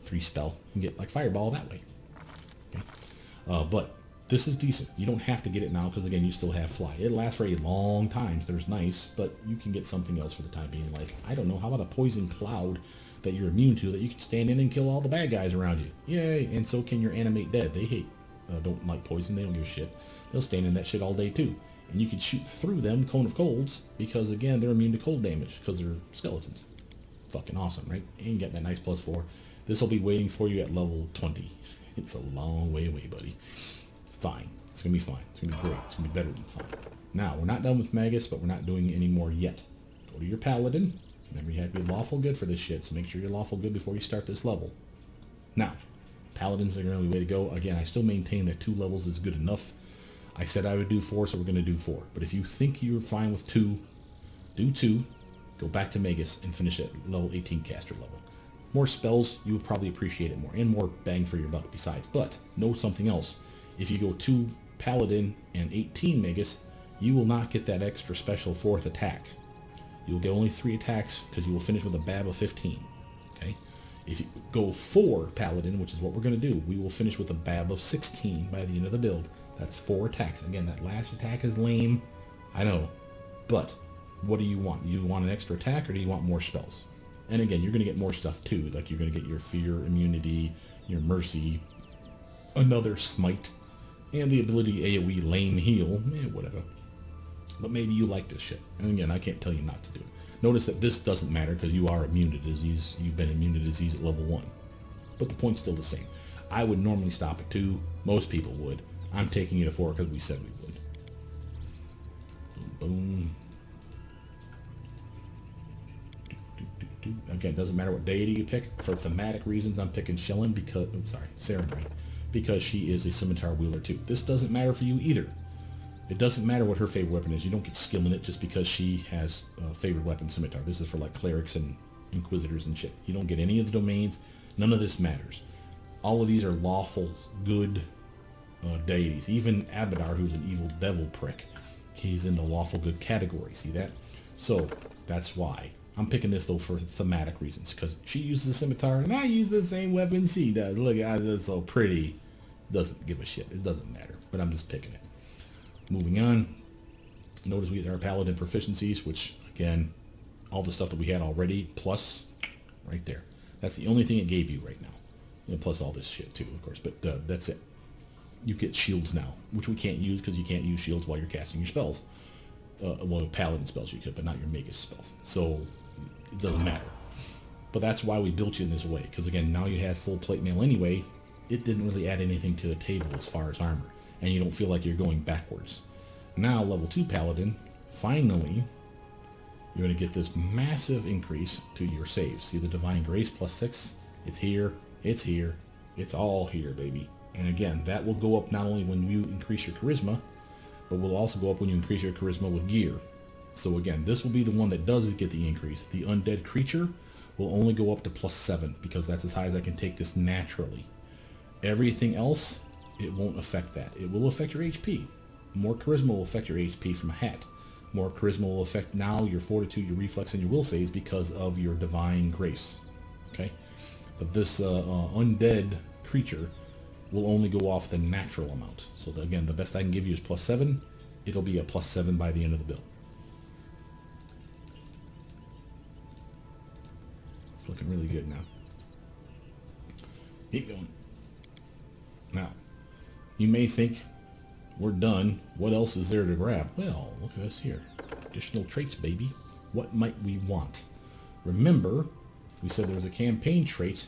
3 spell. You can get like Fireball that way. Okay? But this is decent. You don't have to get it now because, again, you still have Fly. It lasts for a long time. So there's nice, but you can get something else for the time being. Like, I don't know, how about a Poison Cloud that you're immune to that you can stand in and kill all the bad guys around you? Yay! And so can your Animate Dead. They don't like poison. They don't give a shit. They'll stand in that shit all day too. And you can shoot through them, Cone of Colds, because, again, they're immune to cold damage because they're skeletons. Fucking awesome, right? And you get that nice +4. This will be waiting for you at level 20. It's a long way away, buddy. It's fine. It's going to be fine. It's going to be great. It's going to be better than fine. Now, we're not done with Magus, but we're not doing any more yet. Go to your Paladin. Remember, you have to be lawful good for this shit, so make sure you're lawful good before you start this level. Now, Paladins are going to be the way to go. Again, I still maintain that 2 levels is good enough. I said I would do 4, so we're going to do 4. But if you think you're fine with 2, do 2. Go back to Magus and finish at level 18 caster level. More spells, you will probably appreciate it more. And more bang for your buck besides. But know something else. If you go 2 Paladin and 18 Magus, you will not get that extra special 4th attack. You'll get only 3 attacks because you will finish with a BAB of 15. Okay? If you go 4 Paladin, which is what we're going to do, we will finish with a BAB of 16 by the end of the build. That's 4 attacks. Again, that last attack is lame. I know. But what do you want? You want an extra attack or do you want more spells? And again, you're going to get more stuff too. Like you're going to get your Fear, Immunity, your Mercy, another Smite, and the ability AoE Lame Heal. Whatever. But maybe you like this shit. And again, I can't tell you not to do it. Notice that this doesn't matter because you are immune to disease. You've been immune to disease at level 1. But the point's still the same. I would normally stop at 2. Most people would. I'm taking you to 4 because we said we would. Boom, boom. Again, doesn't matter what deity you pick. For thematic reasons, I'm picking Shellen because, Serenite, because she is a scimitar wielder too. This doesn't matter for you either. It doesn't matter what her favorite weapon is. You don't get skill in it just because she has a favorite weapon, scimitar. This is for like clerics and inquisitors and shit. You don't get any of the domains. None of this matters. All of these are lawful, good deities. Even Abadar, who's an evil devil prick, he's in the lawful good category. See that? So that's why I'm picking this though for thematic reasons, because she uses a scimitar and I use the same weapon she does. Look at it, it's so pretty. Doesn't give a shit. It doesn't matter. But I'm just picking it. Moving on. Notice we have our Paladin proficiencies, which again, all the stuff that we had already plus right there. That's the only thing it gave you right now. And plus all this shit too, of course. But that's it. You get shields now, which we can't use because you can't use shields while you're casting your spells. Well, Paladin spells you could, but not your Magus spells. So it doesn't matter. But that's why we built you in this way. Because again, now you have full plate mail anyway. It didn't really add anything to the table as far as armor. And you don't feel like you're going backwards. Now, level 2 Paladin, finally, you're going to get this massive increase to your saves. See the Divine Grace +6? It's here. It's here. It's all here, baby. And again, that will go up not only when you increase your charisma, but will also go up when you increase your charisma with gear. So again, this will be the one that does get the increase. The undead creature will only go up to +7 because that's as high as I can take this naturally. Everything else, it won't affect that. It will affect your HP. More charisma will affect your HP from a hat. More charisma will affect now your fortitude, your reflex, and your will saves because of your divine grace. Okay? But this undead creature will only go off the natural amount. So again, the best I can give you is +7. It'll be a +7 by the end of the build. It's looking really good now. Keep going. Now, you may think, we're done. What else is there to grab? Well, look at this here. Additional traits, baby. What might we want? Remember, we said there was a campaign trait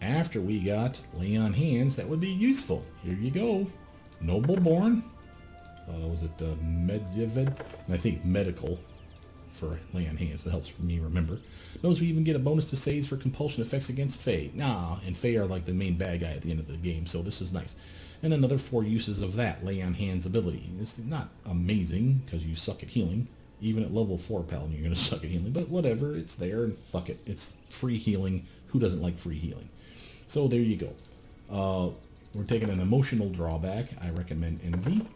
after we got Lay on Hands that would be useful. Here you go. Nobleborn. Was it Medived? And I think Medical for Lay on Hands. That helps me remember. Notice we even get a bonus to saves for compulsion effects against Fae. And Fae are like the main bad guy at the end of the game, so this is nice. And another 4 uses of that Lay on Hands ability. It's not amazing because you suck at healing. Even at level 4 Paladin, you're going to suck at healing. But whatever, it's there and fuck it. It's free healing. Who doesn't like free healing? So there you go. We're taking an emotional drawback. I recommend Envy.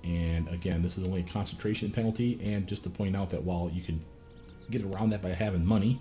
And again, this is only a concentration penalty. And just to point out that while you can get around that by having money,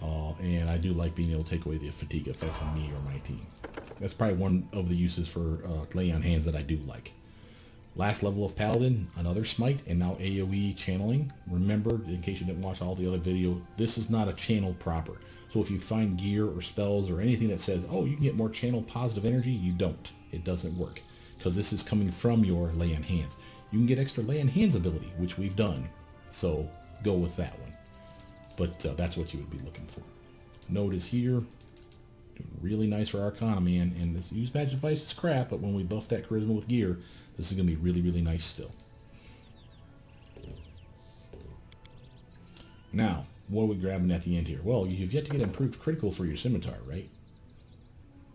And I do like being able to take away the fatigue effect from me or my team. That's probably one of the uses for laying on hands that I do like. Last level of Paladin, another smite, and now AoE channeling. Remember, in case you didn't watch all the other video, this is not a channel proper. So if you find gear or spells or anything that says, oh, you can get more channel positive energy, you don't. It doesn't work, because this is coming from your lay on hands. You can get extra lay on hands ability, which we've done, so go with that one. But that's what you would be looking for. Notice here, doing really nice for Arcana, man, and this use magic device is crap, but when we buff that charisma with gear, this is going to be really, really nice still. Now, what are we grabbing at the end here? Well, you've yet to get improved critical for your scimitar, right?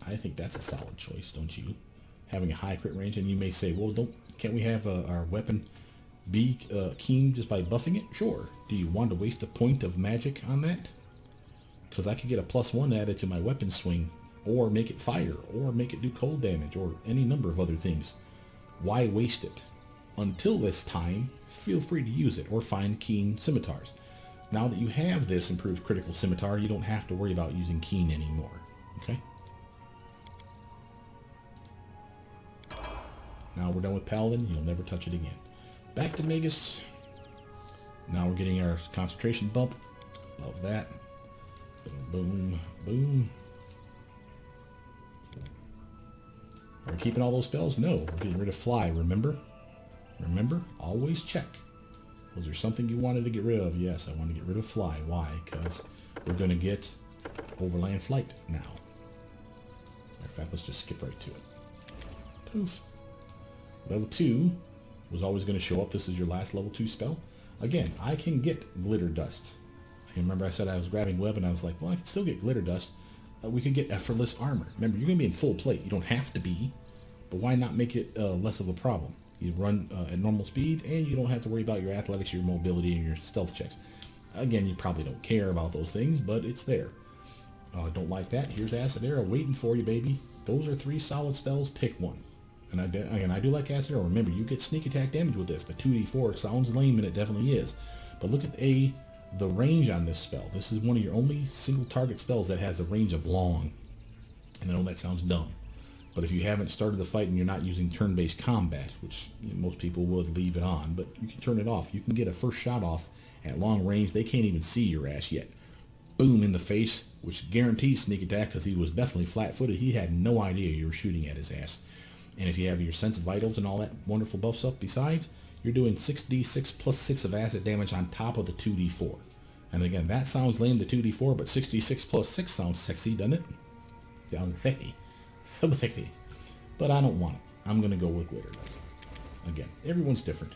I think that's a solid choice, don't you? Having a high crit range, and you may say, well, can't we have our weapon be keen just by buffing it? Sure. Do you want to waste a point of magic on that? Because I could get a +1 added to my weapon swing, or make it fire, or make it do cold damage, or any number of other things. Why waste it? Until this time, feel free to use it, or find keen scimitars. Now that you have this improved critical scimitar, you don't have to worry about using keen anymore. Okay? Now we're done with Paladin. You'll never touch it again. Back to Magus. Now we're getting our concentration bump. Love that. Boom, boom, boom. Are we keeping all those spells? No. We're getting rid of fly, remember? Remember? Always check. Was there something you wanted to get rid of? Yes, I want to get rid of fly. Why? Because we're going to get overland flight now. In fact, let's just skip right to it. Poof. Level 2 was always going to show up. This is your last level 2 spell. Again, I can get glitter dust. Remember I said I was grabbing web and I was like, well, I can still get glitter dust. We could get effortless armor. Remember, you're going to be in full plate. You don't have to be, but why not make it less of a problem? You run at normal speed, and you don't have to worry about your athletics, your mobility, and your stealth checks. Again, you probably don't care about those things, but it's there. Don't like that. Here's Acid Arrow waiting for you, baby. Those are 3 solid spells. Pick one. And I do like Acid Arrow. Remember, you get sneak attack damage with this. The 2d4 sounds lame, and it definitely is. But look at the range on this spell. This is one of your only single target spells that has a range of long. And I know that sounds dumb, but if you haven't started the fight and you're not using turn-based combat, which most people would leave it on, but you can turn it off. You can get a first shot off at long range. They can't even see your ass yet. Boom in the face, which guarantees sneak attack because he was definitely flat-footed. He had no idea you were shooting at his ass. And if you have your sense of vitals and all that wonderful buffs up besides, you're doing 6d6 plus 6 of acid damage on top of the 2d4. And again, that sounds lame, the 2d4, but 66 plus 6 sounds sexy, doesn't it? Sounds sexy. So sexy. But I don't want it. I'm going to go with glitter dust. Again, everyone's different,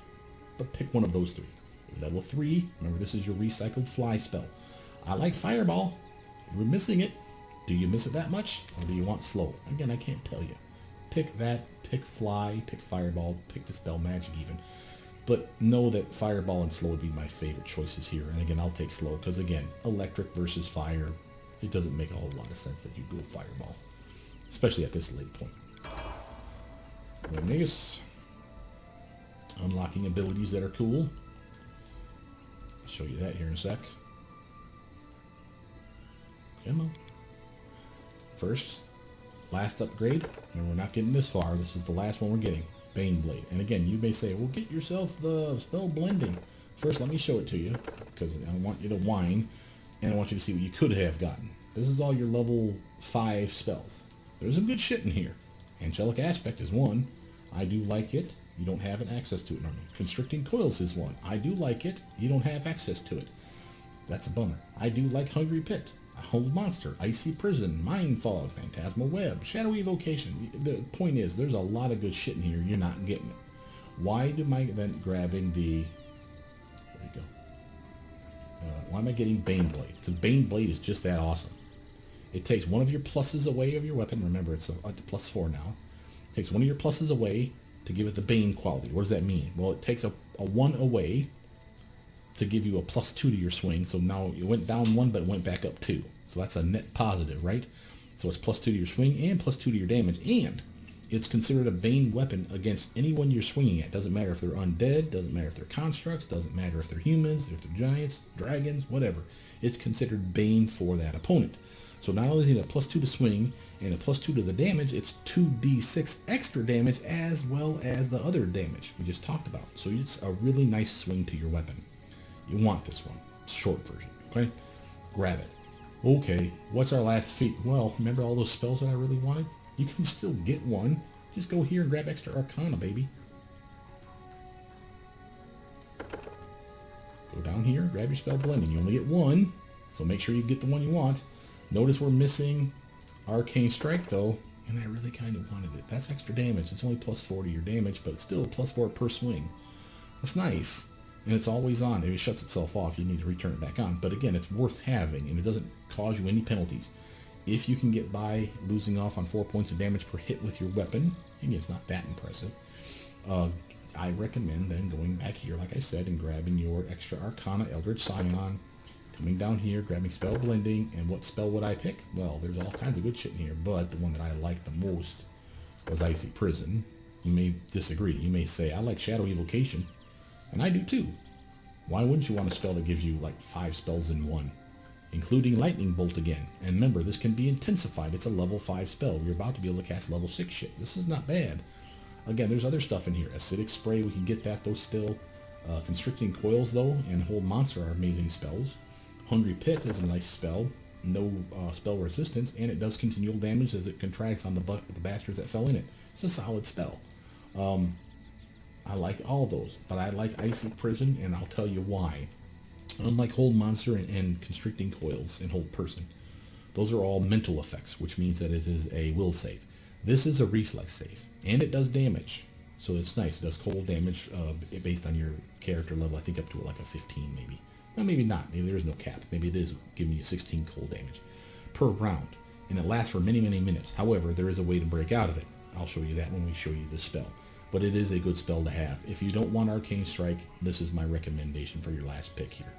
but pick one of those 3. Level 3, remember this is your recycled fly spell. I like Fireball. We're missing it. Do you miss it that much? Or do you want slow? Again, I can't tell you. Pick that, pick Fly, pick Fireball, pick Dispel Magic even. But know that Fireball and Slow would be my favorite choices here. And again, I'll take Slow because, again, Electric versus Fire, it doesn't make a whole lot of sense that you go Fireball. Especially at this late point. Magus. Unlocking abilities that are cool. I'll show you that here in a sec. Come on. First, last upgrade. And we're not getting this far. This is the last one we're getting. Bane Blade. And again, you may say, well, get yourself the spell blending. First, let me show it to you, because I want you to whine, and I want you to see what you could have gotten. This is all your level 5 spells. There's some good shit in here. Angelic Aspect is one. I do like it. You don't have access to it normally. Constricting Coils is one. I do like it. You don't have access to it. That's a bummer. I do like Hungry Pit. A Hold Monster, Icy Prison, Mind Fog, Phantasmal Web, Shadow Evocation. The point is, there's a lot of good shit in here. You're not getting it. Why am I then grabbing the... There you go. Why am I getting Bane Blade? Because Bane Blade is just that awesome. It takes one of your pluses away of your weapon. Remember, it's a +4 now. It takes one of your pluses away to give it the Bane quality. What does that mean? Well, it takes a 1 away to give you a +2 to your swing. So now it went down 1, but it went back up 2. So that's a net positive, right? So it's +2 to your swing and +2 to your damage. And it's considered a Bane weapon against anyone you're swinging at. Doesn't matter if they're undead, doesn't matter if they're constructs, doesn't matter if they're humans, if they're giants, dragons, whatever. it's considered Bane for that opponent. So not only is it a +2 to swing and a +2 to the damage, it's 2d6 extra damage as well as the other damage we just talked about. So it's a really nice swing to your weapon. You want this one. Short version, okay? Grab it. Okay, what's our last feat? Well, remember all those spells that I really wanted? You can still get one. Just go here and grab extra Arcana, baby. Go down here, grab your spell blending. You only get one, so make sure you get the one you want. Notice we're missing Arcane Strike though, and I really kind of wanted it. That's extra damage. It's only +4 to your damage, but it's still +4 per swing. That's nice. And it's always on. If it shuts itself off, you need to return it back on. But again, it's worth having, and it doesn't cause you any penalties. If you can get by losing off on 4 points of damage per hit with your weapon, again, it's not that impressive, I recommend then going back here, like I said, and grabbing your extra Arcana, Eldritch, Scion, coming down here, grabbing Spell Blending, and what spell would I pick? Well, there's all kinds of good shit in here, but the one that I liked the most was Icy Prison. You may disagree. You may say, I like Shadow Evocation. And I do too. Why wouldn't you want a spell that gives you like 5 spells in one? Including Lightning Bolt again. And remember, this can be intensified. It's a level 5 spell. You're about to be able to cast level 6 shit. This is not bad. Again, there's other stuff in here. Acidic Spray, we can get that though still. Constricting Coils though, and Hold Monster are amazing spells. Hungry Pit is a nice spell. No spell resistance, and it does continual damage as it contracts on the bastards that fell in it. It's a solid spell. I like all those, but I like Icy Prison, and I'll tell you why. Unlike Hold Monster and Constricting Coils and Hold Person, those are all mental effects, which means that it is a will save. This is a reflex save, and it does damage, so it's nice. It does cold damage based on your character level, I think up to like a 15 maybe. No, maybe not. Maybe there is no cap. Maybe it is giving you 16 cold damage per round, and it lasts for many, many minutes. However, there is a way to break out of it. I'll show you that when we show you the spell. But it is a good spell to have. If you don't want Arcane Strike, this is my recommendation for your last pick here.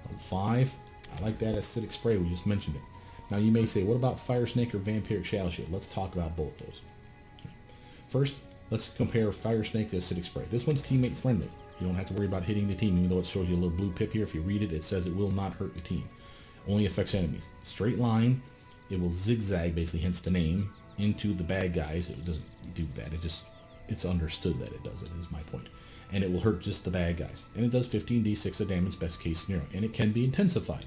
Level 5. I like that Acidic Spray. We just mentioned it. Now you may say, what about Fire Snake or Vampiric Shadow Shield? Let's talk about both those. First, let's compare Fire Snake to Acidic Spray. This one's teammate friendly. You don't have to worry about hitting the team, even though it shows you a little blue pip here. If you read it, it says it will not hurt the team. Only affects enemies. Straight line, it will zigzag, basically, hence the name, into the bad guys. It doesn't do that. It's understood that it does it, is my point. And it will hurt just the bad guys. And it does 15d6 of damage, best case scenario. And it can be intensified.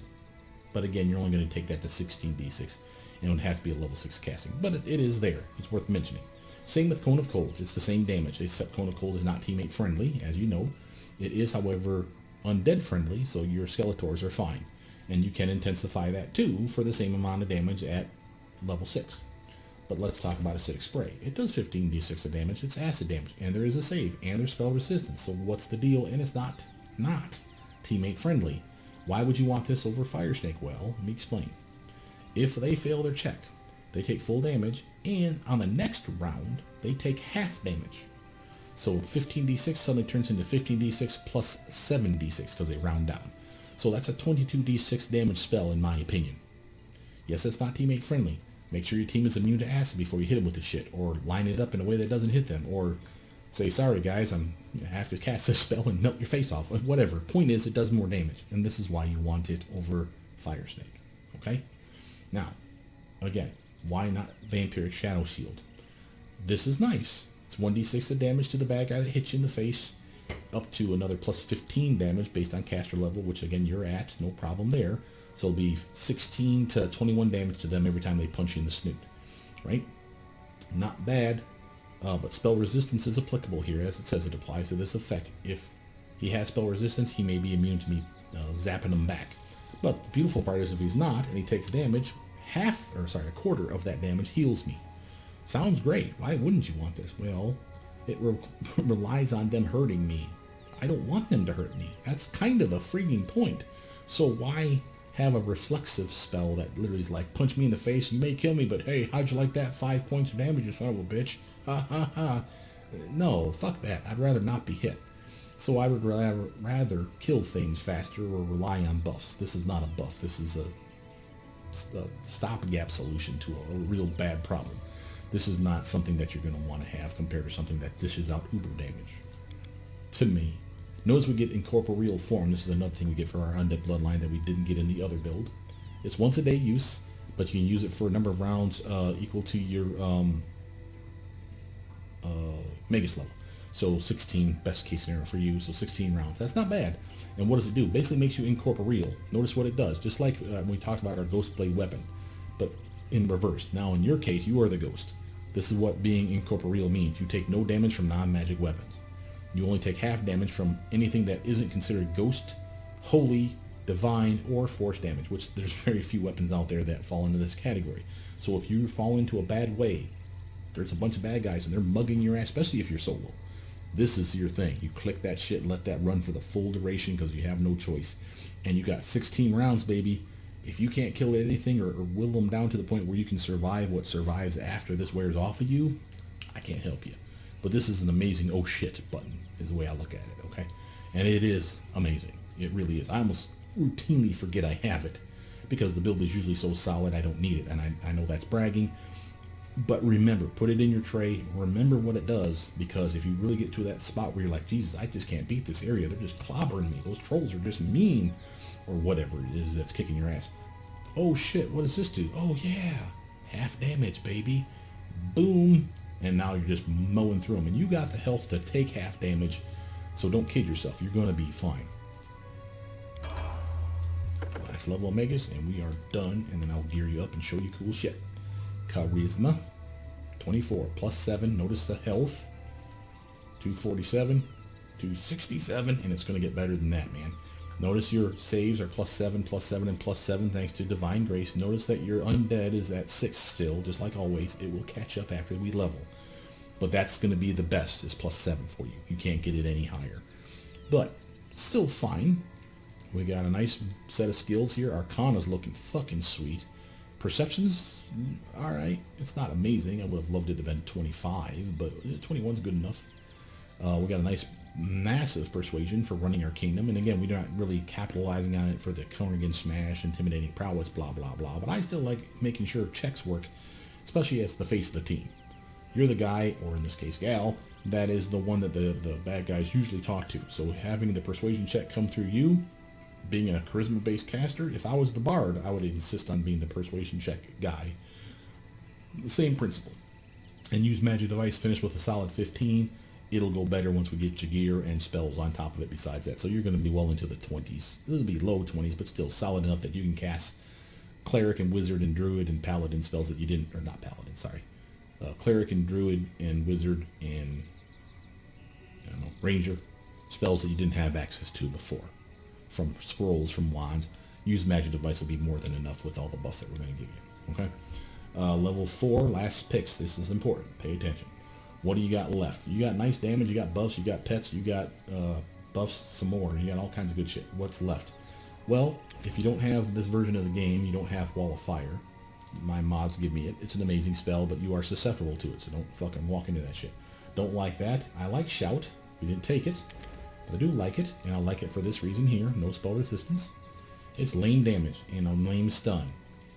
But again, you're only going to take that to 16d6. And it would have to be a level 6 casting. But it is there. It's worth mentioning. Same with Cone of Cold. It's the same damage, except Cone of Cold is not teammate friendly, as you know. It is, however, undead friendly, so your Skeletors are fine. And you can intensify that too for the same amount of damage at level 6. But let's talk about Acidic Spray. It does 15d6 of damage. It's acid damage, and there is a save, and there's spell resistance. So what's the deal? And it's not teammate friendly. Why would you want this over Fire Snake? Well, let me explain. If they fail their check, they take full damage, and on the next round, they take half damage. So 15d6 suddenly turns into 15d6 plus 7d6 because they round down. So that's a 22d6 damage spell in my opinion. Yes, it's not teammate friendly. Make sure your team is immune to acid before you hit them with the shit, or line it up in a way that doesn't hit them, or say, sorry guys, I have to cast this spell and melt your face off, whatever. Point is, it does more damage, and this is why you want it over Fire Snake, okay? Now, again, why not Vampiric Shadow Shield? This is nice. It's 1d6 of damage to the bad guy that hits you in the face, up to another plus 15 damage based on caster level, which again, you're at, no problem there. So it'll be 16 to 21 damage to them every time they punch you in the snoot, right? Not bad, but spell resistance is applicable here, as it says it applies to this effect. If he has spell resistance, he may be immune to me zapping him back. But the beautiful part is if he's not, and he takes damage, a quarter of that damage heals me. Sounds great. Why wouldn't you want this? Well, it relies on them hurting me. I don't want them to hurt me. That's kind of the freaking point. So why have a reflexive spell that literally is like, punch me in the face, you may kill me, but hey, how'd you like that? 5 points of damage, you son of a bitch. Ha ha ha. No, fuck that. I'd rather not be hit. So I would rather kill things faster or rely on buffs. This is not a buff. This is a stopgap solution to a real bad problem. This is not something that you're going to want to have compared to something that dishes out uber damage. To me. Notice we get incorporeal form. This is another thing we get for our undead bloodline that we didn't get in the other build. It's once a day use, but you can use it for a number of rounds equal to your Magus level. So 16, best case scenario for you, so 16 rounds. That's not bad. And what does it do? Basically makes you incorporeal. Notice what it does, just like when we talked about our ghost blade weapon, but in reverse. Now in your case, you are the ghost. This is what being incorporeal means. You take no damage from non-magic weapons. You only take half damage from anything that isn't considered ghost, holy, divine, or force damage, which there's very few weapons out there that fall into this category. So if you fall into a bad way, there's a bunch of bad guys and they're mugging your ass, especially if you're solo. This is your thing. You click that shit and let that run for the full duration because you have no choice. And you got 16 rounds, baby. If you can't kill anything or will them down to the point where you can survive what survives after this wears off of you, I can't help you. But this is an amazing oh shit button is the way I look at it, okay? And it is amazing. It really is. I almost routinely forget I have it because the build is usually so solid I don't need it. And I know that's bragging. But remember, put it in your tray. Remember what it does, because if you really get to that spot where you're like, Jesus, I just can't beat this area. They're just clobbering me. Those trolls are just mean, or whatever it is that's kicking your ass. Oh shit, what does this do? Oh yeah, half damage, baby. Boom. And now you're just mowing through them. And you got the health to take half damage, so don't kid yourself. You're going to be fine. Last level of Megas, and we are done. And then I'll gear you up and show you cool shit. Charisma 24 plus 7. Notice the health 247, 267, and it's going to get better than that, man. Notice your saves are plus 7, and plus 7 thanks to divine grace. Notice that your undead is at 6 still, just like always. It will catch up after we level, but that's going to be the best, is plus 7 for you. You can't get it any higher, but still fine. We got a nice set of skills here. Arcana's looking fucking sweet. Perception's alright. It's not amazing. I would have loved it to have been 25, but 21's good enough. We got a nice, massive persuasion for running our kingdom. And again, we're not really capitalizing on it for the counter against smash, intimidating prowess, blah, blah, blah. But I still like making sure checks work, especially as the face of the team. You're the guy, or in this case, gal, that is the one that the bad guys usually talk to. So having the persuasion check come through you, being a charisma-based caster, if I was the bard, I would insist on being the persuasion check guy. The same principle. And use magic device, finish with a solid 15. It'll go better once we get your gear and spells on top of it besides that. So you're going to be well into the 20s. It'll be low 20s, but still solid enough that you can cast cleric and wizard and druid and paladin spells that you didn't, or not paladin, sorry. Cleric and druid and wizard and, I don't know, ranger spells that you didn't have access to before. From scrolls, from wands. Use magic device will be more than enough with all the buffs that we're going to give you. Okay. Level 4, last picks. This is important. Pay attention. What do you got left? You got nice damage, you got buffs, you got pets, you got buffs some more. You got all kinds of good shit. What's left? Well, if you don't have this version of the game, you don't have Wall of Fire. My mods give me it. It's an amazing spell, but you are susceptible to it, so don't fucking walk into that shit. Don't like that. I like Shout. You didn't take it. But I do like it, and I like it for this reason here. No spell resistance. It's lame damage and a lame stun.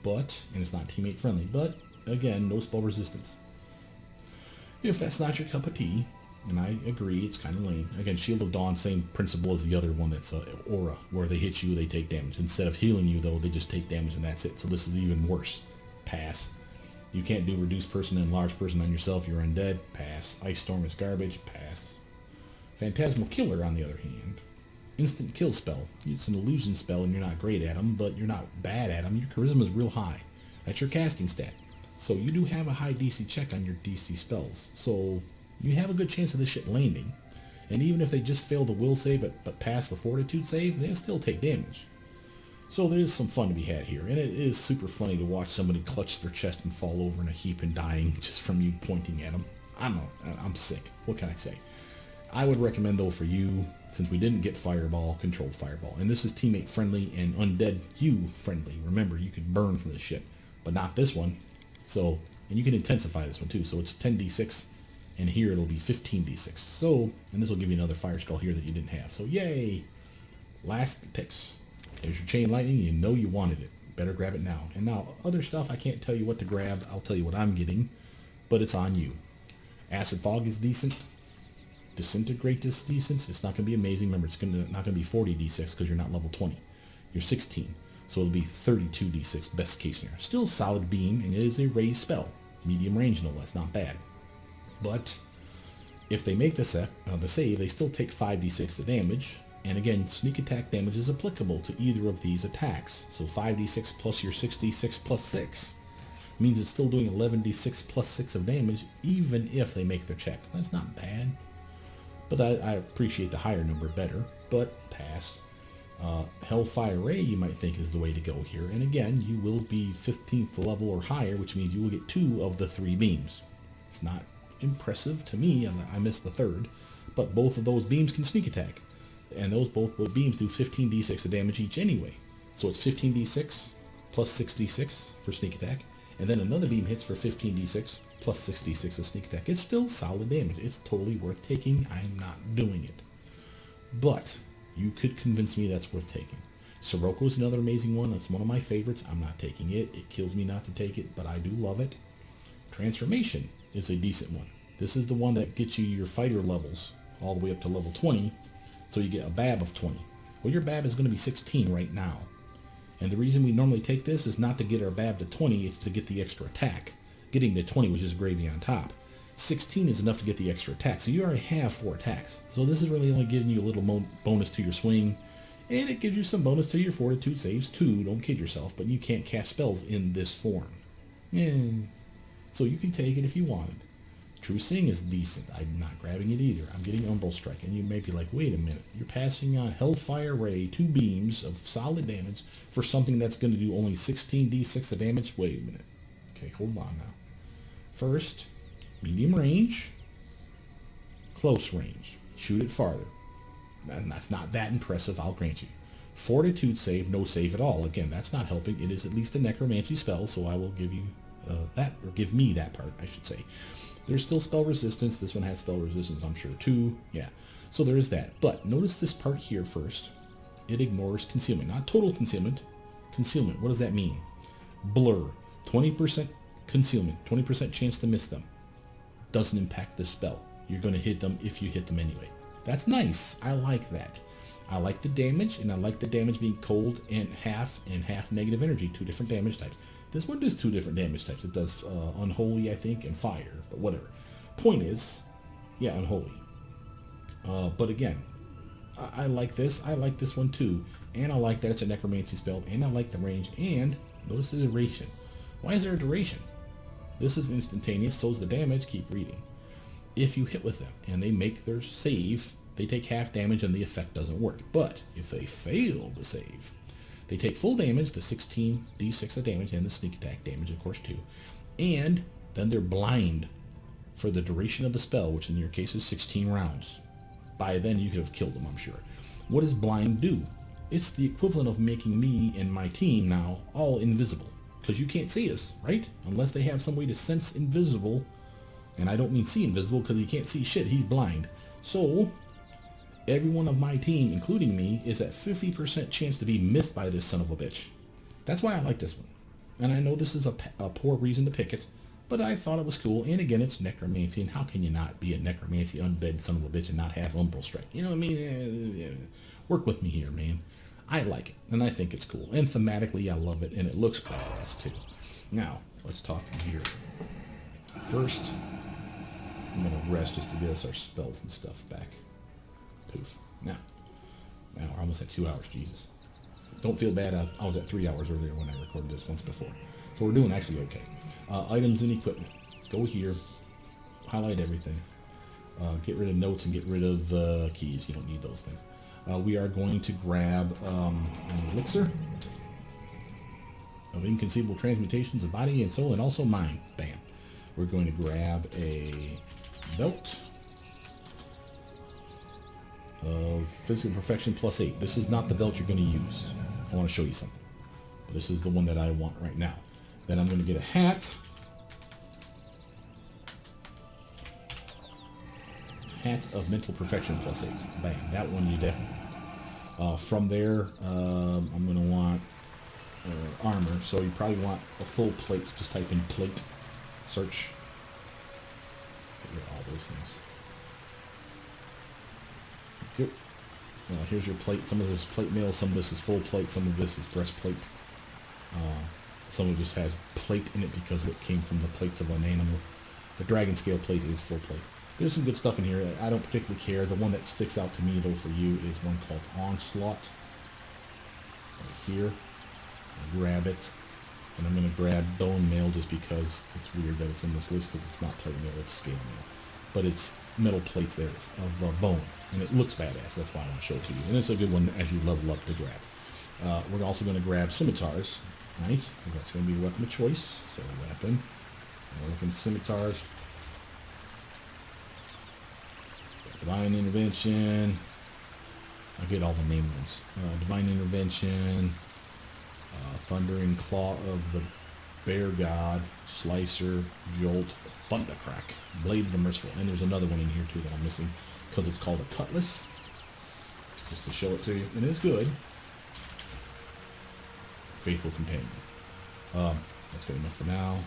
But, and it's not teammate friendly, but again, no spell resistance. If that's not your cup of tea, and I agree, it's kind of lame. Again, Shield of Dawn, same principle as the other one that's Aura, where they hit you, they take damage. Instead of healing you, though, they just take damage and that's it. So this is even worse. Pass. You can't do reduced person and large person on yourself. You're undead. Pass. Ice Storm is garbage. Pass. Phantasmal Killer, on the other hand. Instant kill spell. It's an illusion spell and you're not great at them, but you're not bad at them. Your charisma is real high. That's your casting stat. So you do have a high DC check on your DC spells. So you have a good chance of this shit landing. And even if they just fail the will save but pass the fortitude save, they'll still take damage. So there is some fun to be had here. And it is super funny to watch somebody clutch their chest and fall over in a heap and dying just from you pointing at them. I don't know. I'm sick. What can I say? I would recommend, though, for you, since we didn't get Fireball, Controlled Fireball. And this is teammate friendly and Undead you friendly. Remember, you could burn from this shit, but not this one. So, and you can intensify this one too. So it's 10d6, and here it'll be 15d6. So, and this will give you another fire spell here that you didn't have. So yay! Last picks. There's your Chain Lightning. You know you wanted it. Better grab it now. And now, other stuff, I can't tell you what to grab. I'll tell you what I'm getting, but it's on you. Acid Fog is decent. disintegrate this decent. It's not going to be amazing. Remember, it's not going to be 40 d6 because you're not level 20. You're 16. So it'll be 32 d6, best case scenario. Still solid beam, and it is a raised spell. Medium range, no less, not bad. But if they make the save, they still take 5d6 of damage. And again, sneak attack damage is applicable to either of these attacks. So 5d6 plus your 6d6 plus 6 means it's still doing 11d6 plus 6 of damage, even if they make their check. That's not bad. But I appreciate the higher number better, but pass. Hellfire Ray, you might think, is the way to go here. And again, you will be 15th level or higher, which means you will get 2 of the 3 beams. It's not impressive to me. I missed the 3rd. But both of those beams can sneak attack. And those both beams do 15d6 of damage each anyway. So it's 15d6 plus 6d6 for sneak attack. And then another beam hits for 15d6 plus 6d6 of sneak attack. It's still solid damage. It's totally worth taking. I'm not doing it. But you could convince me that's worth taking. Sirocco is another amazing one. That's one of my favorites. I'm not taking it. It kills me not to take it, but I do love it. Transformation is a decent one. This is the one that gets you your fighter levels all the way up to level 20. So you get a BAB of 20. Well, your BAB is going to be 16 right now. And the reason we normally take this is not to get our BAB to 20, it's to get the extra attack. Getting to 20 was just gravy on top. 16 is enough to get the extra attack, so you already have 4 attacks. So this is really only giving you a little bonus to your swing, and it gives you some bonus to your fortitude saves too. Don't kid yourself, but you can't cast spells in this form. So you can take it if you wanted. True Seeing is decent. I'm not grabbing it either. I'm getting Umbral Strike, and you may be like, wait a minute, you're passing on Hellfire Ray, 2 beams of solid damage for something that's going to do only 16d6 of damage? Wait a minute. Okay, hold on now. First, medium range, close range. Shoot it farther. And that's not that impressive, I'll grant you. Fortitude save, no save at all. Again, that's not helping. It is at least a necromancy spell, so I will give you that, or give me that part, I should say. There's still spell resistance. This one has spell resistance, I'm sure, too. Yeah, so there is that. But notice this part here first. It ignores concealment. Not total concealment. Concealment, what does that mean? Blur. 20% concealment. 20% chance to miss them. Doesn't impact the spell. You're going to hit them if you hit them anyway. That's nice. I like that. I like the damage, and I like the damage being cold and half negative energy. 2 different damage types. This one does 2 different damage types. It does Unholy, I think, and Fire, but whatever. Point is, yeah, Unholy. But again, I like this. I like this one too. And I like that it's a necromancy spell, and I like the range, and notice the duration. Why is there a duration? This is instantaneous, so is the damage. Keep reading. If you hit with them, and they make their save, they take half damage, and the effect doesn't work. But if they fail the save, they take full damage, the 16d6 of damage, and the sneak attack damage, of course, too. And then they're blind for the duration of the spell, which in your case is 16 rounds. By then, you could have killed them, I'm sure. What does blind do? It's the equivalent of making me and my team now all invisible. Because you can't see us, right? Unless they have some way to sense invisible. And I don't mean see invisible, because he can't see shit. He's blind. So everyone of my team, including me, is at 50% chance to be missed by this son of a bitch. That's why I like this one. And I know this is a poor reason to pick it, but I thought it was cool. And again, it's necromancy, and how can you not be a necromancy undead son of a bitch and not have Umbral Strike? You know what I mean? Work with me here, man. I like it, and I think it's cool. And thematically, I love it, and it looks badass, too. Now, let's talk here. First, I'm going to rest just to get us our spells and stuff back. Poof. Now we're almost at 2 hours, Jesus. Don't feel bad, I was at 3 hours earlier when I recorded this once before. So we're doing actually okay. Items and equipment. Go here, highlight everything. Get rid of notes and get rid of keys. You don't need those things. We are going to grab an elixir of inconceivable transmutations of body and soul, and also mind. Bam. We're going to grab a belt of physical perfection +8. This is not the belt you're going to use. I want to show you something. This is the one that I want right now. Then I'm going to get a hat. Hat of mental perfection +8. Bang. That one you definitely. From there, I'm going to want armor. So you probably want a full plate. Just type in plate. Search. Get rid of all those things. Yep. Here's your plate. Some of this is plate mail, some of this is full plate, some of this is breastplate. Some of it just has plate in it because it came from the plates of an animal. The dragon scale plate is full plate. There's some good stuff in here. I don't particularly care. The one that sticks out to me, though, for you is one called Onslaught. Right here. I'll grab it. And I'm going to grab bone mail just because it's weird that it's in this list because it's not plate mail, it's scale mail. But it's metal plates there of bone. And it looks badass. That's why I want to show it to you. And it's a good one as you level up to grab. We're also going to grab scimitars. Right? That's going to be a weapon of choice. So weapon. We're looking at scimitars. Divine Intervention. I'll get all the main ones. Divine Intervention. Thundering Claw of the Bear God. Slicer. Jolt. Thundercrack. Blade of the Merciful. And there's another one in here too that I'm missing because it's called a Cutlass. Just to show it to you. And it's good. Faithful Companion. That's good enough for now.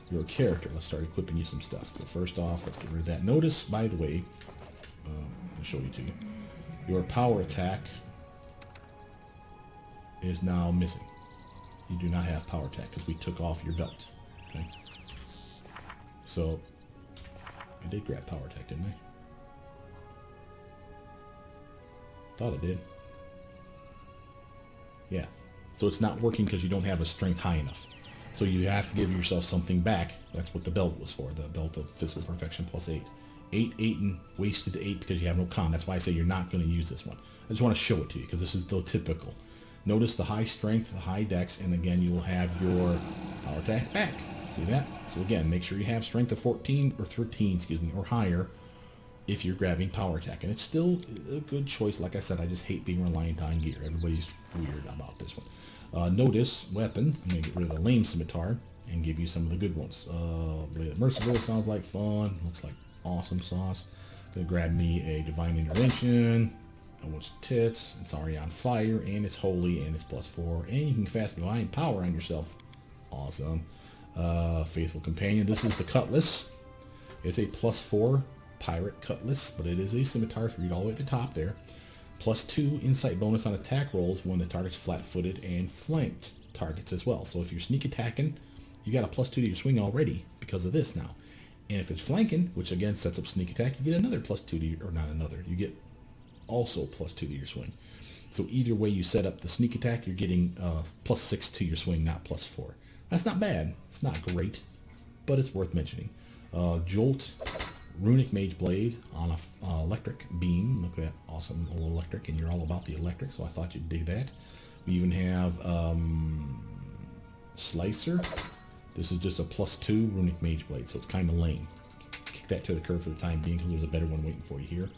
Your character. Let's start equipping you some stuff. So first off, let's get rid of that. Notice, by the way, I'll show you to you. Your power attack is now missing. You do not have power attack because we took off your belt. Okay. So I did grab power attack, didn't I? Thought I did. Yeah. So it's not working because you don't have a strength high enough. So you have to give yourself something back. That's what the belt was for. The belt of physical perfection plus 8. 8, and wasted 8 because you have no con. That's why I say you're not going to use this one. I just want to show it to you because this is the typical. Notice the high strength, the high dex, and again you will have your power attack back. See that? So again, make sure you have strength of 14 or 13, excuse me, or higher if you're grabbing power attack. And it's still a good choice. Like I said, I just hate being reliant on gear. Everybody's weird about this one. Notice weapon. I'm going to get rid of the lame scimitar and give you some of the good ones. Merciful sounds like fun. Looks like awesome sauce. Gonna grab me a divine intervention. I want tits. It's already on fire and it's holy and it's +4. And you can cast divine power on yourself. Awesome. Faithful Companion. This is the Cutlass. It's a +4 pirate cutlass, but it is a scimitar if you read all the way at the top there. +2 insight bonus on attack rolls when the target's flat-footed and flanked targets as well. So if you're sneak attacking, you got a +2 to your swing already because of this now. And if it's flanking, which again sets up sneak attack, you get another +2 to your, or not another, you get also +2 to your swing. So either way you set up the sneak attack, you're getting +6 to your swing, not +4. That's not bad. It's not great, but it's worth mentioning. Jolt. Runic Mage Blade on a electric beam. Look at that awesome little electric, and you're all about the electric, so I thought you'd dig that. We even have Slicer. This is just a +2 Runic Mage Blade, so it's kind of lame. Kick that to the curb for the time being because there's a better one waiting for you here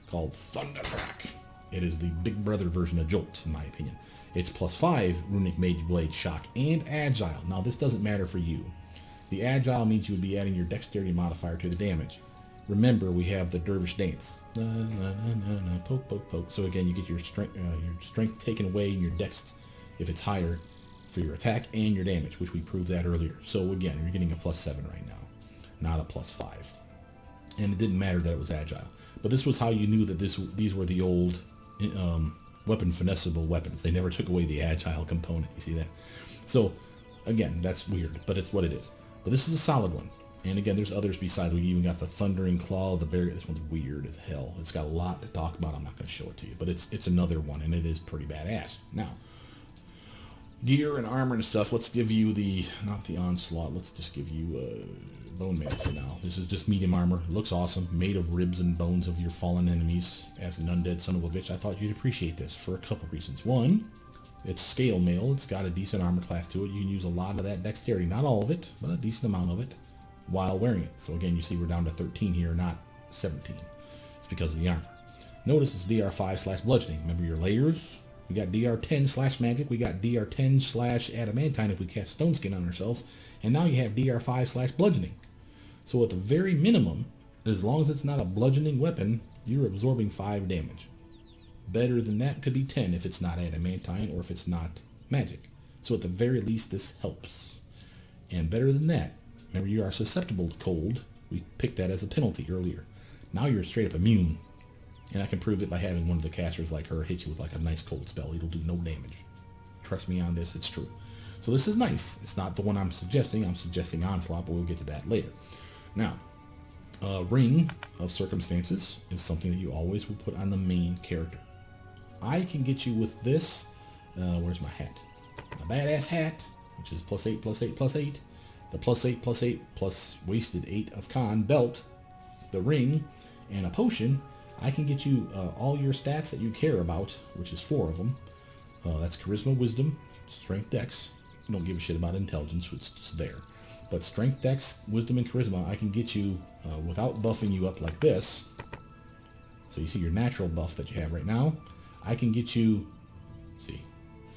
called Thundercrack. It is the big brother version of Jolt, in my opinion. It's +5 Runic Mage Blade Shock and Agile. Now, this doesn't matter for you. The Agile means you would be adding your Dexterity modifier to the damage. Remember, we have the Dervish Dance. Na, na, na, na, na, poke, poke, poke. So again, you get your strength taken away and your dex, if it's higher, for your attack and your damage, which we proved that earlier. So again, you're getting a +7 right now, not a +5. And it didn't matter that it was agile. But this was how you knew that these were the old weapon finessable weapons. They never took away the agile component. You see that? So again, that's weird, but it's what it is. But this is a solid one. And again, there's others besides. We even got the Thundering Claw of the Bear. This one's weird as hell. It's got a lot to talk about. I'm not going to show it to you, but it's another one, and it is pretty badass. Now, gear and armor and stuff. Let's give you not the Onslaught. Let's just give you bone mail for now. This is just medium armor. It looks awesome. Made of ribs and bones of your fallen enemies. As an undead son of a bitch, I thought you'd appreciate this for a couple reasons. One, it's scale mail. It's got a decent armor class to it. You can use a lot of that dexterity. Not all of it, but a decent amount of it while wearing it. So again, you see we're down to 13 here, not 17. It's because of the armor. Notice it's DR5/bludgeoning. Remember your layers? We got DR10/magic. We got DR10/adamantine if we cast stone skin on ourselves. And now you have DR5/bludgeoning. So at the very minimum, as long as it's not a bludgeoning weapon, you're absorbing 5 damage. Better than that could be 10 if it's not adamantine or if it's not magic. So at the very least, this helps. And better than that, remember you are susceptible to cold. We picked that as a penalty earlier. Now you're straight up immune. And I can prove it by having one of the casters like her hit you with like a nice cold spell. It'll do no damage. Trust me on this, it's true. So this is nice. It's not the one I'm suggesting. I'm suggesting Onslaught, but we'll get to that later. Now, Ring of Circumstances is something that you always will put on the main character. I can get you with this. Where's my hat? My badass hat, which is +8, +8, +8. The +8, +8, plus wasted 8 of con belt, the ring, and a potion. I can get you all your stats that you care about, which is 4 of them. That's Charisma, Wisdom, Strength, Dex. I don't give a shit about Intelligence, it's just there. But Strength, Dex, Wisdom, and Charisma, I can get you without buffing you up like this. So you see your natural buff that you have right now. I can get you, see,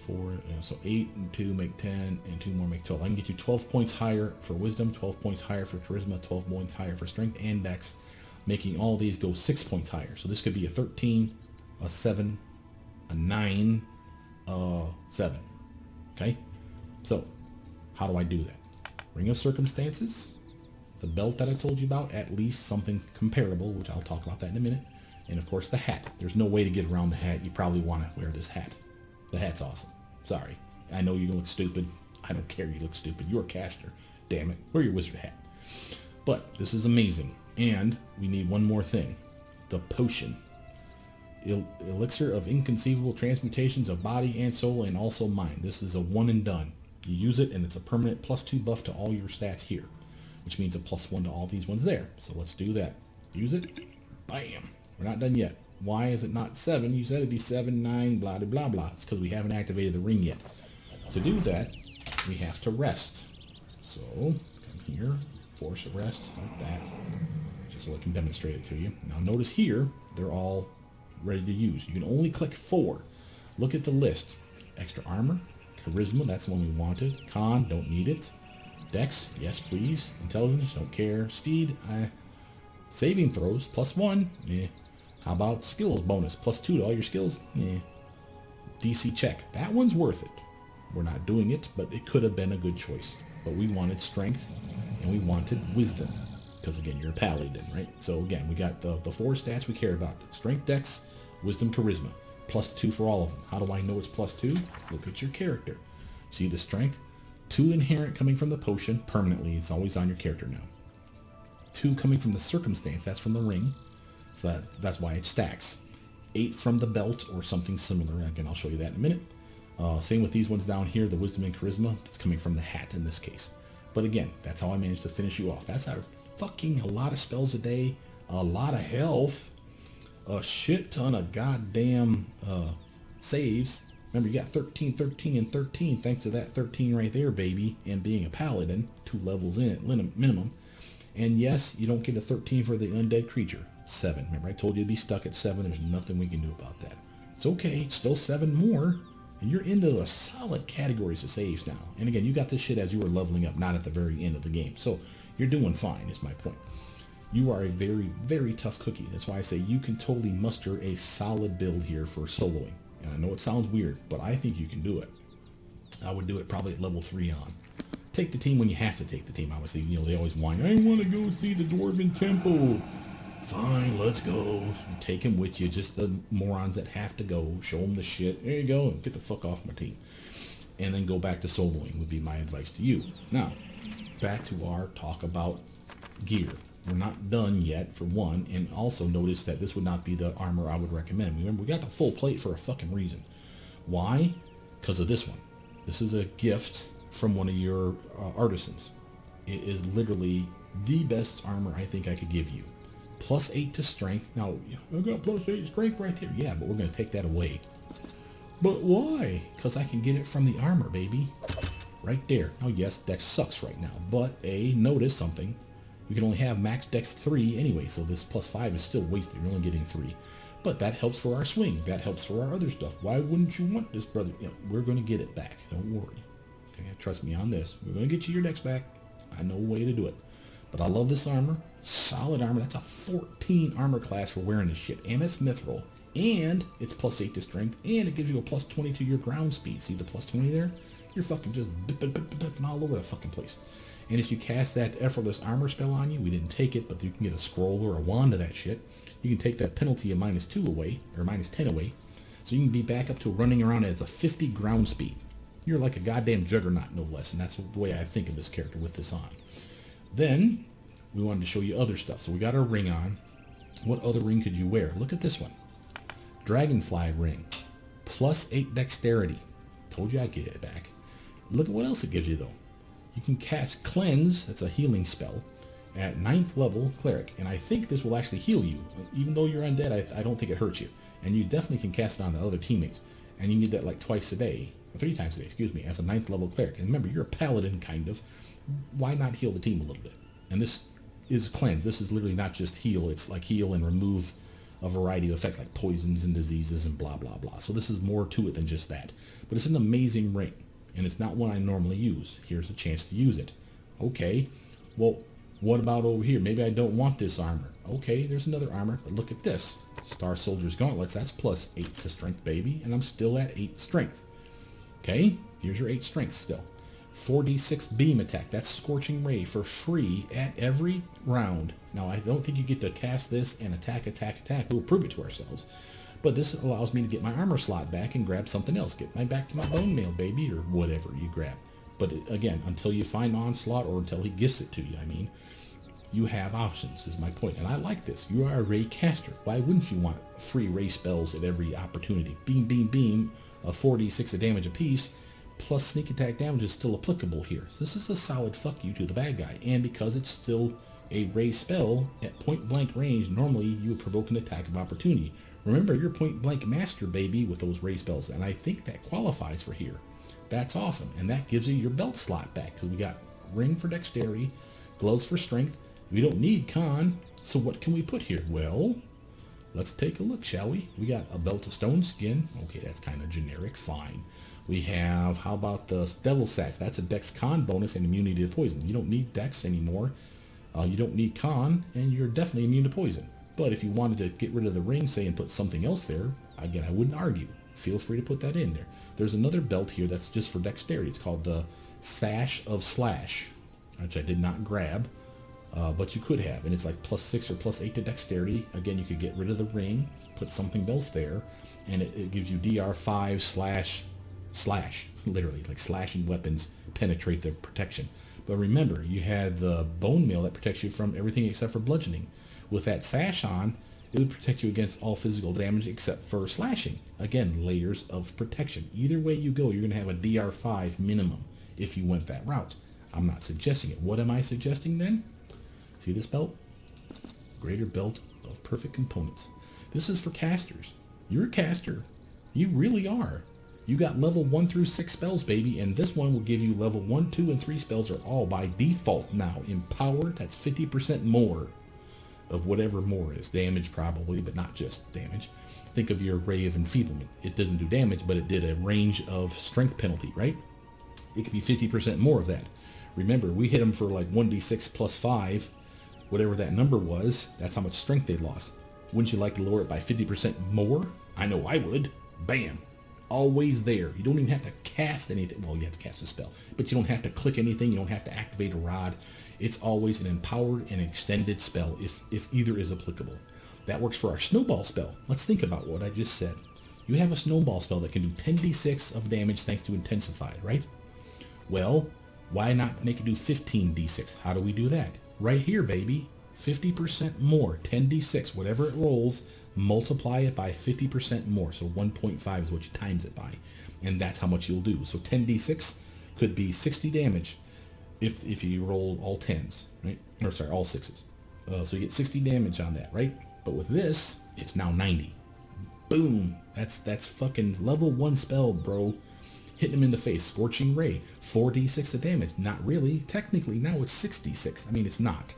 4, so 8 and 2 make 10, and 2 more make 12. I can get you 12 points higher for Wisdom, 12 points higher for Charisma, 12 points higher for Strength and Dex, making all these go 6 points higher. So this could be a 13, a 7, a 9, 7. Okay? So, how do I do that? Ring of Circumstances, the belt that I told you about, at least something comparable, which I'll talk about that in a minute, and of course the hat. There's no way to get around the hat. You probably want to wear this hat. The hat's awesome. Sorry. I know you look stupid. I don't care you look stupid. You're a caster. Damn it. Wear your wizard hat. But this is amazing. And we need one more thing. The potion. Elixir of Inconceivable Transmutations of Body and Soul and also Mind. This is a one and done. You use it and it's a permanent +2 buff to all your stats here, which means a +1 to all these ones there. So let's do that. Use it. Bam. We're not done yet. Why is it not 7? You said it'd be 7, 9, blah, blah, blah, blah. It's because we haven't activated the ring yet. To do that, we have to rest. So, come here, force a rest, like that, just so I can demonstrate it to you. Now notice here, they're all ready to use. You can only click 4. Look at the list. Extra armor, charisma, that's the one we wanted. Con, don't need it. Dex, yes please. Intelligence, don't care. Speed, saving throws, +1, yeah. How about skills bonus, +2 to all your skills? Yeah. DC check. That one's worth it. We're not doing it, but it could have been a good choice. But we wanted strength, and we wanted wisdom. Because again, you're a paladin, right? So again, we got the 4 stats we care about. Strength, dex, wisdom, charisma. +2 for all of them. How do I know it's +2? Look at your character. See the strength? 2 inherent coming from the potion, permanently. It's always on your character now. 2 coming from the circumstance, that's from the ring. So that's why it stacks. 8 from the belt or something similar. Again, I'll show you that in a minute. Same with these ones down here, the wisdom and charisma. That's coming from the hat in this case. But again, that's how I managed to finish you off. That's a lot of spells a day, a lot of health, a shit ton of goddamn saves. Remember, you got 13, 13, and 13 thanks to that 13 right there, baby. And being a paladin, 2 levels in at minimum. And yes, you don't get a 13 for the undead creature. 7. Remember, I told you to be stuck at 7. There's nothing we can do about that. It's okay. It's still 7 more. And you're into the solid categories of saves now. And again, you got this shit as you were leveling up, not at the very end of the game. So you're doing fine, is my point. You are a very, very tough cookie. That's why I say you can totally muster a solid build here for soloing. And I know it sounds weird, but I think you can do it. I would do it probably at level 3 on. Take the team when you have to take the team. Obviously, you know, they always whine, I want to go see the Dwarven Temple. Fine, let's go. Take him with you, just the morons that have to go. Show them the shit. There you go. Get the fuck off my team. And then go back to soloing would be my advice to you. Now, back to our talk about gear. We're not done yet, for one, and also notice that this would not be the armor I would recommend. Remember, we got the full plate for a fucking reason. Why? Because of this one. This is a gift from one of your artisans. It is literally the best armor I think I could give you. +8 to strength. Now, I got +8 strength right there. Yeah, but we're going to take that away. But why? Because I can get it from the armor, baby. Right there. Now, yes, Dex sucks right now. But, notice something. We can only have max Dex 3 anyway, so this +5 is still wasted. You're only getting 3. But that helps for our swing. That helps for our other stuff. Why wouldn't you want this, brother? You know, we're going to get it back. Don't worry. Okay, trust me on this. We're going to get you your Dex back. I know a way to do it. But I love this armor. Solid armor. That's a 14 armor class for wearing this shit. And it's mithril. And it's +8 to strength. And it gives you a +20 to your ground speed. See the +20 there? You're fucking just bipping all over the fucking place. And if you cast that effortless armor spell on you, we didn't take it, but you can get a scroll or a wand of that shit. You can take that penalty of -2 away, or -10 away, so you can be back up to running around as a 50 ground speed. You're like a goddamn juggernaut, no less, and that's the way I think of this character with this on. Then, we wanted to show you other stuff. So we got our ring on. What other ring could you wear? Look at this one. Dragonfly ring. +8 dexterity. Told you I'd get it back. Look at what else it gives you, though. You can cast Cleanse, that's a healing spell, at 9th level cleric. And I think this will actually heal you. Even though you're undead, I don't think it hurts you. And you definitely can cast it on the other teammates. And you need that like twice a day, or 3 times a day, excuse me, as a 9th level cleric. And remember, you're a paladin, kind of. Why not heal the team a little bit? And this is Cleanse. This is literally not just heal. It's like heal and remove a variety of effects like poisons and diseases and blah, blah, blah. So this is more to it than just that. But it's an amazing ring. And it's not one I normally use. Here's a chance to use it. Okay, well, what about over here? Maybe I don't want this armor. Okay, there's another armor, but look at this. Star Soldier's Gauntlets, that's +8 to strength, baby, and I'm still at 8 strength. Okay, here's your 8 strength still. 4d6 beam attack, that's Scorching Ray for free at every round. Now, I don't think you get to cast this and attack. We'll prove it to ourselves. But this allows me to get my armor slot back and grab something else. Get back to my bone mail, baby, or whatever you grab. But again, until you find Onslaught, or until he gifts it to you, I mean, you have options, is my point. And I like this. You are a Ray caster. Why wouldn't you want free Ray spells at every opportunity? Beam, beam, beam, a 4d6 of damage apiece, plus sneak attack damage is still applicable here. So this is a solid fuck you to the bad guy. And because it's still a Ray spell, at point blank range, normally you would provoke an attack of opportunity. Remember, you're point blank master, baby, with those Ray spells, and I think that qualifies for here. That's awesome, and that gives you your belt slot back, because we got ring for dexterity, gloves for strength. We don't need con, so what can we put here? Well, let's take a look, shall we? We got a belt of stone skin. Okay, that's kind of generic, fine. We have, how about the devil sax? That's a dex con bonus and immunity to poison. You don't need dex anymore. You don't need con, and you're definitely immune to poison. But if you wanted to get rid of the ring, say, and put something else there, again, I wouldn't argue. Feel free to put that in there. There's another belt here that's just for dexterity. It's called the Sash of Slash, which I did not grab, but you could have. And it's like +6 or +8 to dexterity. Again, you could get rid of the ring, put something else there, and it gives you DR5 slash, literally, like slashing weapons penetrate the protection. But remember, you had the bone mail that protects you from everything except for bludgeoning. With that sash on, it would protect you against all physical damage except for slashing. Again, layers of protection. Either way you go, you're going to have a DR5 minimum if you went that route. I'm not suggesting it. What am I suggesting then? See this belt? Greater belt of perfect components. This is for casters. You're a caster. You really are. You got level 1 through 6 spells, baby, and this one will give you level 1, 2, and 3 spells are all by default now. Empowered, that's 50% more of whatever more is. Damage probably, but not just damage. Think of your Ray of Enfeeblement. It doesn't do damage, but it did a range of strength penalty, right? It could be 50% more of that. Remember, we hit them for like 1d6 plus 5, whatever that number was. That's how much strength they lost. Wouldn't you like to lower it by 50% more? I know I would. Bam. Always there. You don't even have to cast anything. Well, you have to cast a spell, but you don't have to click anything. You don't have to activate a rod. It's always an empowered and extended spell if either is applicable. That works for our snowball spell. Let's think about what I just said. You have a snowball spell that can do 10d6 of damage thanks to Intensified, right? Well, why not make it do 15d6? How do we do that? Right here, baby. 50% more. 10d6, whatever it rolls, multiply it by 50% more. So 1.5 is what you times it by. And that's how much you'll do. So 10d6 could be 60 damage if you roll all 10s, right? Or sorry, all 6s. So you get 60 damage on that, right? But with this, it's now 90. Boom. That's fucking level 1 spell, bro. Hitting him in the face. Scorching Ray. 4d6 of damage. Not really. Technically, now it's 66. I mean, it's not.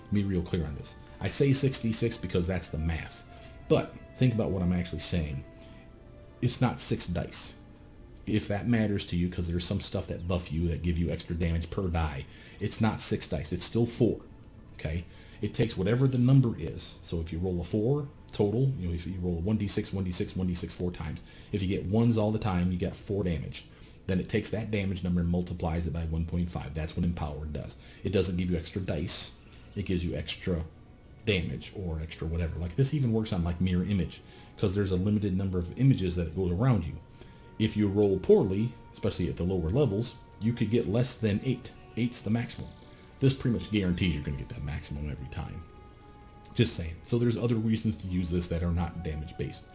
Let me be real clear on this. I say 66 because that's the math. But think about what I'm actually saying. It's not 6 dice. If that matters to you, because there's some stuff that buff you, that give you extra damage per die. It's not 6 dice. It's still 4. Okay? It takes whatever the number is. So if you roll a 4 total, if you roll a 1d6, 1d6, 1d6 4 times. If you get 1s all the time, you get 4 damage. Then it takes that damage number and multiplies it by 1.5. That's what Empowered does. It doesn't give you extra dice. It gives you extra damage or extra whatever. Like this even works on like mirror image, because there's a limited number of images that go around you. If you roll poorly, especially at the lower levels, you could get less than 8. 8's the maximum. This pretty much guarantees you're going to get that maximum every time. Just saying. So there's other reasons to use this that are not damage based.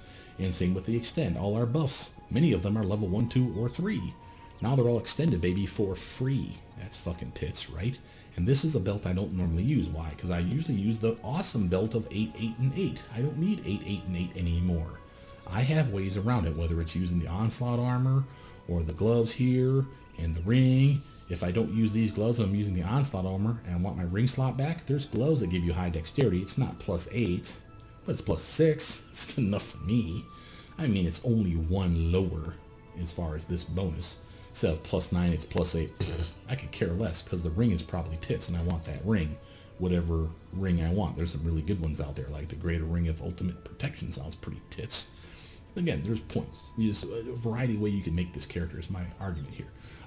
And same with the extend. All our buffs, many of them are level 1, 2, or 3. Now they're all extended, baby, for free. That's fucking tits, right? And this is a belt I don't normally use. Why? Because I usually use the awesome belt of 8, 8, and 8. I don't need 8, 8, and 8 anymore. I have ways around it, whether it's using the onslaught armor or the gloves here and the ring. If I don't use these gloves, I'm using the onslaught armor and I want my ring slot back. There's gloves that give you high dexterity. It's not plus 8, but it's plus 6. It's good enough for me. I mean, it's only 1 lower as far as this bonus. Instead of plus 9, it's plus 8. I could care less because the ring is probably tits and I want that ring. Whatever ring I want. There's some really good ones out there, like the Greater Ring of Ultimate Protection sounds pretty tits. Again, there's points. There's a variety of ways you can make this character is my argument here.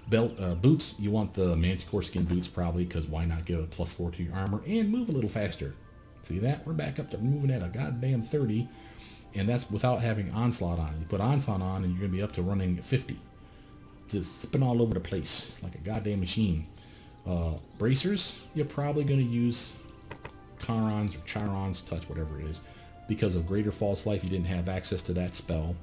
Boots, you want the Manticore skin boots probably, because why not give a plus 4 to your armor and move a little faster. See that? We're back up to moving at a goddamn 30, and that's without having onslaught on. You put onslaught on and you're going to be up to running 50. Just zipping all over the place like a goddamn machine. Bracers, you're probably going to use Charon's or Charon's Touch, whatever it is. Because of Greater False Life, you didn't have access to that spell.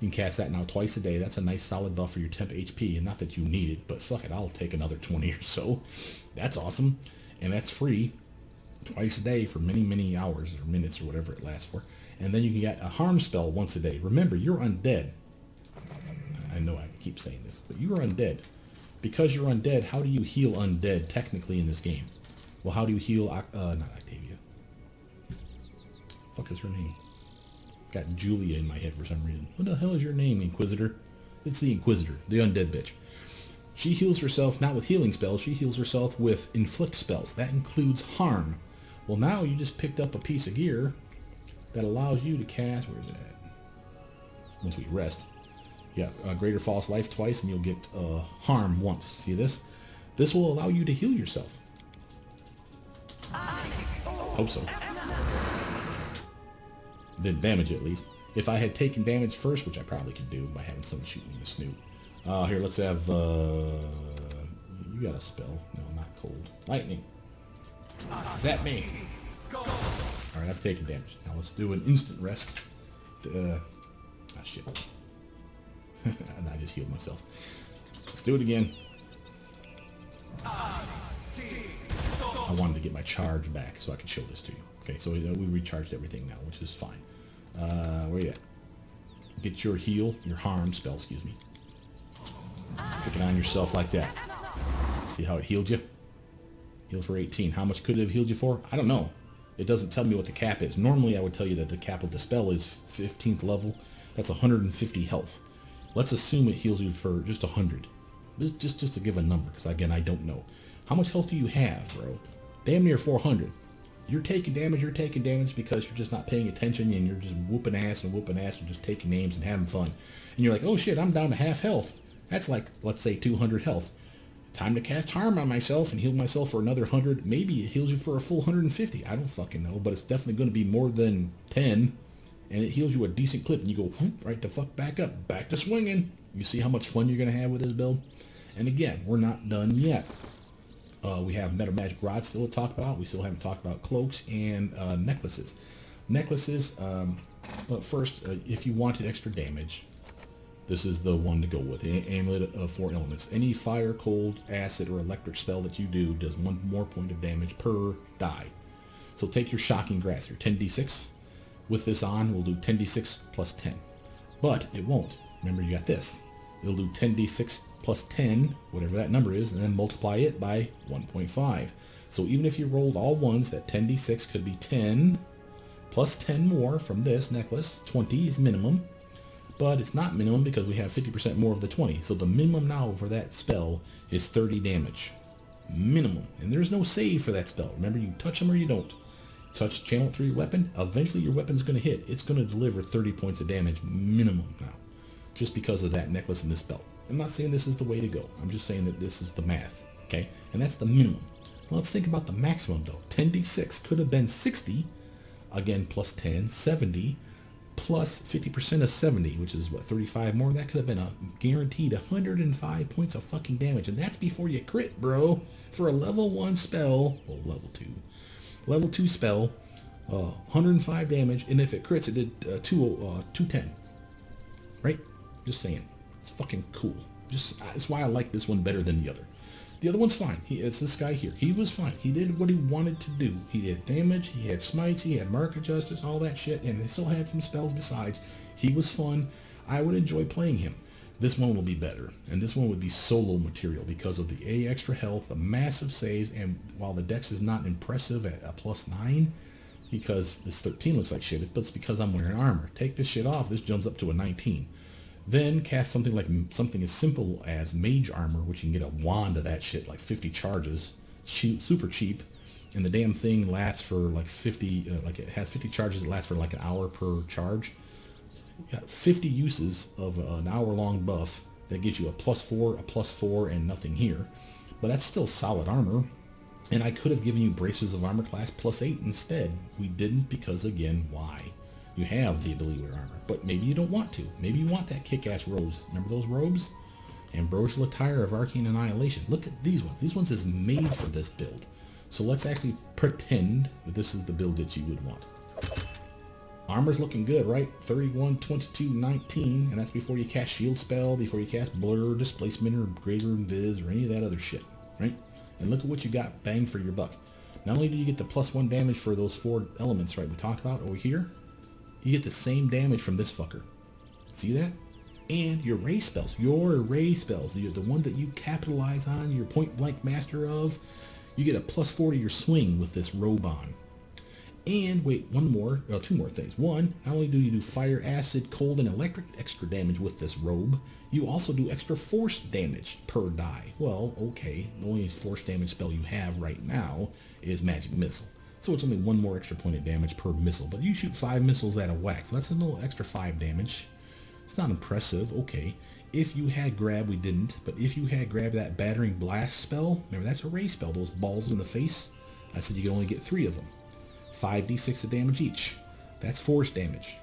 You can cast that now twice a day. That's a nice solid buff for your temp HP. And not that you need it, but fuck it, I'll take another 20 or so. That's awesome. And that's free twice a day for many, many hours or minutes or whatever it lasts for. And then you can get a harm spell once a day. Remember, you're undead. I know I keep saying this, but you are undead. Because you're undead, how do you heal undead technically in this game? Well, how do you heal, not Octavia. Fuck is her name? Got Julia in my head for some reason. What the hell is your name, Inquisitor? It's the Inquisitor, the undead bitch. She heals herself not with healing spells, she heals herself with inflict spells. That includes harm. Well, now you just picked up a piece of gear that allows you to cast, where is it at? Once we rest. Yeah, Greater False Life twice and you'll get harm once. See this? This will allow you to heal yourself. Hope so. Didn't damage it, at least. If I had taken damage first, which I probably could do by having someone shoot me in the snoot. Here, let's have, you got a spell. No, not cold. Lightning. Is that me? Alright, I've taken damage. Now let's do an instant rest. Shit. And I just healed myself. Let's do it again. I wanted to get my charge back so I could show this to you. Okay, so we recharged everything now, which is fine. Where you at? Get your heal, your harm spell, excuse me. Pick it on yourself like that. See how it healed you? Healed for 18. How much could it have healed you for? I don't know. It doesn't tell me what the cap is. Normally I would tell you that the cap of the spell is 15th level. That's 150 health. Let's assume it heals you for just 100. Just to give a number, because again, I don't know. How much health do you have, bro? Damn near 400. You're taking damage because you're just not paying attention and you're just whooping ass and just taking names and having fun. And you're like, oh shit, I'm down to half health. That's like, let's say 200 health. Time to cast harm on myself and heal myself for another 100. Maybe it heals you for a full 150. I don't fucking know, but it's definitely going to be more than 10. And it heals you a decent clip and you go whoop, right the fuck back up. Back to swinging. You see how much fun you're going to have with this build? And again, we're not done yet. We have Meta Magic Rod still to talk about. We still haven't talked about cloaks and necklaces. Necklaces, but first, if you wanted extra damage, this is the one to go with. Amulet of 4 elements. Any fire, cold, acid, or electric spell that you do does 1 more point of damage per die. So take your Shocking Grasp, your 10d6. With this on, we'll do 10d6 plus 10. But it won't. Remember, you got this. It'll do 10d6 plus 10, whatever that number is, and then multiply it by 1.5. So even if you rolled all ones, that 10d6 could be 10 plus 10 more from this necklace. 20 is minimum, but it's not minimum because we have 50% more of the 20. So the minimum now for that spell is 30 damage. Minimum. And there's no save for that spell. Remember, you touch them or you don't. Touch, channel it through your weapon. Eventually your weapon's going to hit. It's going to deliver 30 points of damage minimum now. just because of that necklace and this belt. I'm not saying this is the way to go. I'm just saying that this is the math, okay? And that's the minimum. Well, let's think about the maximum though. 10d6 could have been 60, again, plus 10, 70, plus 50% of 70, which is what, 35 more? That could have been a guaranteed 105 points of fucking damage, and that's before you crit, bro. For a level 1 spell, well, level 2 spell, 105 damage, and if it crits, it did 210, right? Just saying, it's fucking cool. That's why I like this one better than the other. The other one's fine. It's this guy here. He was fine. He did what he wanted to do. He did damage, he had smites, he had mark of justice, all that shit, and he still had some spells besides. He was fun. I would enjoy playing him. This one will be better, and this one would be solo material because of the extra health, the massive saves, and while the dex is not impressive at a +9, because this 13 looks like shit, but it's because I'm wearing armor. Take this shit off, this jumps up to a 19. Then cast something as simple as mage armor, which you can get a wand of that shit, like 50 charges, super cheap, and the damn thing lasts for like 50, like it has 50 charges, it lasts for like an hour per charge. You got 50 uses of an hour-long buff that gives you a +4, a +4, and nothing here, but that's still solid armor. And I could have given you braces of armor class +8 instead. We didn't because, again, why? You have the ability to wear armor, but maybe you don't want to. Maybe you want that kick-ass robes. Remember those robes? Ambrosial attire of Arcane Annihilation. Look at these ones. These ones is made for this build. So let's actually pretend that this is the build that you would want. Armor's looking good, right? 31, 22, 19, and that's before you cast shield spell, before you cast blur, displacement, or greater invis, or any of that other shit, right? And look at what you got bang for your buck. Not only do you get the +1 damage for those 4 elements, right, we talked about over here, you get the same damage from this fucker. See that? And your ray spells, the one that you capitalize on, your point blank master of, you get a +4 to your swing with this robe on. And wait, two more things. One, not only do you do fire, acid, cold, and electric extra damage with this robe, you also do extra force damage per die. Well, okay, the only force damage spell you have right now is magic missile. So it's only 1 more extra point of damage per missile, but you shoot 5 missiles at a whack, so that's a little extra 5 damage. It's not impressive, okay. If you had grab, we didn't, but if you had grab that battering blast spell, remember that's a ray spell, those balls in the face, I said you could only get 3 of them. 5d6 of damage each. That's force damage.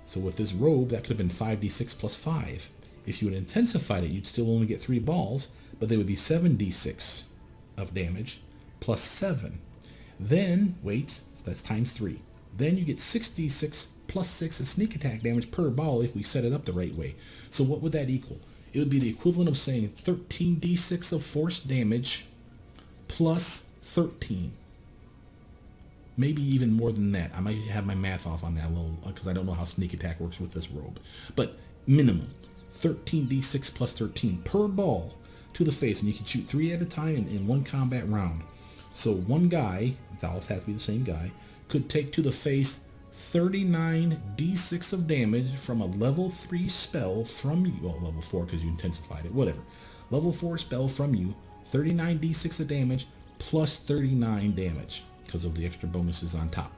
So with this robe, that could have been 5d6 plus 5. If you had intensified it, you'd still only get 3 balls, but they would be 7d6 of damage plus 7. Then, wait, that's times 3. Then you get 6d6 plus 6 of sneak attack damage per ball if we set it up the right way. So what would that equal? It would be the equivalent of saying 13d6 of force damage plus 13. Maybe even more than that. I might have my math off on that a little because I don't know how sneak attack works with this robe. But minimum 13d6 plus 13 per ball to the face, and you can shoot 3 at a time in 1 combat round. So one guy, it always has to be the same guy, could take to the face 39 d6 of damage from a level 3 spell from you. Well, level 4 because you intensified it, whatever. Level 4 spell from you, 39 d6 of damage plus 39 damage because of the extra bonuses on top.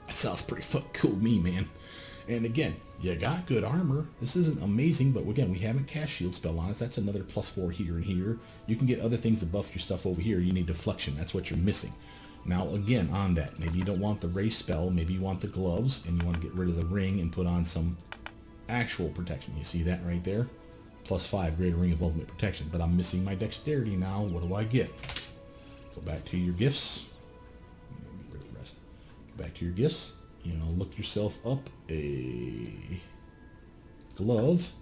That sounds pretty fucking cool to me, man. And again, you got good armor. This isn't amazing, but again, we haven't cast shield spell on us. That's another +4 here and here. You can get other things to buff your stuff over here. You need deflection. That's what you're missing. Now, again, on that, maybe you don't want the ray spell. Maybe you want the gloves, and you want to get rid of the ring and put on some actual protection. You see that right there? +5, greater ring of ultimate protection. But I'm missing my dexterity now. What do I get? Go back to your gifts. Rest. Go back to your gifts. You know, look yourself up a glove.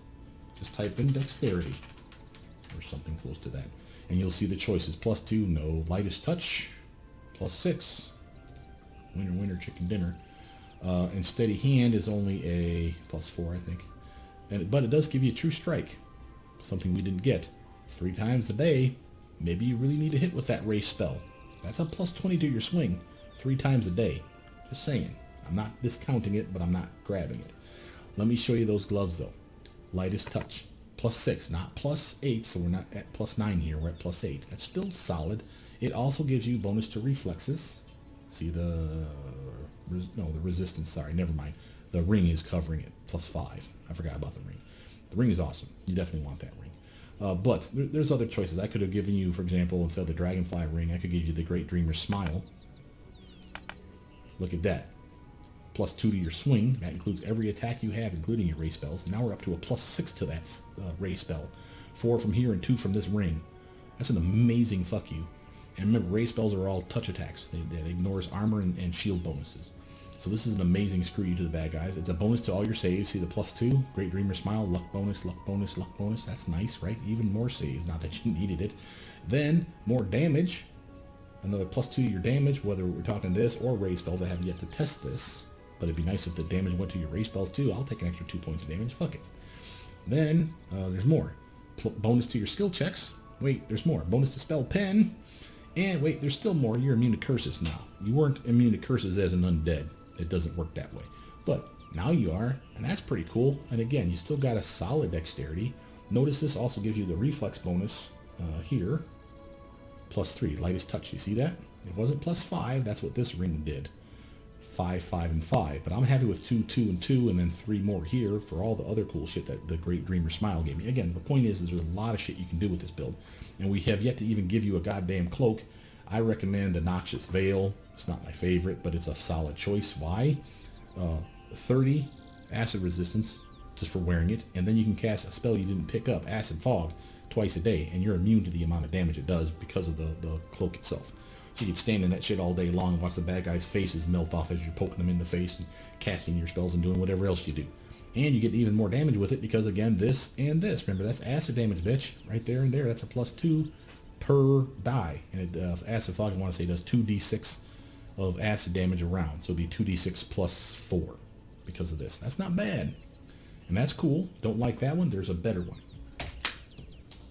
Just type in dexterity or something close to that, and you'll see the choices. +2, no. Lightest touch, +6. Winner, winner, chicken dinner. And steady hand is only a +4, I think. But it does give you a true strike, something we didn't get. 3 times a day. Maybe you really need to hit with that ray spell. That's a +20 to your swing 3 times a day. Just saying. I'm not discounting it, but I'm not grabbing it. Let me show you those gloves though. Lightest touch, +6, not +8, so we're not at +9 here, we're at +8. That's still solid. It also gives you bonus to reflexes. See the resistance, sorry, never mind. The ring is covering it, +5. I forgot about the ring. The ring is awesome. You definitely want that ring. But there's other choices. I could have given you, for example, instead of the Dragonfly ring, I could give you the Great Dreamer's Smile. Look at that. +2 to your swing. That includes every attack you have, including your ray spells. Now we're up to a +6 to that ray spell. 4 from here and 2 from this ring. That's an amazing fuck you. And remember, ray spells are all touch attacks. That ignores armor and shield bonuses. So this is an amazing screw you to the bad guys. It's a bonus to all your saves. See the +2? Great Dreamer Smile, luck bonus, luck bonus, luck bonus. That's nice, right? Even more saves, not that you needed it. Then, more damage. Another +2 to your damage, whether we're talking this or ray spells. I haven't yet to test this. But it'd be nice if the damage went to your ray spells too. I'll take an extra 2 points of damage. Fuck it. Then, there's more. Bonus to your skill checks. Wait, there's more. Bonus to spell pen. And wait, there's still more. You're immune to curses now. You weren't immune to curses as an undead. It doesn't work that way. But now you are, and that's pretty cool. And again, you still got a solid dexterity. Notice this also gives you the reflex bonus here. +3, lightest touch. You see that? It wasn't +5. That's what this ring did. 5, 5, and 5. But I'm happy with 2, 2, and 2, and then 3 more here for all the other cool shit that the Great Dreamer Smile gave me. Again, the point is there's a lot of shit you can do with this build. And we have yet to even give you a goddamn cloak. I recommend the Noxious Veil. It's not my favorite, but it's a solid choice. Why? 30 acid resistance just for wearing it, and then you can cast a spell you didn't pick up, Acid Fog, twice a day, and you're immune to the amount of damage it does because of the cloak itself. So you can stand in that shit all day long and watch the bad guys' faces melt off as you're poking them in the face and casting your spells and doing whatever else you do. And you get even more damage with it because, again, this and this. Remember, that's acid damage, bitch. Right there and there. That's a +2 per die. And Acid Fog, I want to say, does 2d6 of acid damage around. So it'd be 2d6 +4 because of this. That's not bad. And that's cool. Don't like that one? There's a better one.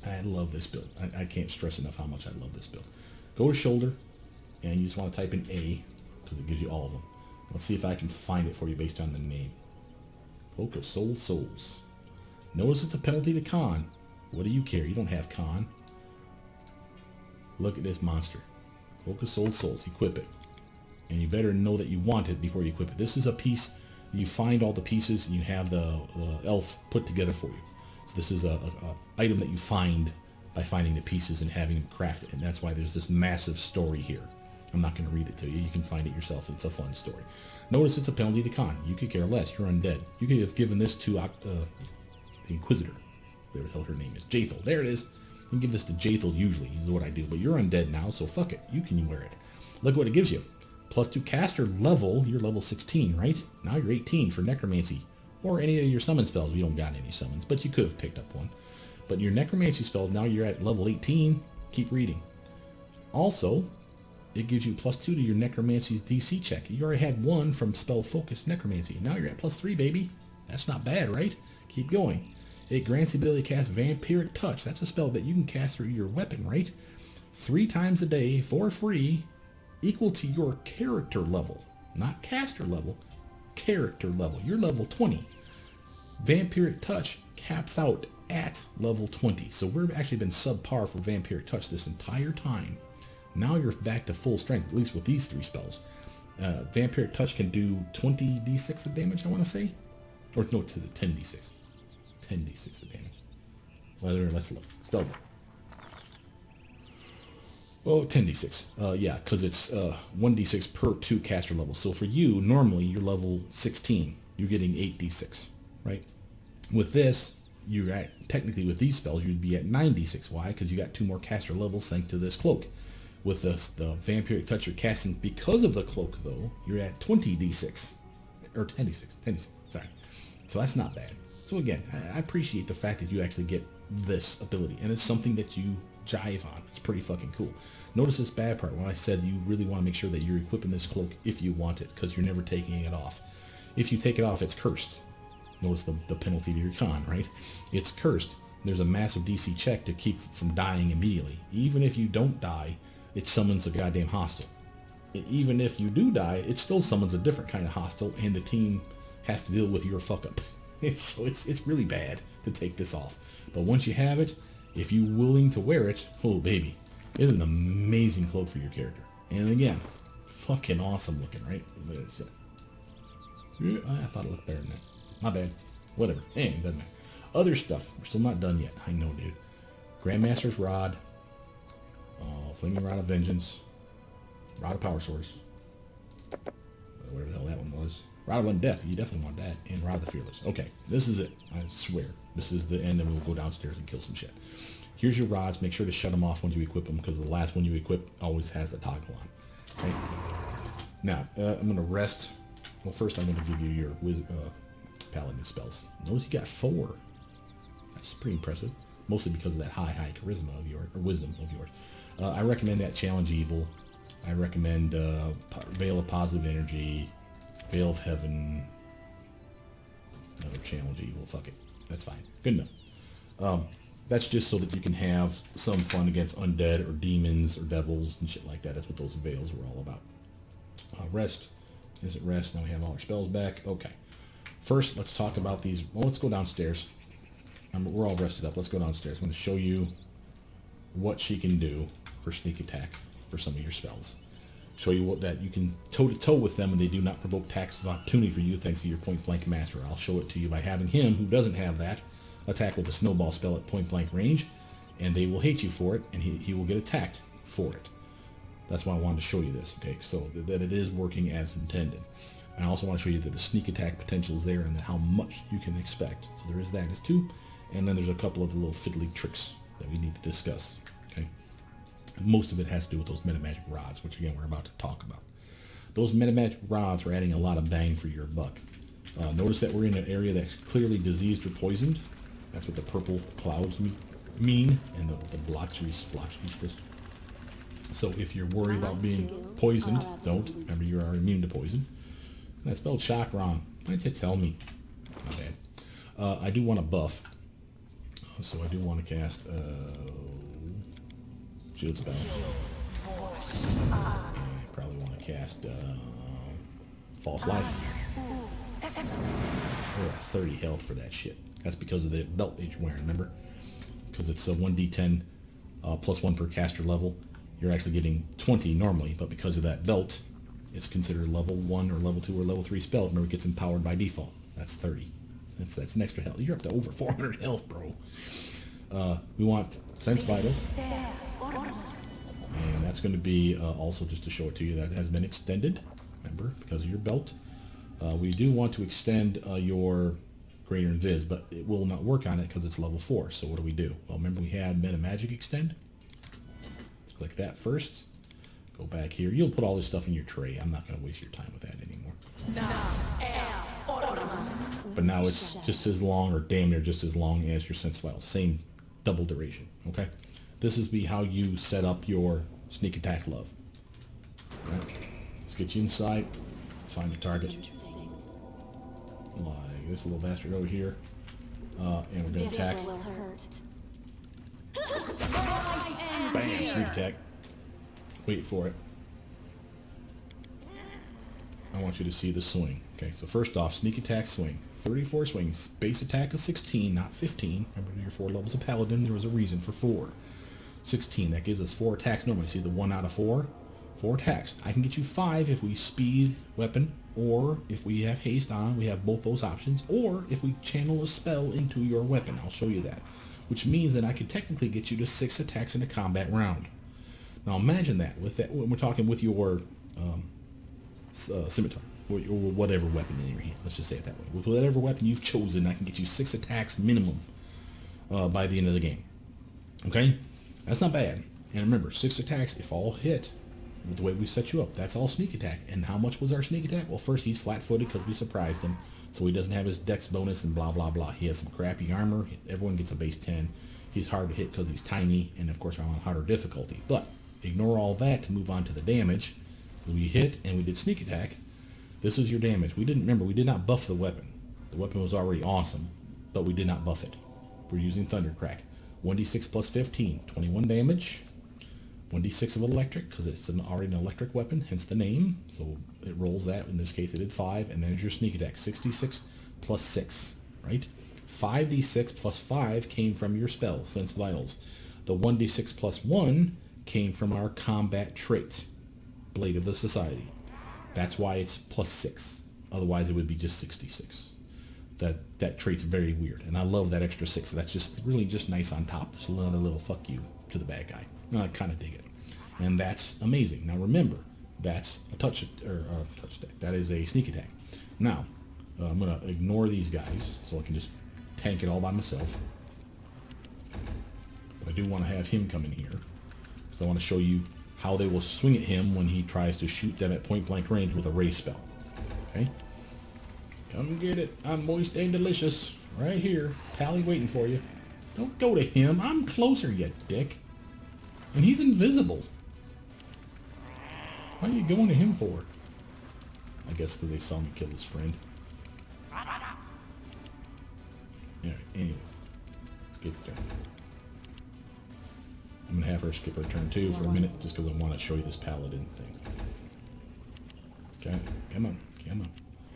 I love this build. I can't stress enough how much I love this build. Go to shoulder, and you just want to type in A, because it gives you all of them. Let's see if I can find it for you based on the name. Cloak of Soul Souls. Notice it's a penalty to con. What do you care? You don't have con. Look at this monster. Cloak of Soul Souls. Equip it. And you better know that you want it before you equip it. This is a piece, you find all the pieces, and you have the elf put together for you. So this is a item that you find by finding the pieces and having them crafted. And that's why there's this massive story here. I'm not going to read it to you. You can find it yourself. It's a fun story. Notice it's a penalty to con. You could care less. You're undead. You could have given this to the Inquisitor. Whatever the hell her name is. Jaethel. There it is. You can give this to Jaethel usually, is what I do. But you're undead now, so fuck it. You can wear it. Look what it gives you. +2 caster level. You're level 16, right? Now you're 18 for Necromancy. Or any of your summon spells. You don't got any summons, but you could have picked up one. But your Necromancy spells, now you're at level 18. Keep reading. Also, it gives you +2 to your Necromancy's DC check. You already had 1 from Spell Focus Necromancy. Now you're at +3, baby. That's not bad, right? Keep going. It grants the ability to cast Vampiric Touch. That's a spell that you can cast through your weapon, right? 3 times a day for free, equal to your character level. Not caster level, character level. You're level 20. Vampiric Touch caps out at level 20. So we've actually been subpar for Vampiric Touch this entire time. Now you're back to full strength, at least with these 3 spells. Vampiric Touch can do 20d6 of damage, I want to say. Or no, it says 10d6. 10d6 of damage. Well, let's look. Spell book. Oh, 10d6. Yeah, because it's 1d6 per 2 caster levels. So for you, normally you're level 16. You're getting 8d6, right? With this, you're at, technically with these spells, you'd be at 9d6. Why? Because you got 2 more caster levels thanks to this cloak. With the Vampiric Touch you're casting because of the cloak, though, you're at 20d6. Or 10d6. 10d6, sorry. So that's not bad. So again, I appreciate the fact that you actually get this ability. And it's something that you jive on. It's pretty fucking cool. Notice this bad part when I said you really want to make sure that you're equipping this cloak if you want it, because you're never taking it off. If you take it off, it's cursed. Notice the penalty to your con, right? It's cursed. There's a massive DC check to keep from dying immediately. Even if you don't die, it summons a goddamn hostile. Even if you do die, it still summons a different kind of hostile, and the team has to deal with your fuck up. So it's really bad to take this off. But once you have it, if you're willing to wear it, oh baby, it is an amazing cloak for your character. And again, fucking awesome looking, right? Yeah, I thought it looked better than that. My bad. Whatever. Doesn't matter. Other stuff. We're still not done yet. I know, dude. Grandmaster's Rod. Flaming Rod of Vengeance. Rod of Power Source. Whatever the hell that one was. Rod of Undeath. You definitely want that. And Rod of the Fearless. Okay. This is it. I swear. This is the end, and we'll go downstairs and kill some shit. Here's your rods. Make sure to shut them off when you equip them, because the last one you equip always has the toggle on. Okay? Now, I'm going to rest. Well, first I'm going to give you your Paladin spells. Notice you got 4. That's pretty impressive. Mostly because of that high charisma of yours, or wisdom of yours. I recommend that Challenge Evil. I recommend Veil of Positive Energy, Veil of Heaven, another Challenge Evil. Fuck it. That's fine. Good enough. That's just so that you can have some fun against undead or demons or devils and shit like that. That's what those veils were all about. Rest. Is it rest? Now we have all our spells back. Okay. First, let's talk about these. Well, let's go downstairs. We're all rested up. Let's go downstairs. I'm going to show you what she can do for sneak attack for some of your spells. Show you what that you can toe-to-toe with them, and they do not provoke attacks of opportunity for you thanks to your point-blank master. I'll show it to you by having him, who doesn't have that, attack with a snowball spell at point-blank range, and they will hate you for it, and he will get attacked for it. That's why I wanted to show you this, okay, so that it is working as intended. And I also want to show you that the sneak attack potential is there and how much you can expect. So there is that as too, and then there's a couple of little fiddly tricks that we need to discuss, okay? Most of it has to do with those metamagic rods, which again we're about to talk about. Those metamagic rods are adding a lot of bang for your buck. Notice that we're in an area that's clearly diseased or poisoned. That's what the purple clouds mean, and the blotchy splotchy this. So if you're worried about being poisoned, don't. Remember, you are immune to poison. And I spelled shock wrong. Why didn't you tell me? My bad. I do want to buff. So I do want to cast Shield Spell. And I probably want to cast False Life. We're at 30 health for that shit. That's because of the belt that you're wearing, remember? Because it's a 1d10 plus 1 per caster level. You're actually getting 20 normally, but because of that belt, it's considered level 1 or level 2 or level 3 spell. Remember, it gets empowered by default. That's 30. That's an extra health. You're up to over 400 health, bro. We want Sense Vitals. And that's going to be also, just to show it to you, that has been extended, remember, because of your belt. We do want to extend your Greater Invis, but it will not work on it because it's level 4. So what do? Well, remember we had Meta Magic Extend? Let's click that first. Go back here. You'll put all this stuff in your tray. I'm not going to waste your time with that anymore. But now it's just as long, or damn near just as long as your Sense Vital. Same double duration, okay? This is how you set up your sneak attack love. All right. Let's get you inside. Find the target. Like this little bastard over here. And we're going to attack. Bam! Sneak attack. Wait for it. I want you to see the swing. Okay, so first off, sneak attack swing. 34 swings. Base attack of 16, not 15. Remember your 4 levels of Paladin, there was a reason for 4. 16, that gives us 4 attacks normally. See the 1 out of 4? 4 attacks. I can get you 5 if we speed weapon, or if we have haste on, we have both those options, or if we channel a spell into your weapon. I'll show you that. Which means that I could technically get you to 6 attacks in a combat round. Now imagine that, with that, when we're talking with your scimitar, or whatever weapon in your hand. Let's just say it that way. With whatever weapon you've chosen, I can get you 6 attacks minimum by the end of the game. Okay? That's not bad. And remember, 6 attacks, if all hit, with the way we set you up, that's all sneak attack. And how much was our sneak attack? Well, first, he's flat-footed because we surprised him, so he doesn't have his dex bonus and blah, blah, blah. He has some crappy armor. Everyone gets a base 10. He's hard to hit because he's tiny, and of course, we're on harder difficulty. But ignore all that to move on to the damage. We hit, and we did sneak attack. This is your damage. We did not buff the weapon. The weapon was already awesome, but we did not buff it. We're using Thundercrack. 1d6 plus 15, 21 damage. 1d6 of electric, because it's already an electric weapon, hence the name. So it rolls that. In this case, it did 5, and then there's your sneak attack. 66 plus 6, right? 5d6 plus 5 came from your spell, Sense Vitals. The 1d6 plus 1 came from our combat trait, Blade of the Society. That's why it's plus 6. Otherwise, it would be just 66. That trait's very weird, and I love that extra 6. That's just really just nice on top. Just another little fuck you to the bad guy. I kind of dig it, and that's amazing. Now remember, that's a touch attack. That is a sneak attack. Now I'm gonna ignore these guys so I can just tank it all by myself. But I do want to have him come in here, so I want to show you how they will swing at him when he tries to shoot them at point blank range with a ray spell. Okay. Come get it. I'm moist and delicious. Right here. Pally waiting for you. Don't go to him. I'm closer, you dick. And he's invisible. What are you going to him for? I guess because they saw me kill his friend. Yeah, anyway. Skip turn. I'm going to have her skip her turn too for a minute just because I want to show you this paladin thing. Okay, come on. Come on.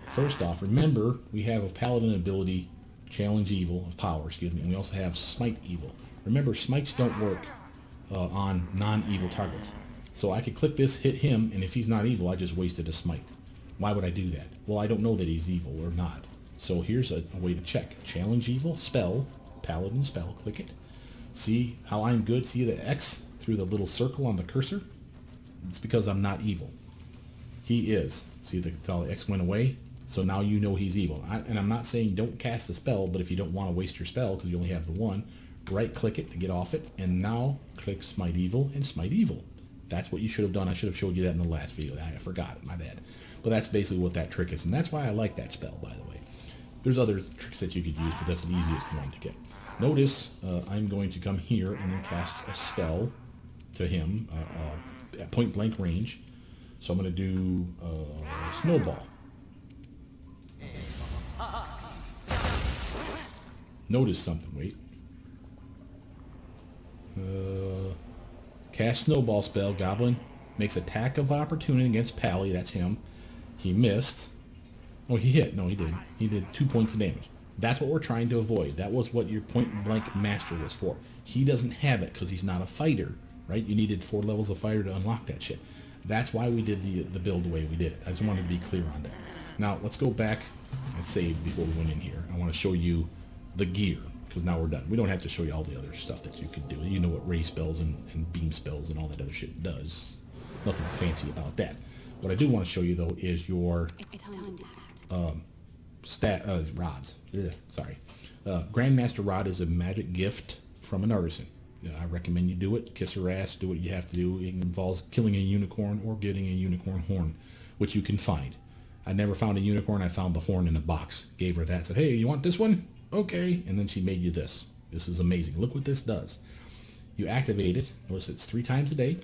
First off, remember, we have a paladin ability, challenge evil, power, excuse me, and we also have smite evil. Remember, smites don't work on non-evil targets. So I could click this, hit him, and if he's not evil, I just wasted a smite. Why would I do that? Well, I don't know that he's evil or not. So here's a way to check. Challenge evil, spell, paladin spell, click it. See how I'm good? See the X through the little circle on the cursor? It's because I'm not evil. He is. See the X went away? So now you know he's evil. And I'm not saying don't cast the spell, but if you don't want to waste your spell because you only have the one, right click it to get off it, and now click Smite Evil and Smite Evil. That's what you should have done. I should have showed you that in the last video. I forgot, my bad. But that's basically what that trick is, and that's why I like that spell, by the way. There's other tricks that you could use, but that's the easiest one to get. Notice I'm going to come here and then cast a spell to him at point blank range. So I'm going to do Snowball. Notice something, wait. Cast Snowball spell, Goblin makes attack of opportunity against Pally, that's him. He missed. Oh, he hit. No, he didn't. He did 2 points of damage. That's what we're trying to avoid. That was what your point blank master was for. He doesn't have it because he's not a fighter, right? You needed 4 levels of fighter to unlock that shit. That's why we did the build the way we did it. I just wanted to be clear on that. Now, let's go back and save before we went in here. I want to show you the gear, because now we're done. We don't have to show you all the other stuff that you could do. You know what ray spells and beam spells and all that other shit does. Nothing fancy about that. What I do want to show you, though, is your rods. Sorry. Grandmaster Rod is a magic gift from an artisan. I recommend you do it. Kiss her ass. Do what you have to do. It involves killing a unicorn or getting a unicorn horn, which you can find. I never found a unicorn. I found the horn in a box. Gave her that. Said, hey, you want this one? Okay. And then she made you this. This is amazing. Look what this does. You activate it. Notice it's 3 times a day.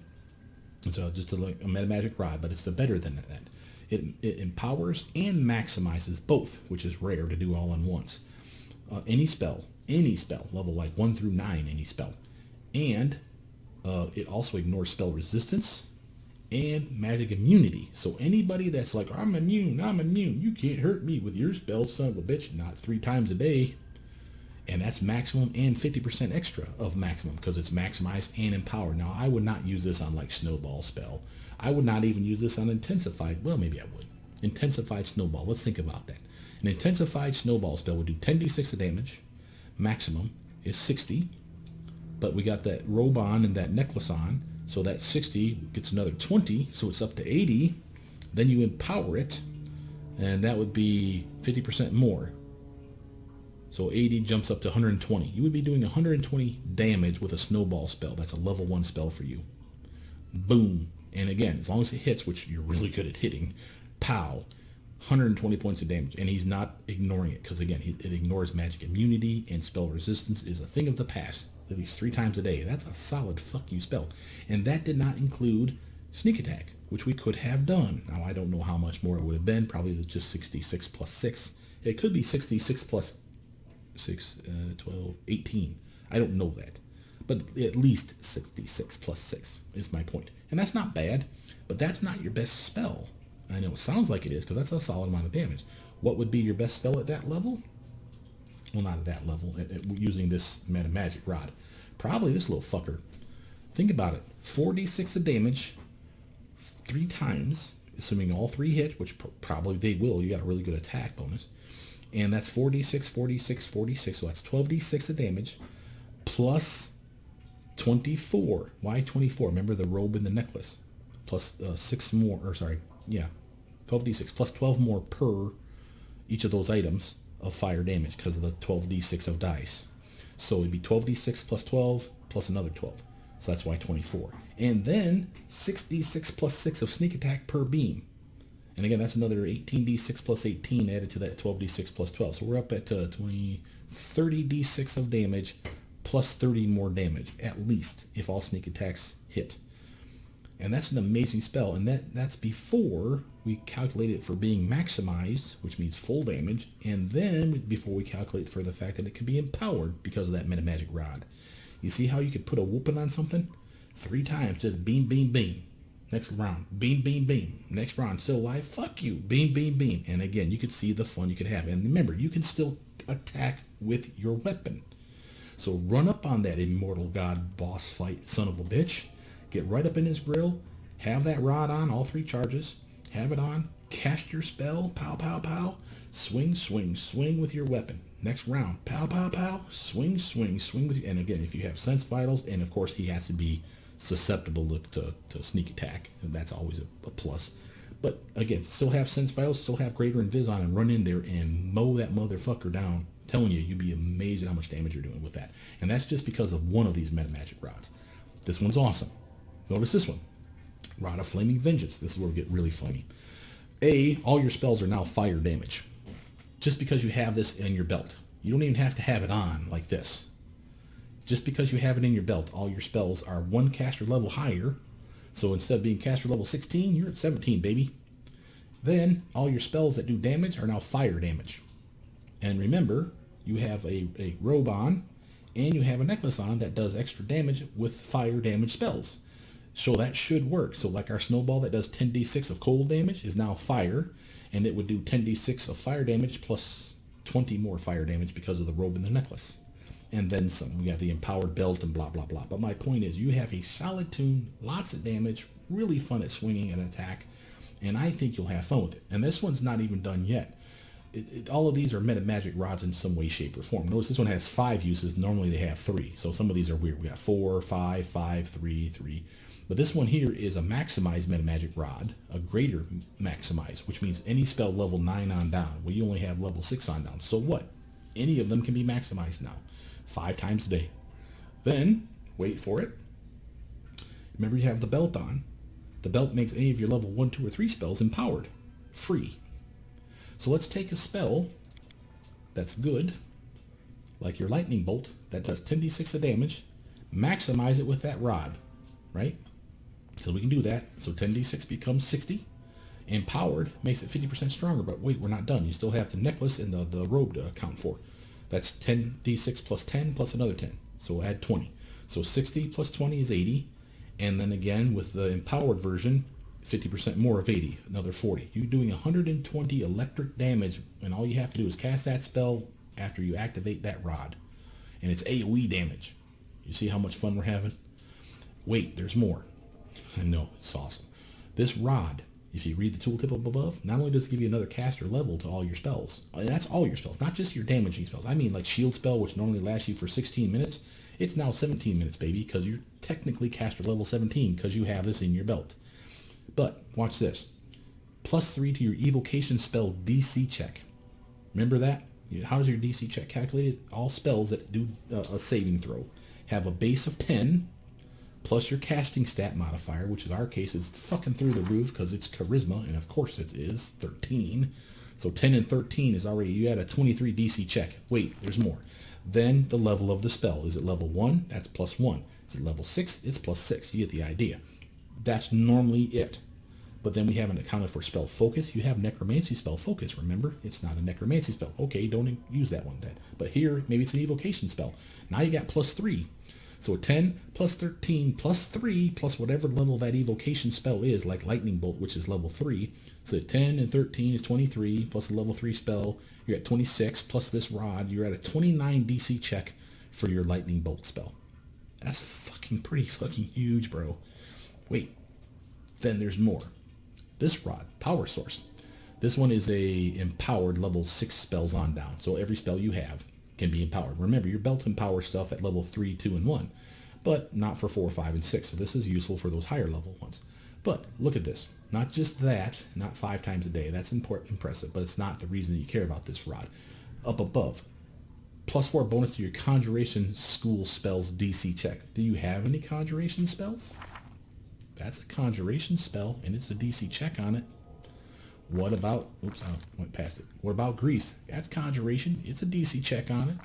It's just a meta magic rod, but it's better than that. It empowers and maximizes both, which is rare to do all at once. Any spell, level like 1 through 9, any spell. And it also ignores spell resistance and magic immunity. So anybody that's like, I'm immune, you can't hurt me with your spell, son of a bitch, not 3 times a day. And that's maximum and 50% extra of maximum because it's maximized and empowered. Now, I would not use this on like Snowball spell. I would not even use this on Intensified. Well, maybe I would. Intensified Snowball. Let's think about that. An Intensified Snowball spell would do 10d6 of damage. Maximum is 60. But we got that robe on and that necklace on. So that 60 gets another 20. So it's up to 80. Then you empower it. And that would be 50% more. So 80 jumps up to 120. You would be doing 120 damage with a Snowball spell. That's a level 1 spell for you. Boom. And again, as long as it hits, which you're really good at hitting, pow, 120 points of damage. And he's not ignoring it because, again, it ignores magic immunity and spell resistance is a thing of the past, at least 3 times a day. That's a solid fuck you spell. And that did not include sneak attack, which we could have done. Now, I don't know how much more it would have been. Probably just 66 plus 6. It could be 66 plus 6, 12, 18. I don't know that. But at least 66 plus 6 is my point. And that's not bad, but that's not your best spell. I know it sounds like it is because that's a solid amount of damage. What would be your best spell at that level? Well, not at that level, using this meta magic rod. Probably this little fucker. Think about it. 4d6 of damage 3 times assuming all 3 hit, which probably they will. You got a really good attack bonus. And that's 4d6, 4d6, 4d6. So that's 12d6 of damage plus 24. Why 24? Remember the robe and the necklace. Plus 6 more, or sorry, yeah, 12d6 plus 12 more per each of those items of fire damage because of the 12d6 of dice. So it'd be 12d6 plus 12 plus another 12. So that's why 24. And then 6d6 plus 6 of sneak attack per beam. And again, that's another 18d6 plus 18 added to that 12d6 plus 12. So we're up at 30d6 of damage plus 30 more damage, at least, if all sneak attacks hit. And that's an amazing spell. And that's before we calculate it for being maximized, which means full damage. And then before we calculate for the fact that it can be empowered because of that metamagic rod. You see how you could put a whooping on something? 3 times, just beam, beam, beam. Next round, beam, beam, beam. Next round, still alive, fuck you, beam, beam, beam. And again, you could see the fun you could have. And remember, you can still attack with your weapon. So run up on that immortal god boss fight, son of a bitch. Get right up in his grill, have that rod on, all 3 charges, have it on, cast your spell, pow, pow, pow, swing, swing, swing with your weapon. Next round, pow, pow, pow, swing, swing, swing with you. And again, if you have sense vitals, and of course he has to be susceptible to sneak attack, and that's always a plus. But again, still have sense vitals, still have greater invis on, and run in there and mow that motherfucker down. I'm telling you, you'd be amazed at how much damage you're doing with that. And that's just because of one of these metamagic rods. This one's awesome. Notice this one. Rod of Flaming Vengeance. This is where we get really funny. All your spells are now fire damage. Just because you have this in your belt. You don't even have to have it on like this. Just because you have it in your belt, all your spells are 1 caster level higher. So instead of being caster level 16, you're at 17, baby. Then all your spells that do damage are now fire damage. And remember, you have a robe on, and you have a necklace on that does extra damage with fire damage spells. So that should work. So like our snowball that does 10d6 of cold damage is now fire, and it would do 10d6 of fire damage plus 20 more fire damage because of the robe and the necklace. And then some. We got the empowered belt and blah, blah, blah. But my point is, you have a solid tune, lots of damage, really fun at swinging and attack, and I think you'll have fun with it. And this one's not even done yet. All of these are metamagic rods in some way, shape, or form. Notice this one has 5 uses. Normally they have 3. So some of these are weird. We got 4, 5, 5, 3, 3. But this one here is a maximized metamagic rod, a greater maximize, which means any spell level 9 on down. Well, you only have level 6 on down. So what? Any of them can be maximized now. 5 times a day. Then, wait for it. Remember you have the belt on. The belt makes any of your level 1, 2, or 3 spells empowered. Free. So let's take a spell that's good, like your lightning bolt, that does 10d6 of damage, maximize it with that rod, right? So we can do that. So 10d6 becomes 60. Empowered makes it 50% stronger, but wait, we're not done. You still have the necklace and the robe to account for. That's 10d6 plus 10 plus another 10. So we'll add 20. So 60 plus 20 is 80. And then again, with the empowered version, 50% more of 80, another 40. You're doing 120 electric damage, and all you have to do is cast that spell after you activate that rod. And it's AoE damage. You see how much fun we're having? Wait, there's more. I know, it's awesome. This rod, if you read the tooltip up above, not only does it give you another caster level to all your spells, and that's all your spells, not just your damaging spells. I mean like shield spell, which normally lasts you for 16 minutes. It's now 17 minutes, baby, because you're technically caster level 17 because you have this in your belt. But watch this. +3 to your evocation spell DC check. Remember that? How is your DC check calculated? All spells that do a saving throw have a base of 10 plus your casting stat modifier, which in our case is fucking through the roof because it's charisma, and of course it is 13. So 10 and 13 is already, you had a 23 DC check. Wait, there's more. Then the level of the spell. Is it level 1? That's +1. Is it level 6? It's +6. You get the idea. That's normally it. But then we haven't accounted for spell focus. You have necromancy spell focus. Remember, it's not a necromancy spell. Okay, don't use that one then. But here, maybe it's an evocation spell. Now you got +3. So 10 plus 13 plus 3 plus whatever level that evocation spell is, like lightning bolt, which is level 3. So 10 and 13 is 23 plus a level 3 spell. You're at 26 plus this rod. You're at a 29 DC check for your lightning bolt spell. That's fucking pretty fucking huge, bro. Wait, then there's more. this rod, Power Source. This one is a empowered level 6 spells on down. So every spell you have can be empowered. Remember, your belt empower stuff at level 3, 2, and 1, but not for 4, 5, and 6. So this is useful for those higher level ones. But look at this. Not just that, not 5 times a day. That's important, impressive, but it's not the reason that you care about this rod. Up above, +4 bonus to your Conjuration School spells DC check. Do you have any Conjuration spells? That's a Conjuration spell, and it's a DC check on it. What about, oops, I went past it. What about Grease? That's Conjuration. It's a DC check on it.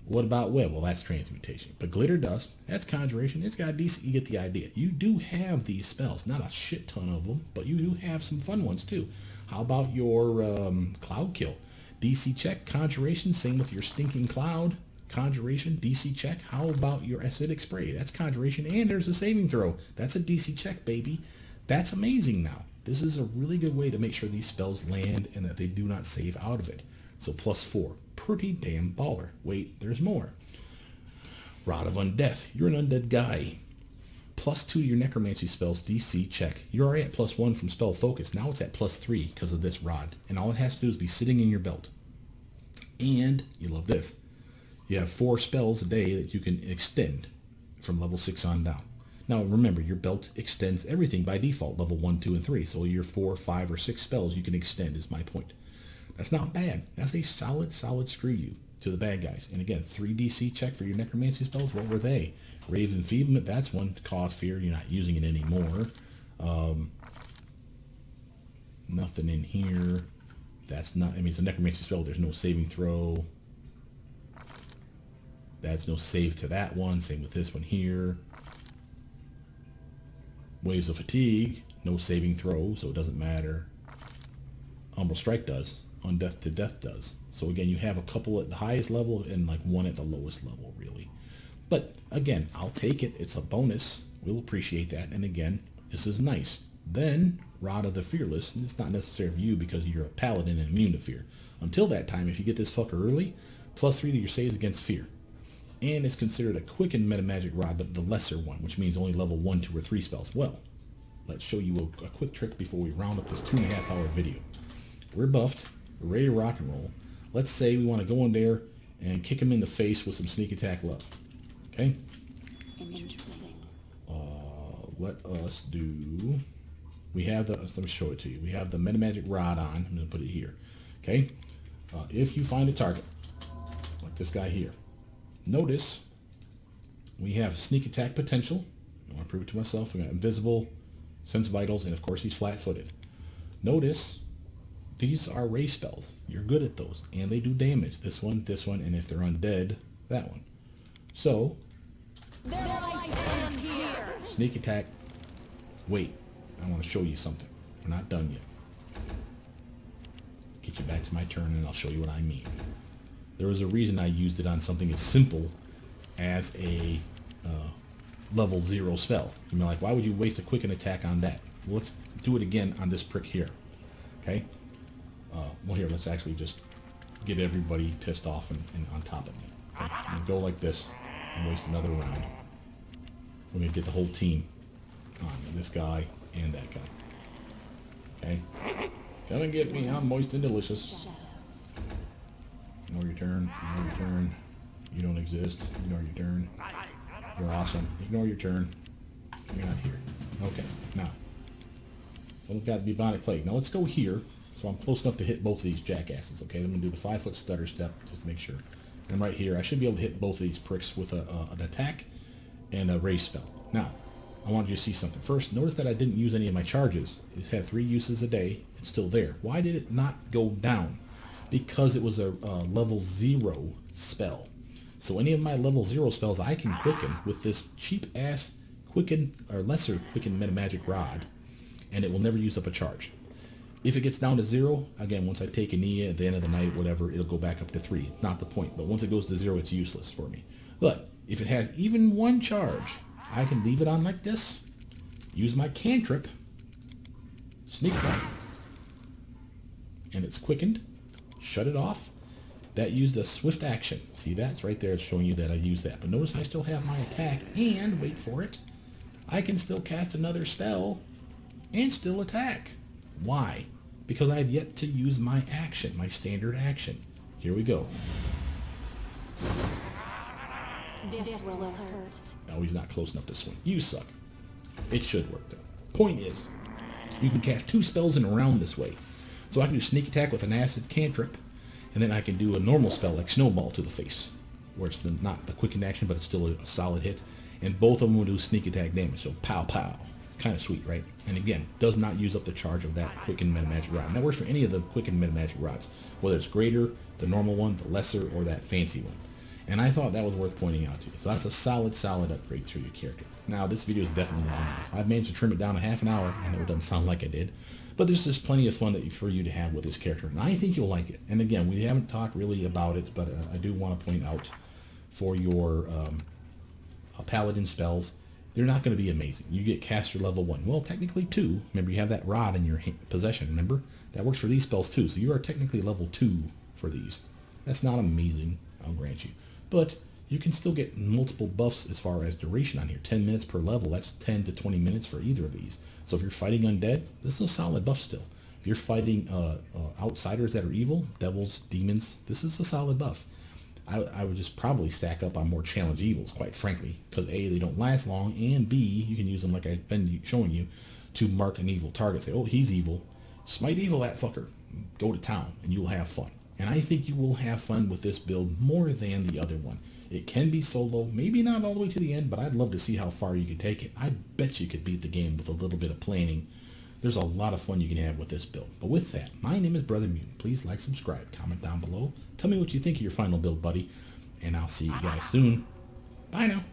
What about Web? Well, that's Transmutation. But Glitter Dust, that's Conjuration. It's got DC. You get the idea. You do have these spells. Not a shit ton of them, but you do have some fun ones too. How about your Cloud Kill? DC check, Conjuration. Same with your Stinking Cloud. Conjuration, DC check. How about your Acidic Spray? That's Conjuration, and there's a saving throw. That's a DC check, baby. That's amazing now. This is a really good way to make sure these spells land and that they do not save out of it. So +4. Pretty damn baller. Wait, there's more. Rod of Undeath. You're an undead guy. +2 to your Necromancy spells, DC check. You're already at +1 from Spell Focus. Now it's at +3 because of this rod. And all it has to do is be sitting in your belt. And, you love this, you have 4 spells a day that you can extend from level 6 on down. Now remember, your belt extends everything by default, level 1, 2, and 3. So your 4, 5, or 6 spells you can extend is my point. That's not bad. That's a solid screw you to the bad guys. And again, 3 DC check for your Necromancy spells. What were they? Rave Enfeeblement, that's one to cause fear. You're not using it anymore. Nothing in here. That's not, I mean, it's a Necromancy spell. There's no saving throw. That's no save to that one. Same with this one here. Waves of Fatigue, no saving throw, so it doesn't matter. Umbral Strike does. Undeath to Death does. So again, you have a couple at the highest level and like one at the lowest level, really. But again, I'll take it. It's a bonus. We'll appreciate that. And again, this is nice. Then, Rod of the Fearless. And it's not necessary for you because you're a paladin and immune to fear. Until that time, if you get this fucker early, +3 to your saves against fear. And it's considered a quickened metamagic rod, but the lesser one, which means only level 1, 2, or 3 spells. Well, let's show you a quick trick before we round up this 2.5 hour video. We're buffed. We're ready to rock and roll. Let's say we want to go in there and kick him in the face with some sneak attack love. Okay? Let us do... We have the... Let me show it to you. We have the metamagic rod on. I'm going to put it here. Okay? If you find a target, like this guy here, notice we have sneak attack potential. I want to prove it to myself. We got invisible, sense vitals, and of course he's flat-footed. Notice these are ray spells. You're good at those, and they do damage. This one, and if they're undead, that one. So, sneak attack. Wait, I want to show you something. We're not done yet. Get you back to my turn, and I'll show you what I mean. There was a reason I used it on something as simple as a level 0 spell. You're like, why would you waste a quicken attack on that? Well, let's do it again on this prick here. Okay? Well, here, let's actually just get everybody pissed off and on top of me. Okay? I'm going to go like this and waste another round. We're going to get the whole team on this guy and that guy. Okay? Come and get me. I'm moist and delicious. Ignore your turn. Ignore your turn. You don't exist. Ignore your turn. You're awesome. Ignore your turn. You're not here. Okay, now. Someone's got the Bubonic Plague. Now let's go here. So I'm close enough to hit both of these jackasses. Okay, I'm going to do the 5-foot stutter step just to make sure. And right here, I should be able to hit both of these pricks with an attack and a raise spell. Now, I wanted you to see something. First, notice that I didn't use any of my charges. It had 3 uses a day. It's still there. Why did it not go down? Because it was a level 0 spell. So any of my level 0 spells I can quicken with this cheap-ass quicken, or lesser quicken metamagic rod, and it will never use up a charge. If it gets down to 0, again, once I take a knee at the end of the night, whatever, it'll go back up to 3. Not the point, but once it goes to 0, it's useless for me. But if it has even 1 charge, I can leave it on like this, use my cantrip, sneak attack, and it's quickened, shut it off. That used a swift action. See, that's right there. It's showing you that I used that. But notice I still have my attack, and, wait for it, I can still cast another spell and still attack. Why? Because I've yet to use my action, my standard action. Here we go. This will hurt. No, he's not close enough to swing. You suck. It should work though. Point is, you can cast 2 spells in a round this way. So I can do sneak attack with an acid cantrip, and then I can do a normal spell like snowball to the face, where it's not the quickened action, but it's still a solid hit. And both of them will do sneak attack damage. So pow pow. Kind of sweet, right? And again, does not use up the charge of that quickened meta magic rod. And that works for any of the quickened meta magic rods, whether it's greater, the normal one, the lesser, or that fancy one. And I thought that was worth pointing out to you. So that's a solid upgrade to your character. Now, this video is definitely long enough. I've managed to trim it down to half an hour. I know it doesn't sound like I did, but there's just plenty of fun for you to have with this character. And I think you'll like it. And again, we haven't talked really about it, but I do want to point out for your Paladin spells, they're not going to be amazing. You get caster level 1. Well, technically 2. Remember, you have that rod in your possession. Remember? That works for these spells too. So you are technically level 2 for these. That's not amazing, I'll grant you. But you can still get multiple buffs as far as duration on here. 10 minutes per level. That's 10 to 20 minutes for either of these. So if you're fighting undead, this is a solid buff still. If you're fighting outsiders that are evil, devils, demons, this is a solid buff. I would just probably stack up on more challenge evils, quite frankly, because A, they don't last long, and B, you can use them like I've been showing you to mark an evil target. Say, oh, he's evil. Smite evil that fucker. Go to town, and you'll have fun. And I think you will have fun with this build more than the other one. It can be solo, maybe not all the way to the end, but I'd love to see how far you could take it. I bet you could beat the game with a little bit of planning. There's a lot of fun you can have with this build. But with that, my name is Brother Mutant. Please like, subscribe, comment down below. Tell me what you think of your final build, buddy. And I'll see you guys soon. Bye now.